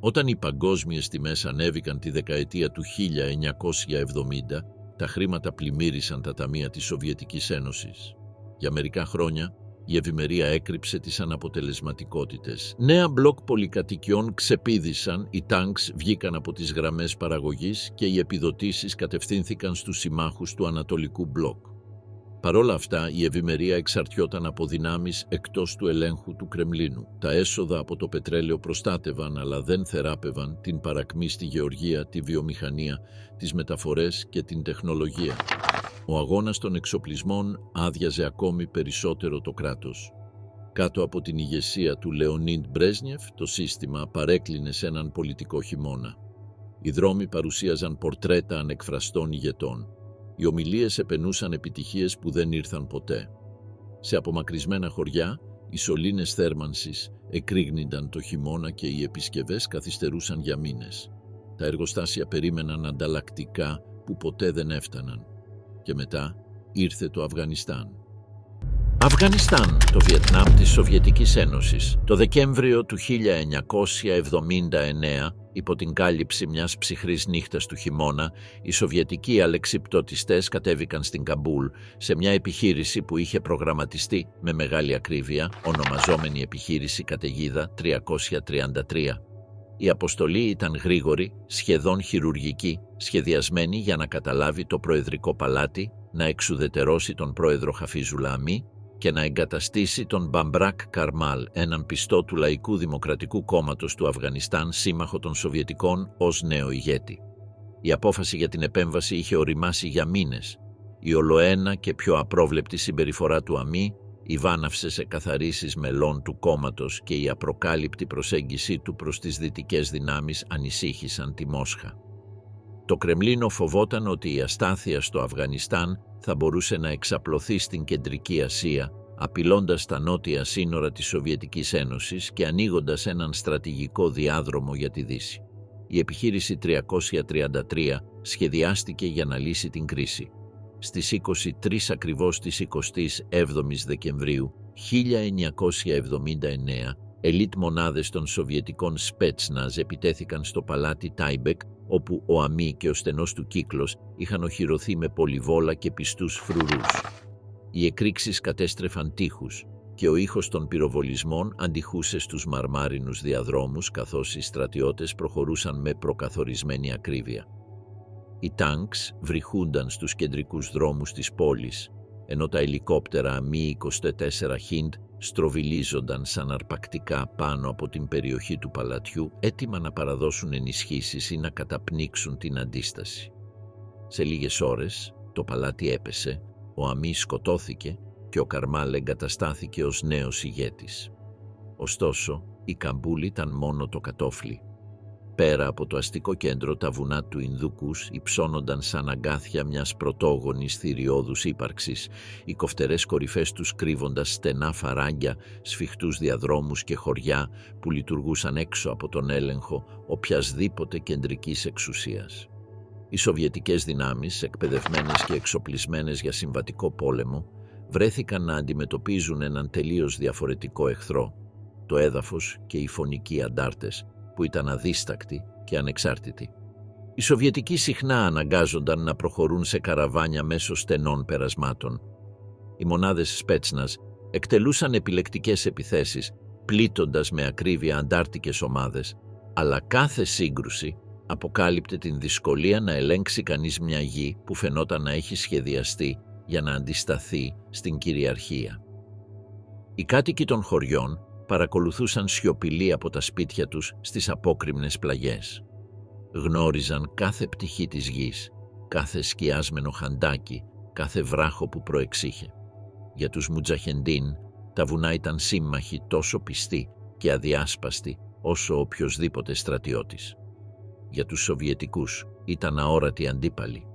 A: Όταν οι παγκόσμιες τιμές ανέβηκαν τη δεκαετία του 1970, τα χρήματα πλημμύρισαν τα ταμεία της Σοβιετικής Ένωσης. Για μερικά χρόνια, η ευημερία έκρυψε τις αναποτελεσματικότητες. Νέα μπλοκ πολυκατοικιών ξεπήδησαν, οι τάγκς βγήκαν από τις γραμμές παραγωγής και οι επιδοτήσεις κατευθύνθηκαν στους συμμάχους του Ανατολικού μπλοκ. Παρόλα αυτά, η ευημερία εξαρτιόταν από δυνάμεις εκτός του ελέγχου του Κρεμλίνου. Τα έσοδα από το πετρέλαιο προστάτευαν, αλλά δεν θεράπευαν την παρακμή στη γεωργία, τη βιομηχανία, τις μεταφορές και την τεχνολογία. Ο αγώνας των εξοπλισμών άδειαζε ακόμη περισσότερο το κράτος. Κάτω από την ηγεσία του Λεωνίντ Μπρέζνιεφ, το σύστημα παρέκλεινε σε έναν πολιτικό χειμώνα. Οι δρόμοι παρουσίαζαν πορτρέτα ανεκφραστών ηγετών. Οι ομιλίες επενούσαν επιτυχίες που δεν ήρθαν ποτέ. Σε απομακρυσμένα χωριά, οι σωλήνες θέρμανσης εκρήγνυνταν το χειμώνα και οι επισκευές καθυστερούσαν για μήνες. Τα εργοστάσια περίμεναν ανταλλακτικά που ποτέ δεν έφταναν. Και μετά ήρθε το Αφγανιστάν. Αφγανιστάν, το Βιετνάμ της Σοβιετικής Ένωσης. Το Δεκέμβριο του 1979, υπό την κάλυψη μιας ψυχρής νύχτας του χειμώνα, οι Σοβιετικοί αλεξιπτωτιστές κατέβηκαν στην Καμπούλ σε μια επιχείρηση που είχε προγραμματιστεί με μεγάλη ακρίβεια, ονομαζόμενη επιχείρηση καταιγίδα 333. Η αποστολή ήταν γρήγορη, σχεδόν χειρουργική, σχεδιασμένη για να καταλάβει το Προεδρικό Παλάτι, να εξουδετερώσει τον πρόεδρο Χαφίζουλα Αμί και να εγκαταστήσει τον Μπαμπράκ Καρμάλ, έναν πιστό του Λαϊκού Δημοκρατικού Κόμματος του Αφγανιστάν, σύμμαχο των Σοβιετικών, ως νέο ηγέτη. Η απόφαση για την επέμβαση είχε οριμάσει για μήνες. Η ολοένα και πιο απρόβλεπτη συμπεριφορά του Αμί, οι βάναυσες εκαθαρίσεις μελών του κόμματος και η απροκάλυπτη προσέγγιση του προς τις δυτικές δυνάμεις ανησύχησαν τη Μόσχα. Το Κρεμλίνο φοβόταν ότι η αστάθεια στο Αφγανιστάν θα μπορούσε να εξαπλωθεί στην Κεντρική Ασία, απειλώντας τα νότια σύνορα της Σοβιετικής Ένωσης και ανοίγοντας έναν στρατηγικό διάδρομο για τη Δύση. Η επιχείρηση 333 σχεδιάστηκε για να λύσει την κρίση. Στις 23 ακριβώς της 27ης Δεκεμβρίου 1979, ελίτ μονάδες των Σοβιετικών Σπέτσναζ επιτέθηκαν στο παλάτι Τάιμπεκ όπου ο Αμή και ο στενός του κύκλος είχαν οχυρωθεί με πολυβόλα και πιστούς φρουρούς. Οι εκρήξεις κατέστρεφαν τείχους και ο ήχος των πυροβολισμών αντιχούσε στους μαρμάρινους διαδρόμους, καθώς οι στρατιώτες προχωρούσαν με προκαθορισμένη ακρίβεια. Οι τάγκς βρυχούνταν στους κεντρικούς δρόμους της πόλης, ενώ τα ελικόπτερα Mi-24 Hind στροβιλίζονταν σαν αρπακτικά πάνω από την περιοχή του παλατιού, έτοιμα να παραδώσουν ενισχύσεις ή να καταπνίξουν την αντίσταση. Σε λίγες ώρες το παλάτι έπεσε, ο Αμή σκοτώθηκε και ο Καρμάλ εγκαταστάθηκε ως νέος ηγέτης. Ωστόσο, η Καμπούλ ήταν μόνο το κατόφλι. Πέρα από το αστικό κέντρο, τα βουνά του Ινδούκους υψώνονταν σαν αγκάθια μιας πρωτόγονης θηριώδους ύπαρξης, οι κοφτερές κορυφές τους κρύβοντας στενά φαράγγια, σφιχτούς διαδρόμους και χωριά που λειτουργούσαν έξω από τον έλεγχο οποιασδήποτε κεντρικής εξουσίας. Οι σοβιετικές δυνάμεις, εκπαιδευμένες και εξοπλισμένες για συμβατικό πόλεμο, βρέθηκαν να αντιμετωπίζουν έναν τελείως διαφορετικό εχθρό, το έδαφος και οι φωνικοί αντάρτες, που ήταν αδίστακτοι και ανεξάρτητοι. Οι Σοβιετικοί συχνά αναγκάζονταν να προχωρούν σε καραβάνια μέσω στενών περασμάτων. Οι μονάδες Σπέτσνας εκτελούσαν επιλεκτικές επιθέσεις, πλήττοντας με ακρίβεια αντάρτικες ομάδες, αλλά κάθε σύγκρουση αποκάλυπτε την δυσκολία να ελέγξει κανείς μια γη που φαινόταν να έχει σχεδιαστεί για να αντισταθεί στην κυριαρχία. Οι κάτοικοι των χωριών παρακολουθούσαν σιωπηλοί από τα σπίτια τους στις απόκρημνες πλαγιές. Γνώριζαν κάθε πτυχή της γης, κάθε σκιάσμενο χαντάκι, κάθε βράχο που προεξήχε. Για τους Μουτζαχεντίν τα βουνά ήταν σύμμαχοι τόσο πιστοί και αδιάσπαστοι όσο οποιοσδήποτε στρατιώτης. Για τους Σοβιετικούς ήταν αόρατοι αντίπαλοι.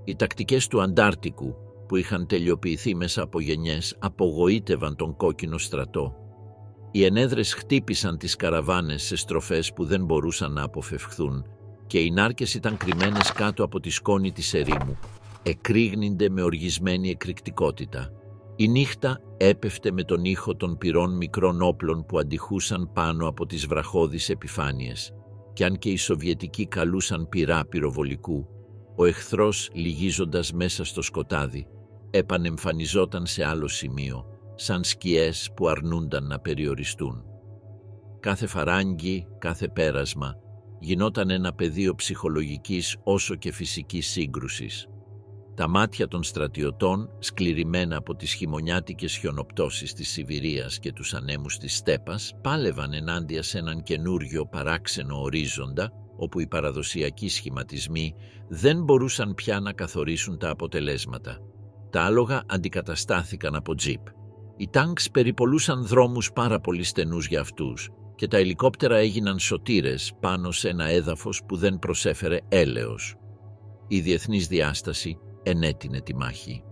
A: Οι τακτικές του Αντάρτικου, που είχαν τελειοποιηθεί μέσα από γενιές, απογοήτευαν τον κόκκινο στρατό. Οι ενέδρες χτύπησαν τις καραβάνες σε στροφές που δεν μπορούσαν να αποφευχθούν και οι νάρκες ήταν κρυμμένες κάτω από τη σκόνη της ερήμου. Εκρήγνυνται με οργισμένη εκρηκτικότητα. Η νύχτα έπεφτε με τον ήχο των πυρών μικρών όπλων που αντιχούσαν πάνω από τις βραχώδεις επιφάνειες. Κι αν και οι Σοβιετικοί καλούσαν πυρά πυροβολικού, ο εχθρός, λυγίζοντας μέσα στο σκοτάδι, επανεμφανιζόταν σε άλλο σημείο, σαν σκιές που αρνούνταν να περιοριστούν. Κάθε φαράγγι, κάθε πέρασμα γινόταν ένα πεδίο ψυχολογικής όσο και φυσικής σύγκρουσης. Τα μάτια των στρατιωτών, σκληρημένα από τις χειμωνιάτικες χιονοπτώσεις της Σιβηρίας και τους ανέμους της στέπας, πάλευαν ενάντια σε έναν καινούριο παράξενο ορίζοντα, όπου οι παραδοσιακοί σχηματισμοί δεν μπορούσαν πια να καθορίσουν τα αποτελέσματα. Τα άλογα αντικαταστάθηκαν από τζιπ. Οι τάγκς περιπολούσαν δρόμους πάρα πολύ στενούς για αυτούς και τα ελικόπτερα έγιναν σωτήρες πάνω σε ένα έδαφος που δεν προσέφερε έλεος. Η διεθνής διάσταση ενέτεινε τη μάχη.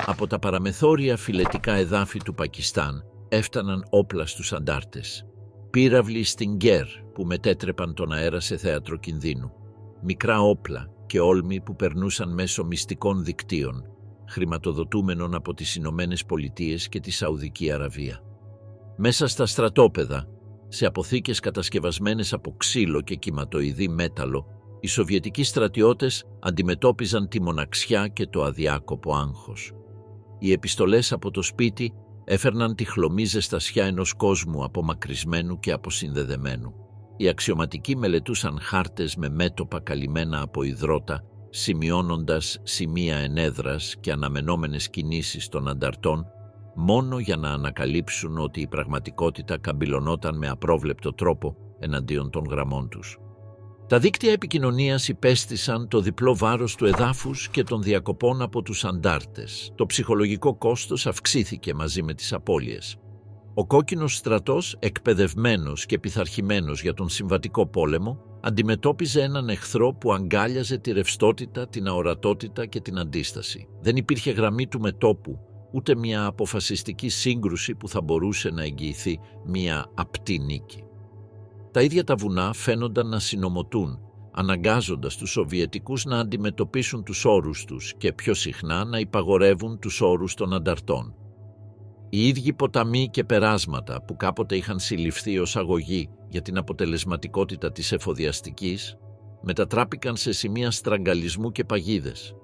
A: Από τα παραμεθόρια φυλετικά εδάφη του Πακιστάν έφταναν όπλα στους αντάρτες. Πύραυλοι Stinger που μετέτρεπαν τον αέρα σε θέατρο κινδύνου. Μικρά όπλα και όλμοι που περνούσαν μέσω μυστικών δικτύων, χρηματοδοτούμενων από τις Ηνωμένες Πολιτείες και τη Σαουδική Αραβία. Μέσα στα στρατόπεδα, σε αποθήκες κατασκευασμένες από ξύλο και κυματοειδή μέταλλο, οι Σοβιετικοί στρατιώτες αντιμετώπιζαν τη μοναξιά και το αδιάκοπο άγχος. Οι επιστολές από το σπίτι έφερναν τη χλωμή ζεστασιά ενός κόσμου απομακρυσμένου και αποσυνδεδεμένου. Οι αξιωματικοί μελετούσαν χάρτες με μέτωπα καλυμμένα από υδρότα, σημειώνοντας σημεία ενέδρας και αναμενόμενες κινήσεις των ανταρτών, μόνο για να ανακαλύψουν ότι η πραγματικότητα καμπυλωνόταν με απρόβλεπτο τρόπο εναντίον των γραμμών τους. Τα δίκτυα επικοινωνίας υπέστησαν το διπλό βάρος του εδάφους και των διακοπών από τους αντάρτες. Το ψυχολογικό κόστος αυξήθηκε μαζί με τις απώλειες. Ο κόκκινος στρατός, εκπαιδευμένος και πειθαρχημένος για τον συμβατικό πόλεμο, αντιμετώπιζε έναν εχθρό που αγκάλιαζε τη ρευστότητα, την αορατότητα και την αντίσταση. Δεν υπήρχε γραμμή του μετώπου, ούτε μια αποφασιστική σύγκρουση που θα μπορούσε να εγγυηθεί μια απτή νίκη. Τα ίδια τα βουνά φαίνονταν να συνομωτούν, αναγκάζοντας τους Σοβιετικούς να αντιμετωπίσουν τους όρους τους και πιο συχνά να υπαγορεύουν τους όρους των ανταρτών. Οι ίδιοι ποταμοί και περάσματα που κάποτε είχαν συλληφθεί ως αγωγή για την αποτελεσματικότητα της εφοδιαστικής, μετατράπηκαν σε σημεία στραγγαλισμού και παγίδες.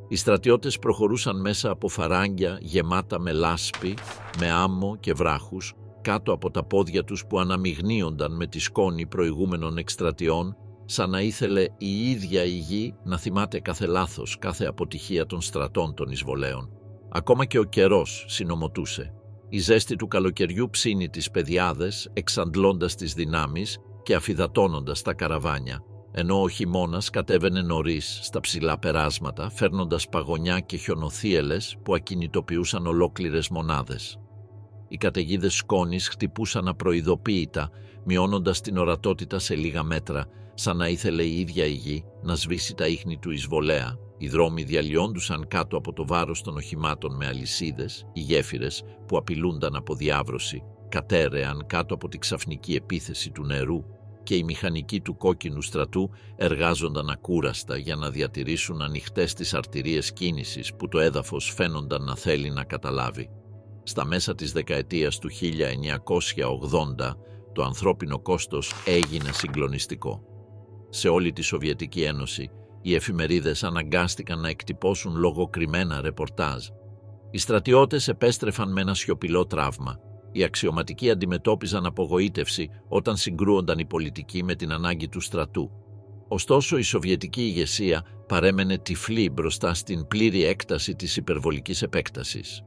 A: Οι στρατιώτες προχωρούσαν μέσα από φαράγγια γεμάτα με λάσπη, με άμμο και βράχους, κάτω από τα πόδια τους που αναμειγνύονταν με τη σκόνη προηγούμενων εκστρατιών, σαν να ήθελε η ίδια η γη να θυμάται κάθε λάθος, κάθε αποτυχία των στρατών των εισβολέων. Ακόμα και ο καιρός συνομωτούσε. Η ζέστη του καλοκαιριού ψήνει τις πεδιάδες, εξαντλώντας τις δυνάμεις και αφυδατώνοντας τα καραβάνια, ενώ ο χειμώνας κατέβαινε νωρίς στα ψηλά περάσματα, φέρνοντας παγωνιά και χιονοθύελες που ακινητοποιούσαν ολόκληρες μονάδες. Οι καταιγίδες σκόνης χτυπούσαν απροειδοποίητα, μειώνοντας την ορατότητα σε λίγα μέτρα, σαν να ήθελε η ίδια η γη να σβήσει τα ίχνη του εισβολέα. Οι δρόμοι διαλυόντουσαν κάτω από το βάρος των οχημάτων με αλυσίδες, οι γέφυρες που απειλούνταν από διάβρωση, κατέρεαν κάτω από τη ξαφνική επίθεση του νερού και οι μηχανικοί του κόκκινου στρατού εργάζονταν ακούραστα για να διατηρήσουν ανοιχτές τις αρτηρίες κίνησης που το έδαφος φαίνονταν να θέλει να καταλάβει. Στα μέσα της δεκαετίας του 1980, το ανθρώπινο κόστος έγινε συγκλονιστικό. Σε όλη τη Σοβιετική Ένωση, οι εφημερίδες αναγκάστηκαν να εκτυπώσουν λογοκριμμένα ρεπορτάζ. Οι στρατιώτες επέστρεφαν με ένα σιωπηλό τραύμα. Οι αξιωματικοί αντιμετώπιζαν απογοήτευση όταν συγκρούονταν οι πολιτικοί με την ανάγκη του στρατού. Ωστόσο, η Σοβιετική ηγεσία παρέμενε τυφλή μπροστά στην πλήρη έκταση της υπερβολικής επέκτασης.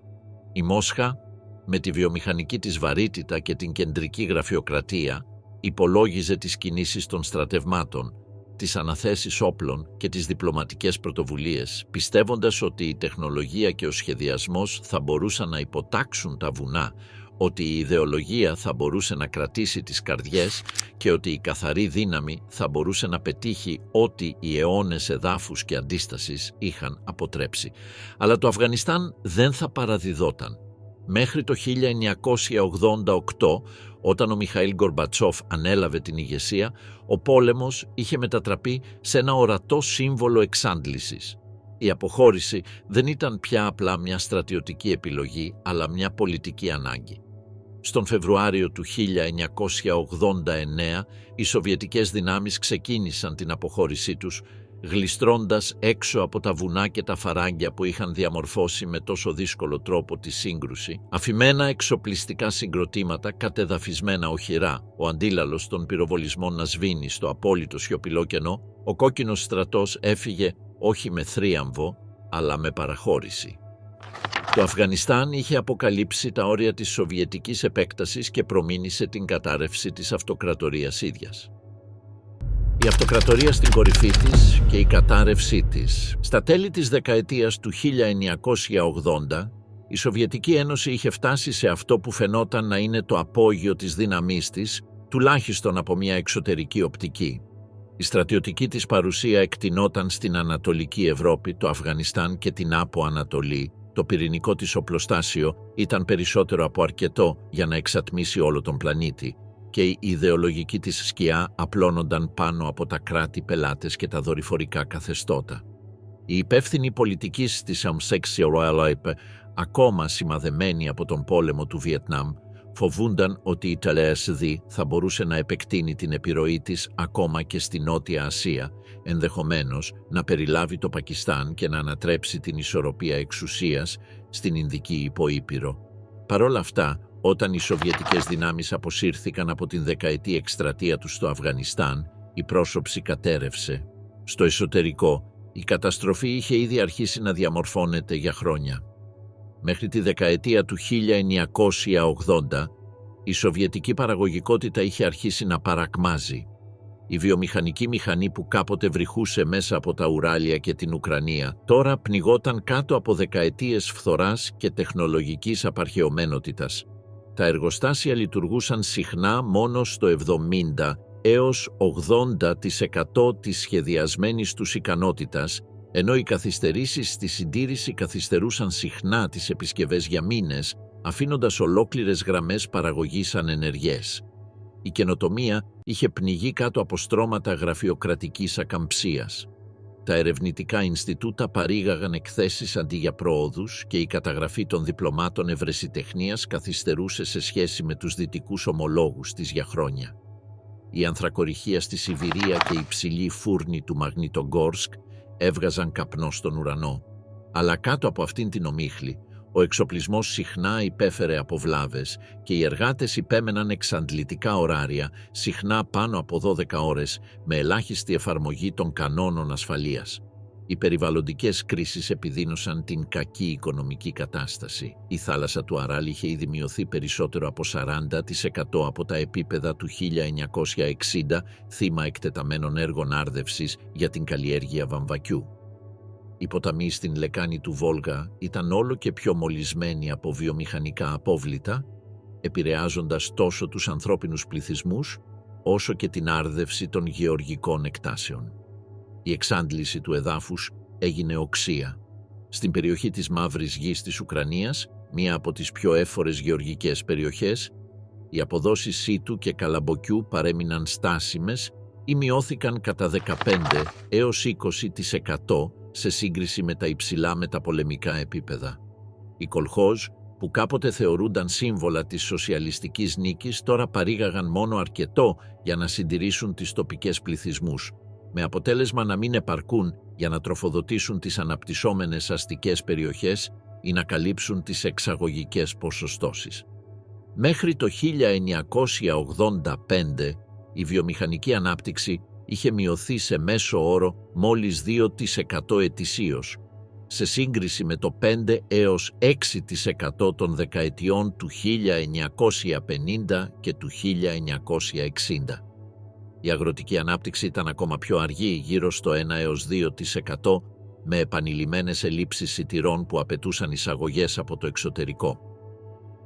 A: Η Μόσχα, με τη βιομηχανική της βαρύτητα και την κεντρική γραφειοκρατία, υπολόγιζε τις κινήσεις των στρατευμάτων, τις αναθέσεις όπλων και τις διπλωματικές πρωτοβουλίες, πιστεύοντας ότι η τεχνολογία και ο σχεδιασμός θα μπορούσαν να υποτάξουν τα βουνά, ότι η ιδεολογία θα μπορούσε να κρατήσει τις καρδιές και ότι η καθαρή δύναμη θα μπορούσε να πετύχει ό,τι οι αιώνες εδάφους και αντίστασης είχαν αποτρέψει. Αλλά το Αφγανιστάν δεν θα παραδιδόταν. Μέχρι το 1988, όταν ο Μιχαήλ Γκορμπατσόφ ανέλαβε την ηγεσία, ο πόλεμος είχε μετατραπεί σε ένα ορατό σύμβολο εξάντλησης. Η αποχώρηση δεν ήταν πια απλά μια στρατιωτική επιλογή, αλλά μια πολιτική ανάγκη. Στον Φεβρουάριο του 1989, οι σοβιετικές δυνάμεις ξεκίνησαν την αποχώρησή τους, γλιστρώντας έξω από τα βουνά και τα φαράγγια που είχαν διαμορφώσει με τόσο δύσκολο τρόπο τη σύγκρουση, αφημένα εξοπλιστικά συγκροτήματα κατεδαφισμένα οχυρά, ο αντίλαλος των πυροβολισμών να σβήνει στο απόλυτο σιωπηλό κενό, ο κόκκινος στρατός έφυγε όχι με θρίαμβο, αλλά με παραχώρηση. Το Αφγανιστάν είχε αποκαλύψει τα όρια της σοβιετικής επέκτασης και προμήνυσε την κατάρρευση της αυτοκρατορίας ίδιας. Η αυτοκρατορία στην κορυφή της και η κατάρρευσή της. Στα τέλη της δεκαετίας του 1980, η Σοβιετική Ένωση είχε φτάσει σε αυτό που φαινόταν να είναι το απόγειο της δύναμής της, τουλάχιστον από μια εξωτερική οπτική. Η στρατιωτική της παρουσία εκτινόταν στην Ανατολική Ευρώπη, το Αφγανιστάν και την Άπο Ανατολή. Το πυρηνικό της οπλοστάσιο ήταν περισσότερο από αρκετό για να εξατμίσει όλο τον πλανήτη και η ιδεολογική της σκιά απλώνονταν πάνω από τα κράτη-πελάτες και τα δορυφορικά καθεστώτα. Οι υπεύθυνοι πολιτικής της Amsexia, ακόμα σημαδεμένοι από τον πόλεμο του Βιετνάμ, φοβούνταν ότι η TLSD θα μπορούσε να επεκτείνει την επιρροή της ακόμα και στη Νότια Ασία, ενδεχομένως να περιλάβει το Πακιστάν και να ανατρέψει την ισορροπία εξουσίας στην Ινδική υποήπειρο. Παρ' όλα αυτά, όταν οι σοβιετικές δυνάμεις αποσύρθηκαν από την δεκαετή εκστρατεία τους στο Αφγανιστάν, η πρόσωψη κατέρευσε. Στο εσωτερικό, η καταστροφή είχε ήδη αρχίσει να διαμορφώνεται για χρόνια. Μέχρι τη δεκαετία του 1980, η σοβιετική παραγωγικότητα είχε αρχίσει να παρακμάζει. Η βιομηχανική μηχανή που κάποτε βρυχούσε μέσα από τα Ουράλια και την Ουκρανία, τώρα πνιγόταν κάτω από δεκαετίες φθοράς και τεχνολογικής απαρχαιωμένοτητας. Τα εργοστάσια λειτουργούσαν συχνά μόνο στο 70 έως 80% της σχεδιασμένης τους ικανότητας, ενώ οι καθυστερήσεις στη συντήρηση καθυστερούσαν συχνά τις επισκευές για μήνες, αφήνοντας ολόκληρες γραμμές παραγωγής ανενεργές. Η καινοτομία είχε πνιγεί κάτω από στρώματα γραφειοκρατικής ακαμψίας. Τα ερευνητικά Ινστιτούτα παρήγαγαν εκθέσεις αντί για πρόοδους και η καταγραφή των διπλωμάτων ευρεσιτεχνίας καθυστερούσε σε σχέση με τους δυτικούς ομολόγους της για χρόνια. η ανθρακοριχεία στη Σιβηρία και οι ψηλοί φούρνοι του Μαγνιτογκόρσκ έβγαζαν καπνό στον ουρανό. Αλλά κάτω από αυτήν την ομίχλη, ο εξοπλισμός συχνά υπέφερε από βλάβες και οι εργάτες υπέμεναν εξαντλητικά ωράρια, συχνά πάνω από 12 ώρες, με ελάχιστη εφαρμογή των κανόνων ασφαλείας. Οι περιβαλλοντικές κρίσεις επιδίνωσαν την κακή οικονομική κατάσταση. Η θάλασσα του Αράλ είχε ήδη μειωθεί περισσότερο από 40% από τα επίπεδα του 1960, θύμα εκτεταμένων έργων άρδευσης για την καλλιέργεια βαμβακιού. Οι ποταμοί στην λεκάνη του Βόλγα ήταν όλο και πιο μολυσμένοι από βιομηχανικά απόβλητα, επηρεάζοντας τόσο τους ανθρώπινους πληθυσμούς, όσο και την άρδευση των γεωργικών εκτάσεων. Η εξάντληση του εδάφους έγινε οξεία. Στην περιοχή της Μαύρης Γης της Ουκρανίας, μία από τις πιο έφορες γεωργικές περιοχές, οι αποδόσεις σίτου και καλαμποκιού παρέμειναν στάσιμες ή μειώθηκαν κατά 15 έως 20% σε σύγκριση με τα υψηλά μεταπολεμικά επίπεδα. Οι κολχόζ, που κάποτε θεωρούνταν σύμβολα της σοσιαλιστικής νίκης, τώρα παρήγαγαν μόνο αρκετό για να συντηρήσουν τις τοπικές πληθυσμούς, με αποτέλεσμα να μην επαρκούν για να τροφοδοτήσουν τις αναπτυσσόμενες αστικές περιοχές ή να καλύψουν τις εξαγωγικές ποσοστώσεις. Μέχρι το 1985 η βιομηχανική ανάπτυξη είχε μειωθεί σε μέσο όρο μόλις 2% ετησίως, σε σύγκριση με το 5 έως 6% των δεκαετιών του 1950 και του 1960. Η αγροτική ανάπτυξη ήταν ακόμα πιο αργή, γύρω στο 1 έως 2%, με επανειλημμένες ελλείψεις σιτηρών που απαιτούσαν εισαγωγές από το εξωτερικό.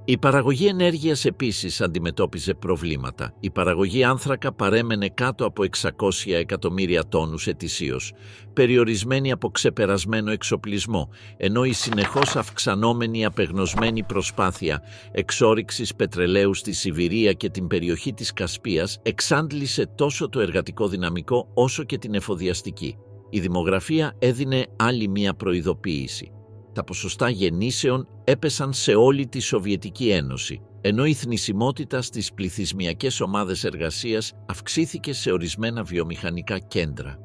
A: Η παραγωγή ενέργειας επίσης αντιμετώπιζε προβλήματα. Η παραγωγή άνθρακα παρέμενε κάτω από 600 εκατομμύρια τόνους ετησίως, περιορισμένη από ξεπερασμένο εξοπλισμό, ενώ η συνεχώς αυξανόμενη απεγνωσμένη προσπάθεια εξόρυξης πετρελαίου στη Σιβηρία και την περιοχή της Κασπίας εξάντλησε τόσο το εργατικό δυναμικό όσο και την εφοδιαστική. Η δημογραφία έδινε άλλη μία προειδοποίηση. Τα ποσοστά γεννήσεων έπεσαν σε όλη τη Σοβιετική Ένωση, ενώ η θνησιμότητα στις πληθυσμιακές ομάδες εργασίας αυξήθηκε σε ορισμένα βιομηχανικά κέντρα.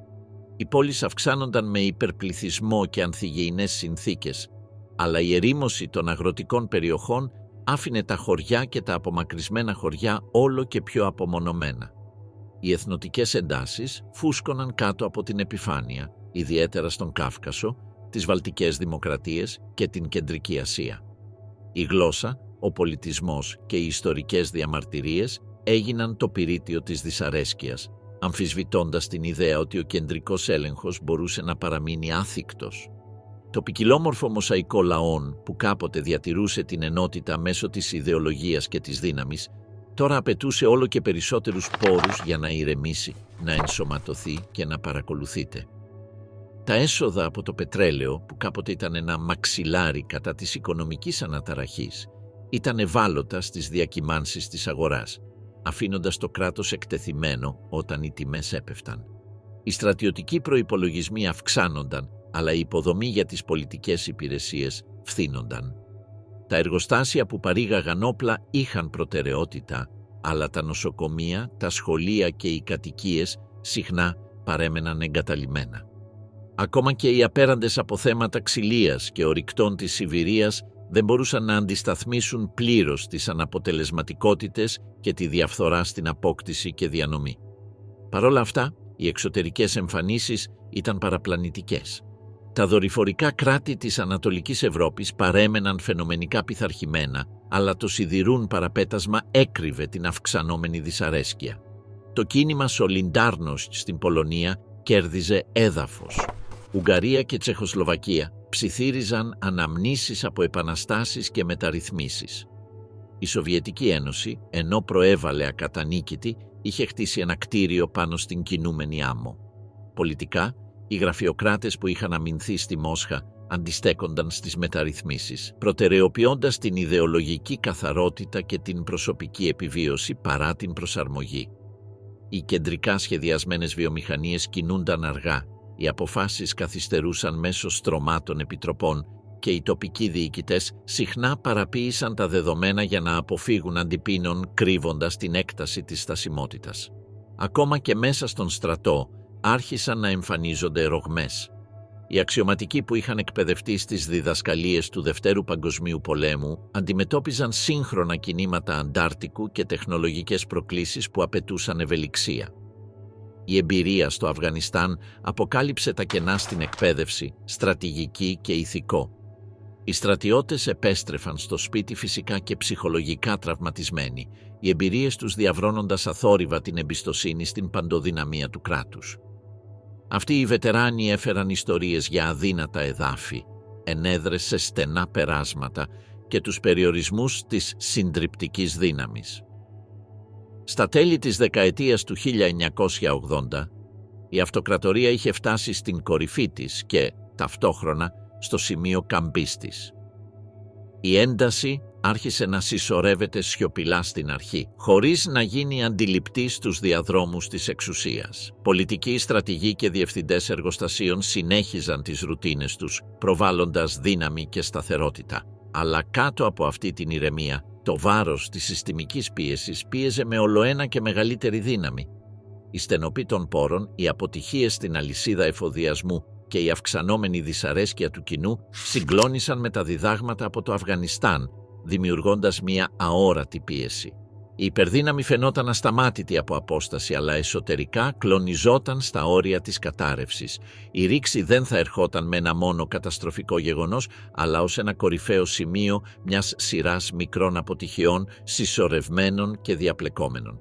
A: Οι πόλεις αυξάνονταν με υπερπληθυσμό και ανθυγιεινές συνθήκες, αλλά η ερήμωση των αγροτικών περιοχών άφηνε τα χωριά και τα απομακρυσμένα χωριά όλο και πιο απομονωμένα. Οι εθνοτικές εντάσεις φούσκωναν κάτω από την επιφάνεια, ιδιαίτερα στον Κάφκασο, τις Βαλτικές Δημοκρατίες και την Κεντρική Ασία. Η γλώσσα, ο πολιτισμός και οι ιστορικές διαμαρτυρίες έγιναν το πυρίτιο της δυσαρέσκειας, αμφισβητώντας την ιδέα ότι ο κεντρικός έλεγχος μπορούσε να παραμείνει άθικτος. Το ποικιλόμορφο μοσαϊκό λαών που κάποτε διατηρούσε την ενότητα μέσω της ιδεολογίας και της δύναμης, τώρα απαιτούσε όλο και περισσότερους πόρους για να ηρεμήσει, να ενσωματωθεί και να παρακολουθείται. Τα έσοδα από το πετρέλαιο, που κάποτε ήταν ένα μαξιλάρι κατά της οικονομικής αναταραχής, ήταν ευάλωτα στις διακυμάνσεις της αγοράς, αφήνοντας το κράτος εκτεθειμένο όταν οι τιμές έπεφταν. Οι στρατιωτικοί προϋπολογισμοί αυξάνονταν, αλλά η υποδομή για τις πολιτικές υπηρεσίες φθήνονταν. Τα εργοστάσια που παρήγαγαν όπλα είχαν προτεραιότητα, αλλά τα νοσοκομεία, τα σχολεία και οι κατοικίες συχνά παρέμεναν εγκαταλειμμένα. Ακόμα και οι απέραντες αποθέματα ξυλίας και ορυκτών της Σιβηρίας δεν μπορούσαν να αντισταθμίσουν πλήρως τις αναποτελεσματικότητες και τη διαφθορά στην απόκτηση και διανομή. Παρ' όλα αυτά, οι εξωτερικές εμφανίσεις ήταν παραπλανητικές. Τα δορυφορικά κράτη της Ανατολικής Ευρώπης παρέμεναν φαινομενικά πειθαρχημένα, αλλά το σιδηρούν παραπέτασμα έκρυβε την αυξανόμενη δυσαρέσκεια. Το κίνημα Solidarność στην Πολωνία κέρδιζε έδαφος. Ουγγαρία και Τσεχοσλοβακία ψιθύριζαν αναμνήσεις από επαναστάσεις και μεταρρυθμίσεις. Η Σοβιετική Ένωση, ενώ προέβαλε ακατανίκητη, είχε χτίσει ένα κτίριο πάνω στην κινούμενη άμμο. Πολιτικά, οι γραφειοκράτες που είχαν αμυνθεί στη Μόσχα αντιστέκονταν στις μεταρρυθμίσεις, προτεραιοποιώντας την ιδεολογική καθαρότητα και την προσωπική επιβίωση παρά την προσαρμογή. Οι κεντρικά σχεδιασμένες βιομηχανίες κινούνταν αργά, οι αποφάσεις καθυστερούσαν μέσω στρωμάτων επιτροπών και οι τοπικοί διοικητές συχνά παραποίησαν τα δεδομένα για να αποφύγουν αντιπίνων, κρύβοντας την έκταση της στασιμότητας. Ακόμα και μέσα στον στρατό άρχισαν να εμφανίζονται ρογμές. Οι αξιωματικοί που είχαν εκπαιδευτεί στις διδασκαλίες του Δευτέρου Παγκοσμίου Πολέμου αντιμετώπιζαν σύγχρονα κινήματα αντάρτικου και τεχνολογικές προκλήσεις που απαιτούσαν ευελιξία. Η εμπειρία στο Αφγανιστάν αποκάλυψε τα κενά στην εκπαίδευση, στρατηγική και ηθικό. Οι στρατιώτες επέστρεφαν στο σπίτι φυσικά και ψυχολογικά τραυματισμένοι, οι εμπειρίες τους διαβρώνοντας αθόρυβα την εμπιστοσύνη στην παντοδυναμία του κράτους. Αυτοί οι βετεράνοι έφεραν ιστορίες για αδύνατα εδάφη, ενέδρες σε στενά περάσματα και τους περιορισμούς της συντριπτικής δύναμης. Στα τέλη της δεκαετίας του 1980, η αυτοκρατορία είχε φτάσει στην κορυφή της και, ταυτόχρονα, στο σημείο καμπής της. Η ένταση άρχισε να συσσωρεύεται σιωπηλά στην αρχή, χωρίς να γίνει αντιληπτή στους διαδρόμους της εξουσίας. Πολιτικοί, στρατηγοί και διευθυντές εργοστασίων συνέχιζαν τις ρουτίνες τους, προβάλλοντας δύναμη και σταθερότητα. Αλλά κάτω από αυτή την ηρεμία, το βάρος της συστημικής πίεσης πίεζε με ολοένα και μεγαλύτερη δύναμη. Η στενοπή των πόρων, οι αποτυχίες στην αλυσίδα εφοδιασμού και η αυξανόμενη δυσαρέσκεια του κοινού συγκλώνησαν με τα διδάγματα από το Αφγανιστάν, δημιουργώντας μια αόρατη πίεση. Η υπερδύναμη φαινόταν ασταμάτητη από απόσταση, αλλά εσωτερικά κλονιζόταν στα όρια της κατάρρευσης. Η ρήξη δεν θα ερχόταν με ένα μόνο καταστροφικό γεγονός, αλλά ως ένα κορυφαίο σημείο μιας σειράς μικρών αποτυχιών, συσσωρευμένων και διαπλεκόμενων.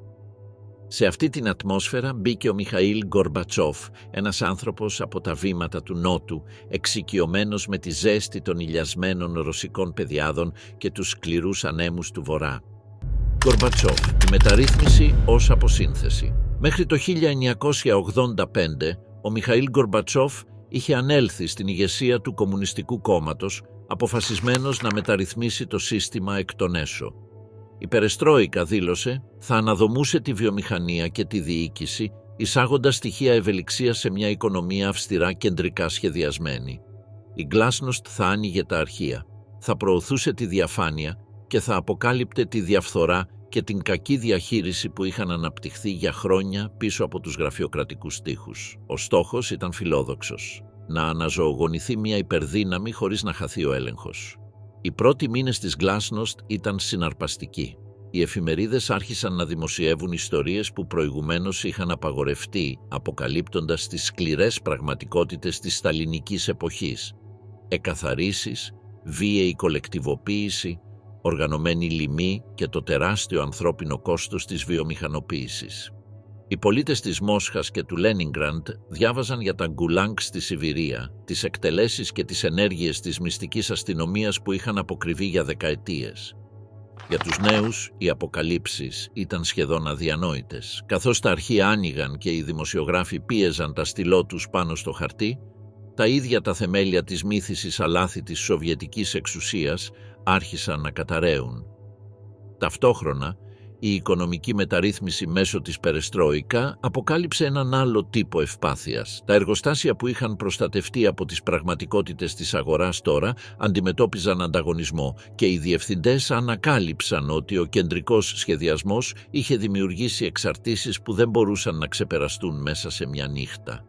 A: Σε αυτή την ατμόσφαιρα μπήκε ο Μιχαήλ Γκορμπατσόφ, ένας άνθρωπος από τα βήματα του Νότου, εξοικειωμένος με τη ζέστη των ηλιασμένων ρωσικών πεδιάδων και τους σκληρούς ανέμους του Βορρά. Γκορμπατσόφ, η μεταρρύθμιση ως αποσύνθεση. Μέχρι το 1985, ο Μιχαήλ Γκορμπατσόφ είχε ανέλθει στην ηγεσία του Κομμουνιστικού Κόμματος, αποφασισμένος να μεταρρυθμίσει το σύστημα εκ των έσω. Η Περεστρόικα, δήλωσε, θα αναδομούσε τη βιομηχανία και τη διοίκηση, εισάγοντας στοιχεία ευελιξίας σε μια οικονομία αυστηρά κεντρικά σχεδιασμένη. Η Glasnost θα άνοιγε τα αρχεία, θα προωθούσε τη διαφάνεια και θα αποκάλυπτε τη διαφθορά και την κακή διαχείριση που είχαν αναπτυχθεί για χρόνια πίσω από τους γραφειοκρατικούς τοίχους. Ο στόχος ήταν φιλόδοξος: να αναζωογονηθεί μια υπερδύναμη χωρίς να χαθεί ο έλεγχος. Οι πρώτοι μήνες της Glasnost ήταν συναρπαστικοί. Οι εφημερίδες άρχισαν να δημοσιεύουν ιστορίες που προηγουμένως είχαν απαγορευτεί, αποκαλύπτοντας τις σκληρές πραγματικότητες της σταλινικής εποχής. Εκαθαρίσεις, βίαιη κολεκτιβοποίηση, οργανωμένη λημή και το τεράστιο ανθρώπινο κόστος της βιομηχανοποίησης. Οι πολίτες της Μόσχας και του Λένινγκραντ διάβαζαν για τα γκουλάνγκ στη Σιβηρία, τις εκτελέσεις και τις ενέργειες της μυστικής αστυνομίας που είχαν αποκρυβεί για δεκαετίες. Για τους νέους, οι αποκαλύψεις ήταν σχεδόν αδιανόητες. Καθώς τα αρχεία άνοιγαν και οι δημοσιογράφοι πίεζαν τα στυλό τους πάνω στο χαρτί, τα ίδια τα θεμέλια της μύθισης αλάθη της σοβιετικής εξουσίας άρχισαν να καταραίουν. Ταυτόχρονα, η οικονομική μεταρρύθμιση μέσω της Περεστρόικα αποκάλυψε έναν άλλο τύπο ευπάθειας. Τα εργοστάσια που είχαν προστατευτεί από τις πραγματικότητες της αγοράς τώρα αντιμετώπιζαν ανταγωνισμό και οι διευθυντές ανακάλυψαν ότι ο κεντρικός σχεδιασμός είχε δημιουργήσει εξαρτήσεις που δεν μπορούσαν να ξεπεραστούν μέσα σε μια νύχτα.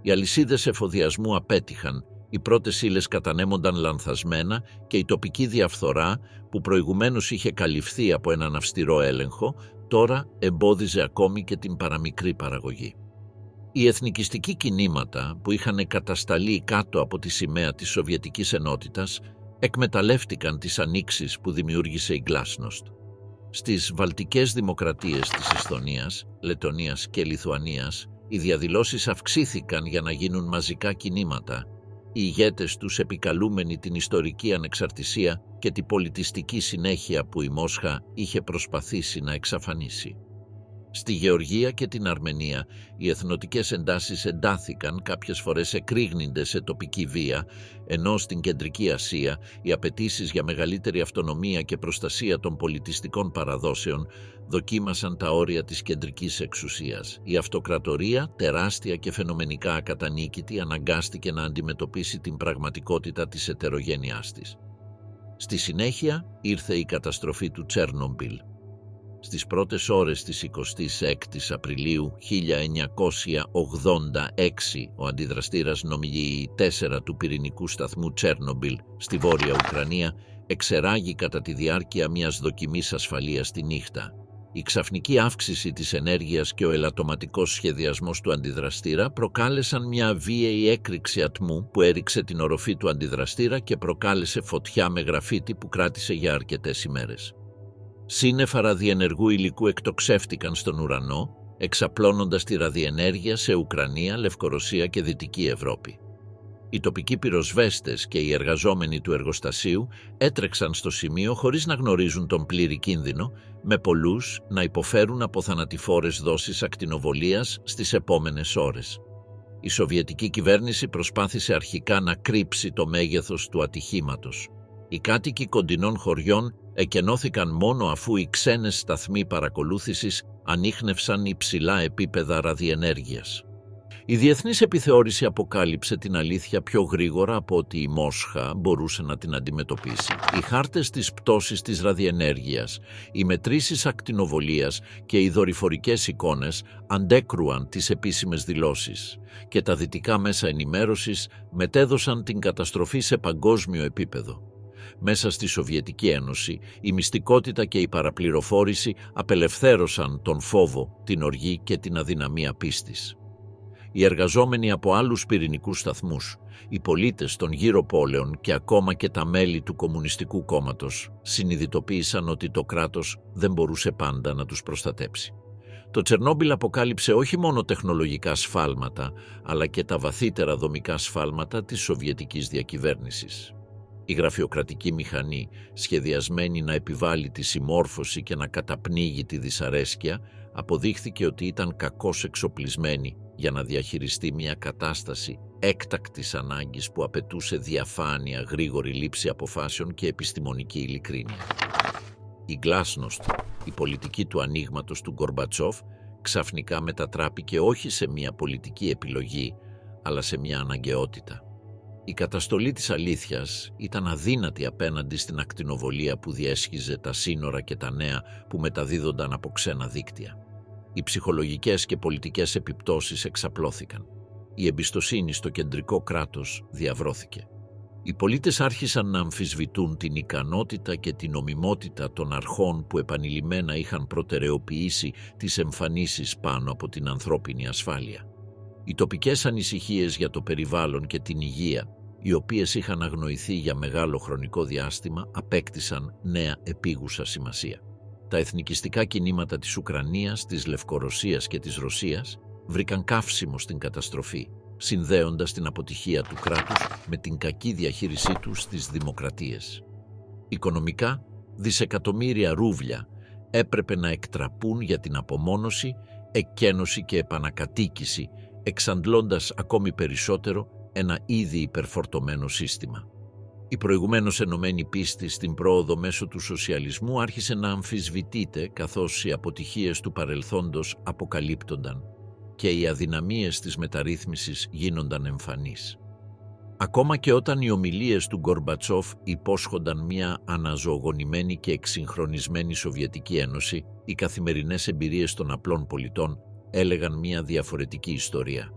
A: Οι αλυσίδες εφοδιασμού απέτυχαν. Οι πρώτες ύλες κατανέμονταν λανθασμένα και η τοπική διαφθορά, που προηγουμένως είχε καλυφθεί από έναν αυστηρό έλεγχο, τώρα εμπόδιζε ακόμη και την παραμικρή παραγωγή. Οι εθνικιστικοί κινήματα που είχαν κατασταλεί κάτω από τη σημαία της Σοβιετικής Ενότητας εκμεταλλεύτηκαν τις ανοίξεις που δημιούργησε η Glasnost. Στις βαλτικές δημοκρατίες της Εσθονίας, Λετονίας και Λιθουανίας, οι διαδηλώσεις αυξήθηκαν για να γίνουν μαζικά κινήματα. Οι ηγέτες τους επικαλούμενοι την ιστορική ανεξαρτησία και την πολιτιστική συνέχεια που η Μόσχα είχε προσπαθήσει να εξαφανίσει. Στη Γεωργία και την Αρμενία, οι εθνοτικές εντάσεις εντάθηκαν, κάποιες φορές εκρήγνυντες σε τοπική βία, ενώ στην Κεντρική Ασία οι απαιτήσεις για μεγαλύτερη αυτονομία και προστασία των πολιτιστικών παραδόσεων δοκίμασαν τα όρια της κεντρικής εξουσίας. Η αυτοκρατορία, τεράστια και φαινομενικά ακατανίκητη, αναγκάστηκε να αντιμετωπίσει την πραγματικότητα της ετερογένειάς της. Στη συνέχεια ήρθε η καταστροφή του Τσέρνομπιλ. Στις πρώτες ώρες της 26ης Απριλίου 1986, ο αντιδραστήρας Νομι 4 του πυρηνικού σταθμού Τσέρνομπιλ στη Βόρεια Ουκρανία εξεράγει κατά τη διάρκεια μιας δοκιμής ασφαλείας τη νύχτα. Η ξαφνική αύξηση της ενέργειας και ο ελαττωματικός σχεδιασμός του αντιδραστήρα προκάλεσαν μια βίαιη έκρηξη ατμού που έριξε την οροφή του αντιδραστήρα και προκάλεσε φωτιά με γραφίτι που κράτησε για αρκετές ημέρες. Σύννεφα ραδιενεργού υλικού εκτοξεύτηκαν στον ουρανό, εξαπλώνοντας τη ραδιενέργεια σε Ουκρανία, Λευκορωσία και Δυτική Ευρώπη. Οι τοπικοί πυροσβέστες και οι εργαζόμενοι του εργοστασίου έτρεξαν στο σημείο χωρίς να γνωρίζουν τον πλήρη κίνδυνο, με πολλούς να υποφέρουν από θανατηφόρες δόσεις ακτινοβολίας στις επόμενες ώρες. Η Σοβιετική κυβέρνηση προσπάθησε αρχικά να κρύψει το μέγεθος του ατυχήματος. Οι κάτοικοι κοντινών χωριών εκενώθηκαν μόνο αφού οι ξένες σταθμοί παρακολούθησης ανίχνευσαν υψηλά επίπεδα ραδιενέργειας. Η διεθνής επιθεώρηση αποκάλυψε την αλήθεια πιο γρήγορα από ότι η Μόσχα μπορούσε να την αντιμετωπίσει. Οι χάρτες της πτώσης της ραδιενέργειας, οι μετρήσεις ακτινοβολίας και οι δορυφορικές εικόνες αντέκρουαν τις επίσημες δηλώσεις και τα δυτικά μέσα ενημέρωσης μετέδωσαν την καταστροφή σε παγκόσμιο επίπεδο. Μέσα στη Σοβιετική Ένωση, η μυστικότητα και η παραπληροφόρηση απελευθέρωσαν τον φόβο, την οργή και την αδυναμία πίστης. Οι εργαζόμενοι από άλλους πυρηνικούς σταθμούς, οι πολίτες των γύρω πόλεων και ακόμα και τα μέλη του Κομμουνιστικού Κόμματος συνειδητοποίησαν ότι το κράτος δεν μπορούσε πάντα να τους προστατέψει. Το Τσερνόμπιλ αποκάλυψε όχι μόνο τεχνολογικά σφάλματα, αλλά και τα βαθύτερα δομικά σφάλματα της Σοβιετικής διακυβέρνησης. Η γραφειοκρατική μηχανή, σχεδιασμένη να επιβάλλει τη συμμόρφωση και να καταπνίγει τη δυσαρέσκεια, αποδείχθηκε ότι ήταν κακώς εξοπλισμένη για να διαχειριστεί μια κατάσταση έκτακτης ανάγκης που απαιτούσε διαφάνεια, γρήγορη λήψη αποφάσεων και επιστημονική ειλικρίνεια. Η Glasnost, η πολιτική του ανοίγματος του Γκορμπατσόφ, ξαφνικά μετατράπηκε όχι σε μια πολιτική επιλογή, αλλά σε μια αναγκαιότητα. Η καταστολή της αλήθειας ήταν αδύνατη απέναντι στην ακτινοβολία που διέσχιζε τα σύνορα και τα νέα που μεταδίδονταν από ξένα δίκτυα. Οι ψυχολογικές και πολιτικές επιπτώσεις εξαπλώθηκαν. Η εμπιστοσύνη στο κεντρικό κράτος διαβρώθηκε. Οι πολίτες άρχισαν να αμφισβητούν την ικανότητα και την νομιμότητα των αρχών που επανειλημμένα είχαν προτεραιοποιήσει τις εμφανίσεις πάνω από την ανθρώπινη ασφάλεια. Οι τοπικές ανησυχίες για το περιβάλλον και την υγεία, οι οποίες είχαν αγνοηθεί για μεγάλο χρονικό διάστημα, απέκτησαν νέα επίγουσα σημασία. Τα εθνικιστικά κινήματα της Ουκρανίας, της Λευκορωσίας και της Ρωσίας βρήκαν καύσιμο στην καταστροφή, συνδέοντας την αποτυχία του κράτους με την κακή διαχείρισή του στις δημοκρατίες. Οικονομικά, δισεκατομμύρια ρούβλια έπρεπε να εκτραπούν για την απομόνωση, εκκένωση και επανακατοίκηση, εξαντλώντας ακόμη περισσότερο ένα ήδη υπερφορτωμένο σύστημα. Η προηγουμένως ενωμένη πίστη στην πρόοδο μέσω του σοσιαλισμού άρχισε να αμφισβητείται καθώς οι αποτυχίες του παρελθόντος αποκαλύπτονταν και οι αδυναμίες της μεταρρύθμισης γίνονταν εμφανείς. Ακόμα και όταν οι ομιλίες του Γκορμπατσόφ υπόσχονταν μια αναζωογονημένη και εξυγχρονισμένη Σοβιετική Ένωση, οι καθημερινές εμπειρίες των απλών πολιτών έλεγαν μια διαφορετική ιστορία.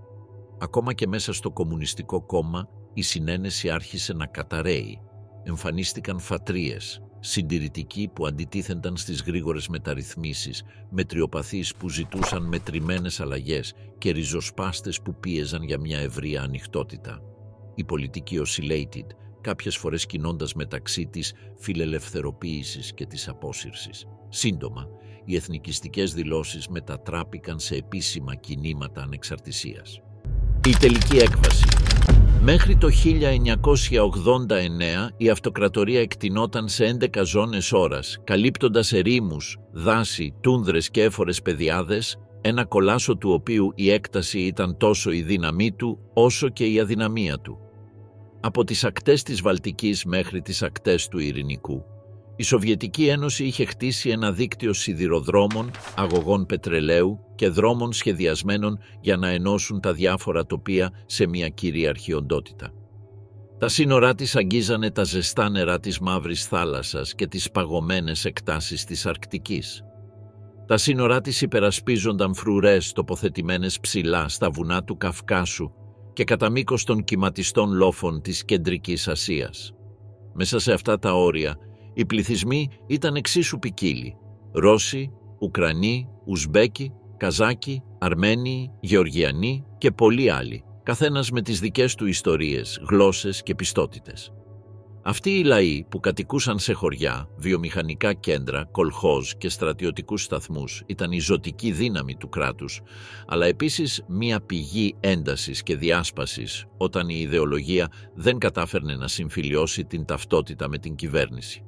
A: Ακόμα και μέσα στο Κομμουνιστικό Κόμμα η συνένεση άρχισε να καταρρέει. Εμφανίστηκαν φατρίες, συντηρητικοί που αντιτίθενταν στις γρήγορες μεταρρυθμίσεις, μετριοπαθείς που ζητούσαν μετρημένες αλλαγές και ριζοσπάστες που πίεζαν για μια ευρεία ανοιχτότητα. Η πολιτική oscillated, κάποιες φορές κινώντας μεταξύ της φιλελευθεροποίησης και της απόσυρσης. Σύντομα, οι εθνικιστικές δηλώσεις μετατράπηκαν σε επίσημα κινήματα ανεξαρτησίας. Η τελική έκβαση. Μέχρι το 1989 η αυτοκρατορία εκτινόταν σε 11 ζώνες ώρας, καλύπτοντας ερήμους, δάση, τούνδρες και έφορες πεδιάδες, ένα κολάσο του οποίου η έκταση ήταν τόσο η δύναμή του όσο και η αδυναμία του. Από τις ακτές της Βαλτικής μέχρι τις ακτές του Ειρηνικού, η Σοβιετική Ένωση είχε χτίσει ένα δίκτυο σιδηροδρόμων, αγωγών πετρελαίου και δρόμων σχεδιασμένων για να ενώσουν τα διάφορα τοπία σε μια κυρίαρχη οντότητα. Τα σύνορά της αγγίζανε τα ζεστά νερά της Μαύρης Θάλασσας και τις παγωμένες εκτάσεις της Αρκτικής. Τα σύνορά της υπερασπίζονταν φρουρές τοποθετημένες ψηλά στα βουνά του Καυκάσου και κατά μήκος των κυματιστών λόφων της Κεντρικής Ασίας. Μέσα σε αυτά τα όρια, οι πληθυσμοί ήταν εξίσου ποικίλοι: Ρώσοι, Ουκρανοί, Ουσμπέκοι, Καζάκοι, Αρμένοι, Γεωργιανοί και πολλοί άλλοι, καθένας με τις δικές του ιστορίες, γλώσσες και πιστότητες. Αυτοί οι λαοί που κατοικούσαν σε χωριά, βιομηχανικά κέντρα, κολχόζ και στρατιωτικούς σταθμούς ήταν η ζωτική δύναμη του κράτους, αλλά επίσης μία πηγή έντασης και διάσπασης όταν η ιδεολογία δεν κατάφερνε να συμφιλιώσει την ταυτότητα με την κυβέρνηση.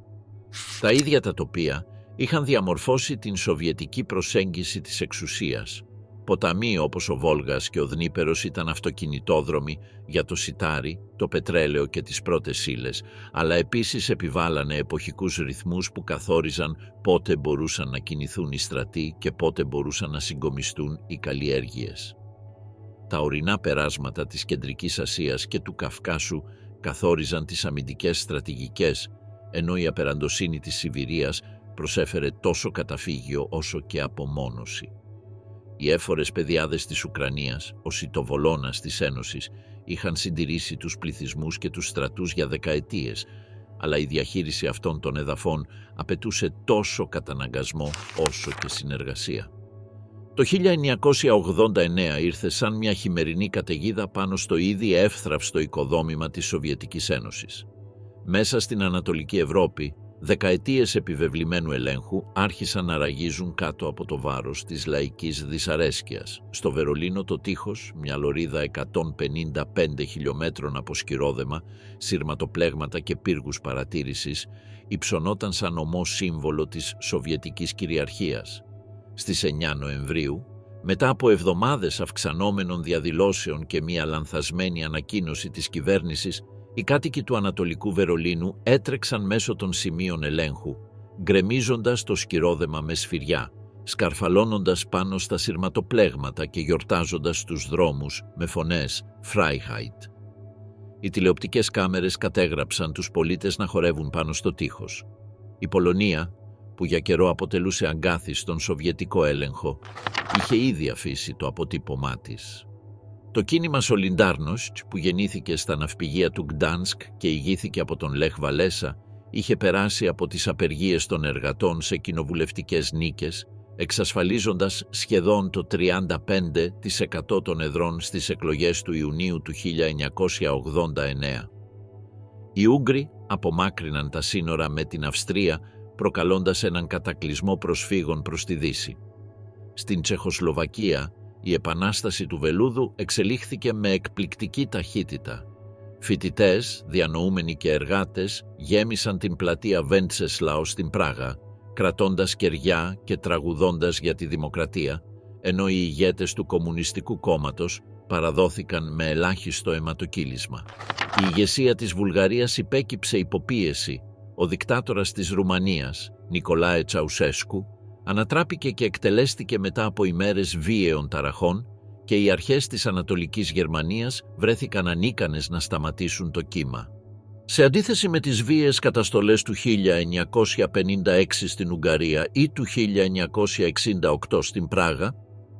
A: Τα ίδια τα τοπία είχαν διαμορφώσει την σοβιετική προσέγγιση της εξουσίας. Ποταμοί όπως ο Βόλγας και ο Δνήπερος ήταν αυτοκινητόδρομοι για το σιτάρι, το πετρέλαιο και τις πρώτες ύλες, αλλά επίσης επιβάλανε εποχικούς ρυθμούς που καθόριζαν πότε μπορούσαν να κινηθούν οι στρατοί και πότε μπορούσαν να συγκομιστούν οι καλλιέργειες. Τα ορεινά περάσματα της Κεντρικής Ασίας και του Καυκάσου καθόριζαν τις αμυντικές στρατηγικές, ενώ η απεραντοσύνη της Σιβηρίας προσέφερε τόσο καταφύγιο όσο και απομόνωση. Οι έφορες πεδιάδες της Ουκρανίας, ο Σιτοβολώνας της Ένωσης, είχαν συντηρήσει τους πληθυσμούς και τους στρατούς για δεκαετίες, αλλά η διαχείριση αυτών των εδαφών απαιτούσε τόσο καταναγκασμό όσο και συνεργασία. Το 1989 ήρθε σαν μια χειμερινή καταιγίδα πάνω στο ήδη εύθραυστο οικοδόμημα της Σοβιετικής Ένωσης. Μέσα στην Ανατολική Ευρώπη, δεκαετίες επιβεβλημένου ελέγχου άρχισαν να ραγίζουν κάτω από το βάρος της λαϊκής δυσαρέσκειας. Στο Βερολίνο το τείχος, μια λωρίδα 155 χιλιόμετρων από σκυρόδεμα, σειρματοπλέγματα και πύργους παρατήρησης, υψωνόταν σαν ομό σύμβολο της Σοβιετικής κυριαρχίας. Στις 9 Νοεμβρίου, μετά από εβδομάδες αυξανόμενων διαδηλώσεων και μια λανθασμένη ανακοίνωση της κυβέρνησης, οι κάτοικοι του Ανατολικού Βερολίνου έτρεξαν μέσω των σημείων ελέγχου, γκρεμίζοντας το σκυρόδεμα με σφυριά, σκαρφαλώνοντας πάνω στα σειρματοπλέγματα και γιορτάζοντας τους δρόμους με φωνές «Freiheit». Οι τηλεοπτικές κάμερες κατέγραψαν τους πολίτες να χορεύουν πάνω στο τείχος. Η Πολωνία, που για καιρό αποτελούσε αγκάθι στον σοβιετικό έλεγχο, είχε ήδη αφήσει το αποτύπωμά της. Το κίνημα Σολιντάρνοστ, που γεννήθηκε στα ναυπηγεία του Γκτάνσκ και ηγήθηκε από τον Λεχ Βαλέσα, είχε περάσει από τις απεργίες των εργατών σε κοινοβουλευτικές νίκες, εξασφαλίζοντας σχεδόν το 35% των εδρών στις εκλογές του Ιουνίου του 1989. Οι Ούγγροι απομάκρυναν τα σύνορα με την Αυστρία, προκαλώντας έναν κατακλυσμό προσφύγων προς τη Δύση. Στην Τσεχοσλοβακία, η επανάσταση του βελούδου εξελίχθηκε με εκπληκτική ταχύτητα. Φοιτητές, διανοούμενοι και εργάτες γέμισαν την πλατεία Βέντσεσλαου στην Πράγα, κρατώντας κεριά και τραγουδώντας για τη δημοκρατία, ενώ οι ηγέτες του Κομμουνιστικού Κόμματος παραδόθηκαν με ελάχιστο αιματοκύλισμα. Η ηγεσία της Βουλγαρίας υπέκυψε υποπίεση. Ο δικτάτορας της Ρουμανίας, Νικολάε Τσαουσέσκου, ανατράπηκε και εκτελέστηκε μετά από ημέρες βίαιων ταραχών και οι αρχές της Ανατολικής Γερμανίας βρέθηκαν ανίκανες να σταματήσουν το κύμα. Σε αντίθεση με τις βίαιες καταστολές του 1956 στην Ουγγαρία ή του 1968 στην Πράγα,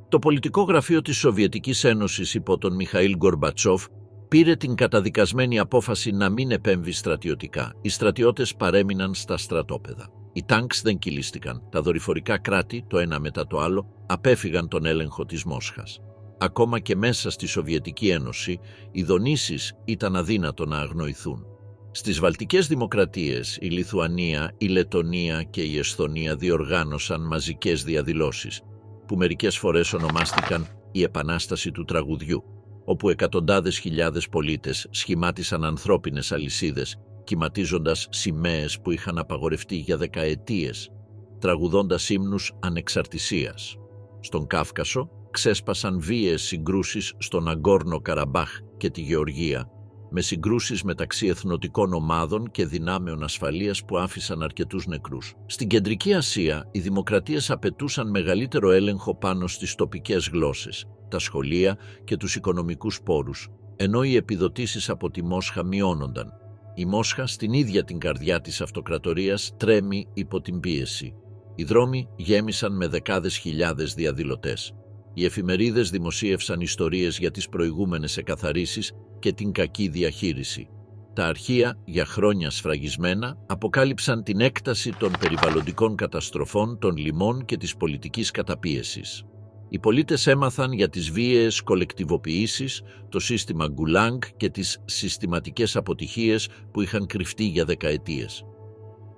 A: το πολιτικό γραφείο της Σοβιετικής Ένωσης υπό τον Μιχαήλ Γκορμπατσόφ πήρε την καταδικασμένη απόφαση να μην επέμβει στρατιωτικά. Οι στρατιώτες παρέμειναν στα στρατόπεδα. Οι τάγκς δεν κυλίστηκαν. Τα δορυφορικά κράτη, το ένα μετά το άλλο, απέφυγαν τον έλεγχο της Μόσχας. Ακόμα και μέσα στη Σοβιετική Ένωση, οι δονήσεις ήταν αδύνατο να αγνοηθούν. Στις Βαλτικές Δημοκρατίες, η Λιθουανία, η Λετονία και η Εσθονία διοργάνωσαν μαζικές διαδηλώσεις, που μερικές φορές ονομάστηκαν η Επανάσταση του Τραγουδιού, όπου εκατοντάδες χιλιάδες πολίτες σχημάτισαν ανθρώπινες αλυσίδες, κυματίζοντας σημαίες που είχαν απαγορευτεί για δεκαετίες, τραγουδώντας ύμνους ανεξαρτησίας. Στον Κάφκασο ξέσπασαν βίαιες συγκρούσεις στον Αγκόρνο Καραμπάχ και τη Γεωργία, με συγκρούσεις μεταξύ εθνοτικών ομάδων και δυνάμεων ασφαλείας που άφησαν αρκετούς νεκρούς. Στην Κεντρική Ασία, οι δημοκρατίες απαιτούσαν μεγαλύτερο έλεγχο πάνω στις τοπικές γλώσσες, τα σχολεία και τους οικονομικούς πόρους, ενώ οι επιδοτήσεις από τη Μόσχα μειώνονταν. Η Μόσχα, στην ίδια την καρδιά της αυτοκρατορίας, τρέμει υπό την πίεση. Οι δρόμοι γέμισαν με δεκάδες χιλιάδες διαδηλωτές. Οι εφημερίδες δημοσίευσαν ιστορίες για τις προηγούμενες εκαθαρίσεις και την κακή διαχείριση. Τα αρχεία, για χρόνια σφραγισμένα, αποκάλυψαν την έκταση των περιβαλλοντικών καταστροφών, των λοιμών και της πολιτικής καταπίεσης. Οι πολίτες έμαθαν για τις βίαιες κολεκτιβοποιήσεις, το σύστημα Γκουλάνγκ και τις συστηματικές αποτυχίες που είχαν κρυφτεί για δεκαετίες.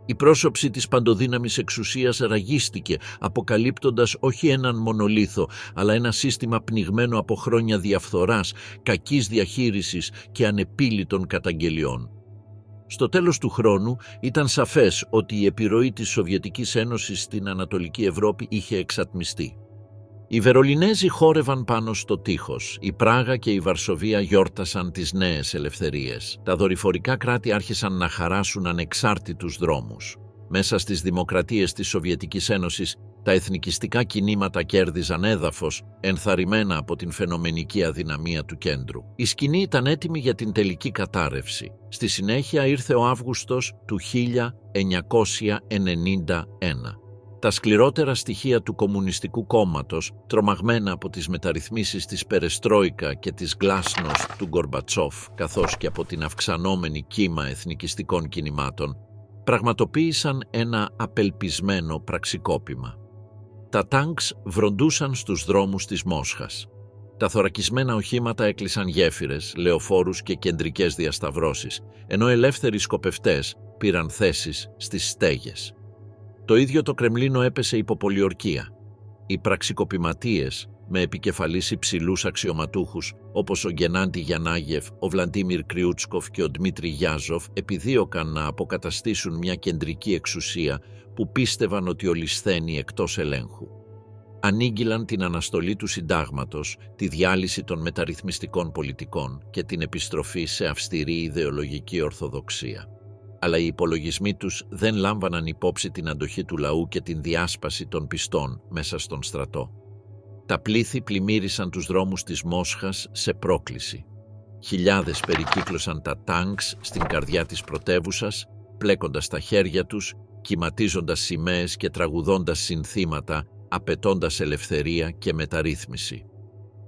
A: Η πρόσωψη της παντοδύναμης εξουσίας ραγίστηκε, αποκαλύπτοντας όχι έναν μονολίθο, αλλά ένα σύστημα πνιγμένο από χρόνια διαφθοράς, κακής διαχείρισης και ανεπίλητων καταγγελιών. Στο τέλος του χρόνου ήταν σαφές ότι η επιρροή της Σοβιετικής Ένωσης στην Ανατολική Ευρώπη είχε εξατμιστεί. Οι Βερολινέζοι χόρευαν πάνω στο τείχος. Η Πράγα και η Βαρσοβία γιόρτασαν τις νέες ελευθερίες. Τα δορυφορικά κράτη άρχισαν να χαράσουν ανεξάρτητους δρόμους. Μέσα στις δημοκρατίες της Σοβιετικής Ένωσης, τα εθνικιστικά κινήματα κέρδιζαν έδαφος, ενθαρρυμένα από την φαινομενική αδυναμία του κέντρου. Η σκηνή ήταν έτοιμη για την τελική κατάρρευση. Στη συνέχεια ήρθε ο Αύγουστος του 1991. Τα σκληρότερα στοιχεία του Κομμουνιστικού Κόμματος, τρομαγμένα από τις μεταρρυθμίσεις της Περεστρόικα και της Γκλάσνος του Γκορμπατσόφ, καθώς και από την αυξανόμενη κύμα εθνικιστικών κινημάτων, πραγματοποίησαν ένα απελπισμένο πραξικόπημα. Τα τάγκς βροντούσαν στους δρόμους της Μόσχας. Τα θωρακισμένα οχήματα έκλεισαν γέφυρες, λεωφόρους και κεντρικές διασταυρώσεις, ενώ ελεύθεροι σκοπευτές πήραν θέσεις στις στέγες. Το ίδιο το Κρεμλίνο έπεσε υπό πολιορκία. Οι πραξικοπηματίες, με επικεφαλής υψηλούς αξιωματούχους όπως ο Γκενάντι Γιαννάγεφ, ο Βλαντίμιρ Κριούτσκοφ και ο Ντμίτρι Γιάζοφ, επιδίωκαν να αποκαταστήσουν μια κεντρική εξουσία που πίστευαν ότι ολισθαίνει εκτός ελέγχου. Ανήγγυλαν την αναστολή του συντάγματος, τη διάλυση των μεταρρυθμιστικών πολιτικών και την επιστροφή σε αυστηρή ιδεολογική ορθοδοξία. Αλλά οι υπολογισμοί τους δεν λάμβαναν υπόψη την αντοχή του λαού και την διάσπαση των πιστών μέσα στον στρατό. Τα πλήθη πλημμύρισαν τους δρόμους της Μόσχας σε πρόκληση. Χιλιάδες περικύκλωσαν τα τάγκς στην καρδιά της πρωτεύουσας, πλέκοντας τα χέρια τους, κυματίζοντας σημαίες και τραγουδώντας συνθήματα, απαιτώντας ελευθερία και μεταρρύθμιση.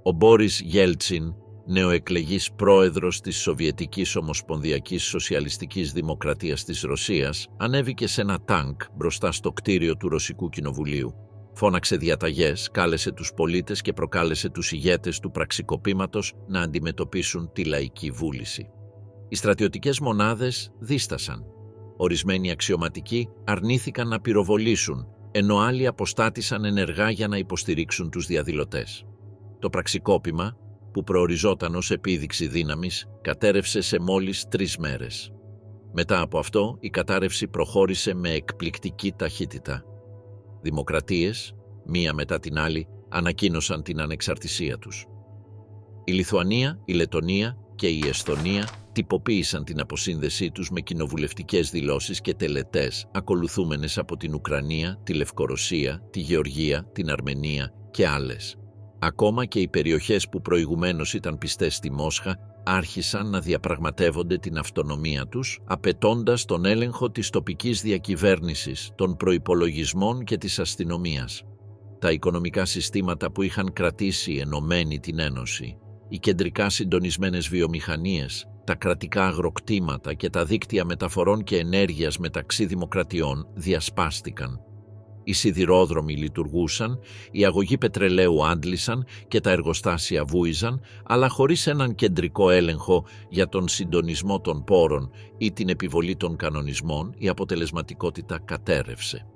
A: Ο Μπόρις Γέλτσιν, νεοεκλεγής πρόεδρος της Σοβιετικής Ομοσπονδιακής Σοσιαλιστικής Δημοκρατίας της Ρωσίας, ανέβηκε σε ένα τάγκ μπροστά στο κτίριο του Ρωσικού Κοινοβουλίου. Φώναξε διαταγές, κάλεσε τους πολίτες και προκάλεσε τους ηγέτες του πραξικοπήματος να αντιμετωπίσουν τη λαϊκή βούληση. Οι στρατιωτικές μονάδες δίστασαν. Ορισμένοι αξιωματικοί αρνήθηκαν να πυροβολήσουν, ενώ άλλοι αποστάτησαν ενεργά για να υποστηρίξουν τους διαδηλωτές. Το πραξικόπημα, που προοριζόταν ως επίδειξη δύναμης, κατέρευσε σε μόλις 3 μέρες. Μετά από αυτό, η κατάρρευση προχώρησε με εκπληκτική ταχύτητα. Δημοκρατίες, μία μετά την άλλη, ανακοίνωσαν την ανεξαρτησία τους. Η Λιθουανία, η Λετονία και η Εσθονία τυποποίησαν την αποσύνδεσή τους με κοινοβουλευτικές δηλώσεις και τελετές, ακολουθούμενες από την Ουκρανία, τη Λευκορωσία, τη Γεωργία, την Αρμενία και άλλες. Ακόμα και οι περιοχές που προηγουμένως ήταν πιστές στη Μόσχα άρχισαν να διαπραγματεύονται την αυτονομία τους, απαιτώντας τον έλεγχο της τοπικής διακυβέρνησης, των προϋπολογισμών και της αστυνομίας. Τα οικονομικά συστήματα που είχαν κρατήσει ενωμένη την Ένωση, οι κεντρικά συντονισμένες βιομηχανίες, τα κρατικά αγροκτήματα και τα δίκτυα μεταφορών και ενέργειας μεταξύ δημοκρατιών διασπάστηκαν. Οι σιδηρόδρομοι λειτουργούσαν, οι αγωγοί πετρελαίου άντλησαν και τα εργοστάσια βούιζαν, αλλά χωρίς έναν κεντρικό έλεγχο για τον συντονισμό των πόρων ή την επιβολή των κανονισμών, η αποτελεσματικότητα κατέρρευσε.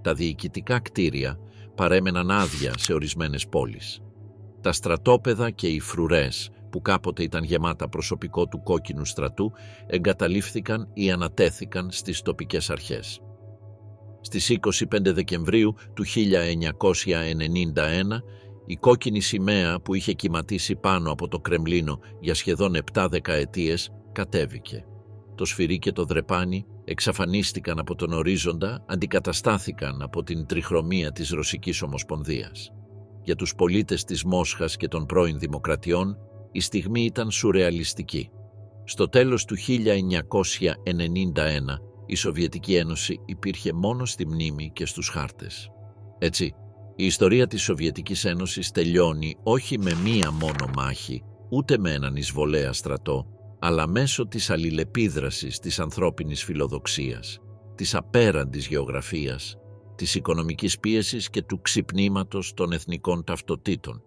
A: Τα διοικητικά κτίρια παρέμεναν άδεια σε ορισμένες πόλεις. Τα στρατόπεδα και οι φρουρές, που κάποτε ήταν γεμάτα προσωπικό του κόκκινου στρατού, εγκαταλείφθηκαν ή ανατέθηκαν στις τοπικές αρχές. Στις 25 Δεκεμβρίου του 1991, η κόκκινη σημαία που είχε κυματίσει πάνω από το Κρεμλίνο για σχεδόν 7 δεκαετίες κατέβηκε. Το σφυρί και το δρεπάνι εξαφανίστηκαν από τον ορίζοντα, αντικαταστάθηκαν από την τριχρωμία της Ρωσικής Ομοσπονδίας. Για τους πολίτες της Μόσχας και των πρώην δημοκρατιών, η στιγμή ήταν σουρεαλιστική. Στο τέλος του 1991, η Σοβιετική Ένωση υπήρχε μόνο στη μνήμη και στους χάρτες. Έτσι, η ιστορία της Σοβιετικής Ένωσης τελειώνει όχι με μία μόνο μάχη, ούτε με έναν εισβολέα στρατό, αλλά μέσω της αλληλεπίδρασης της ανθρώπινης φιλοδοξίας, της απέραντης γεωγραφίας, της οικονομικής πίεσης και του ξυπνήματος των εθνικών ταυτοτήτων.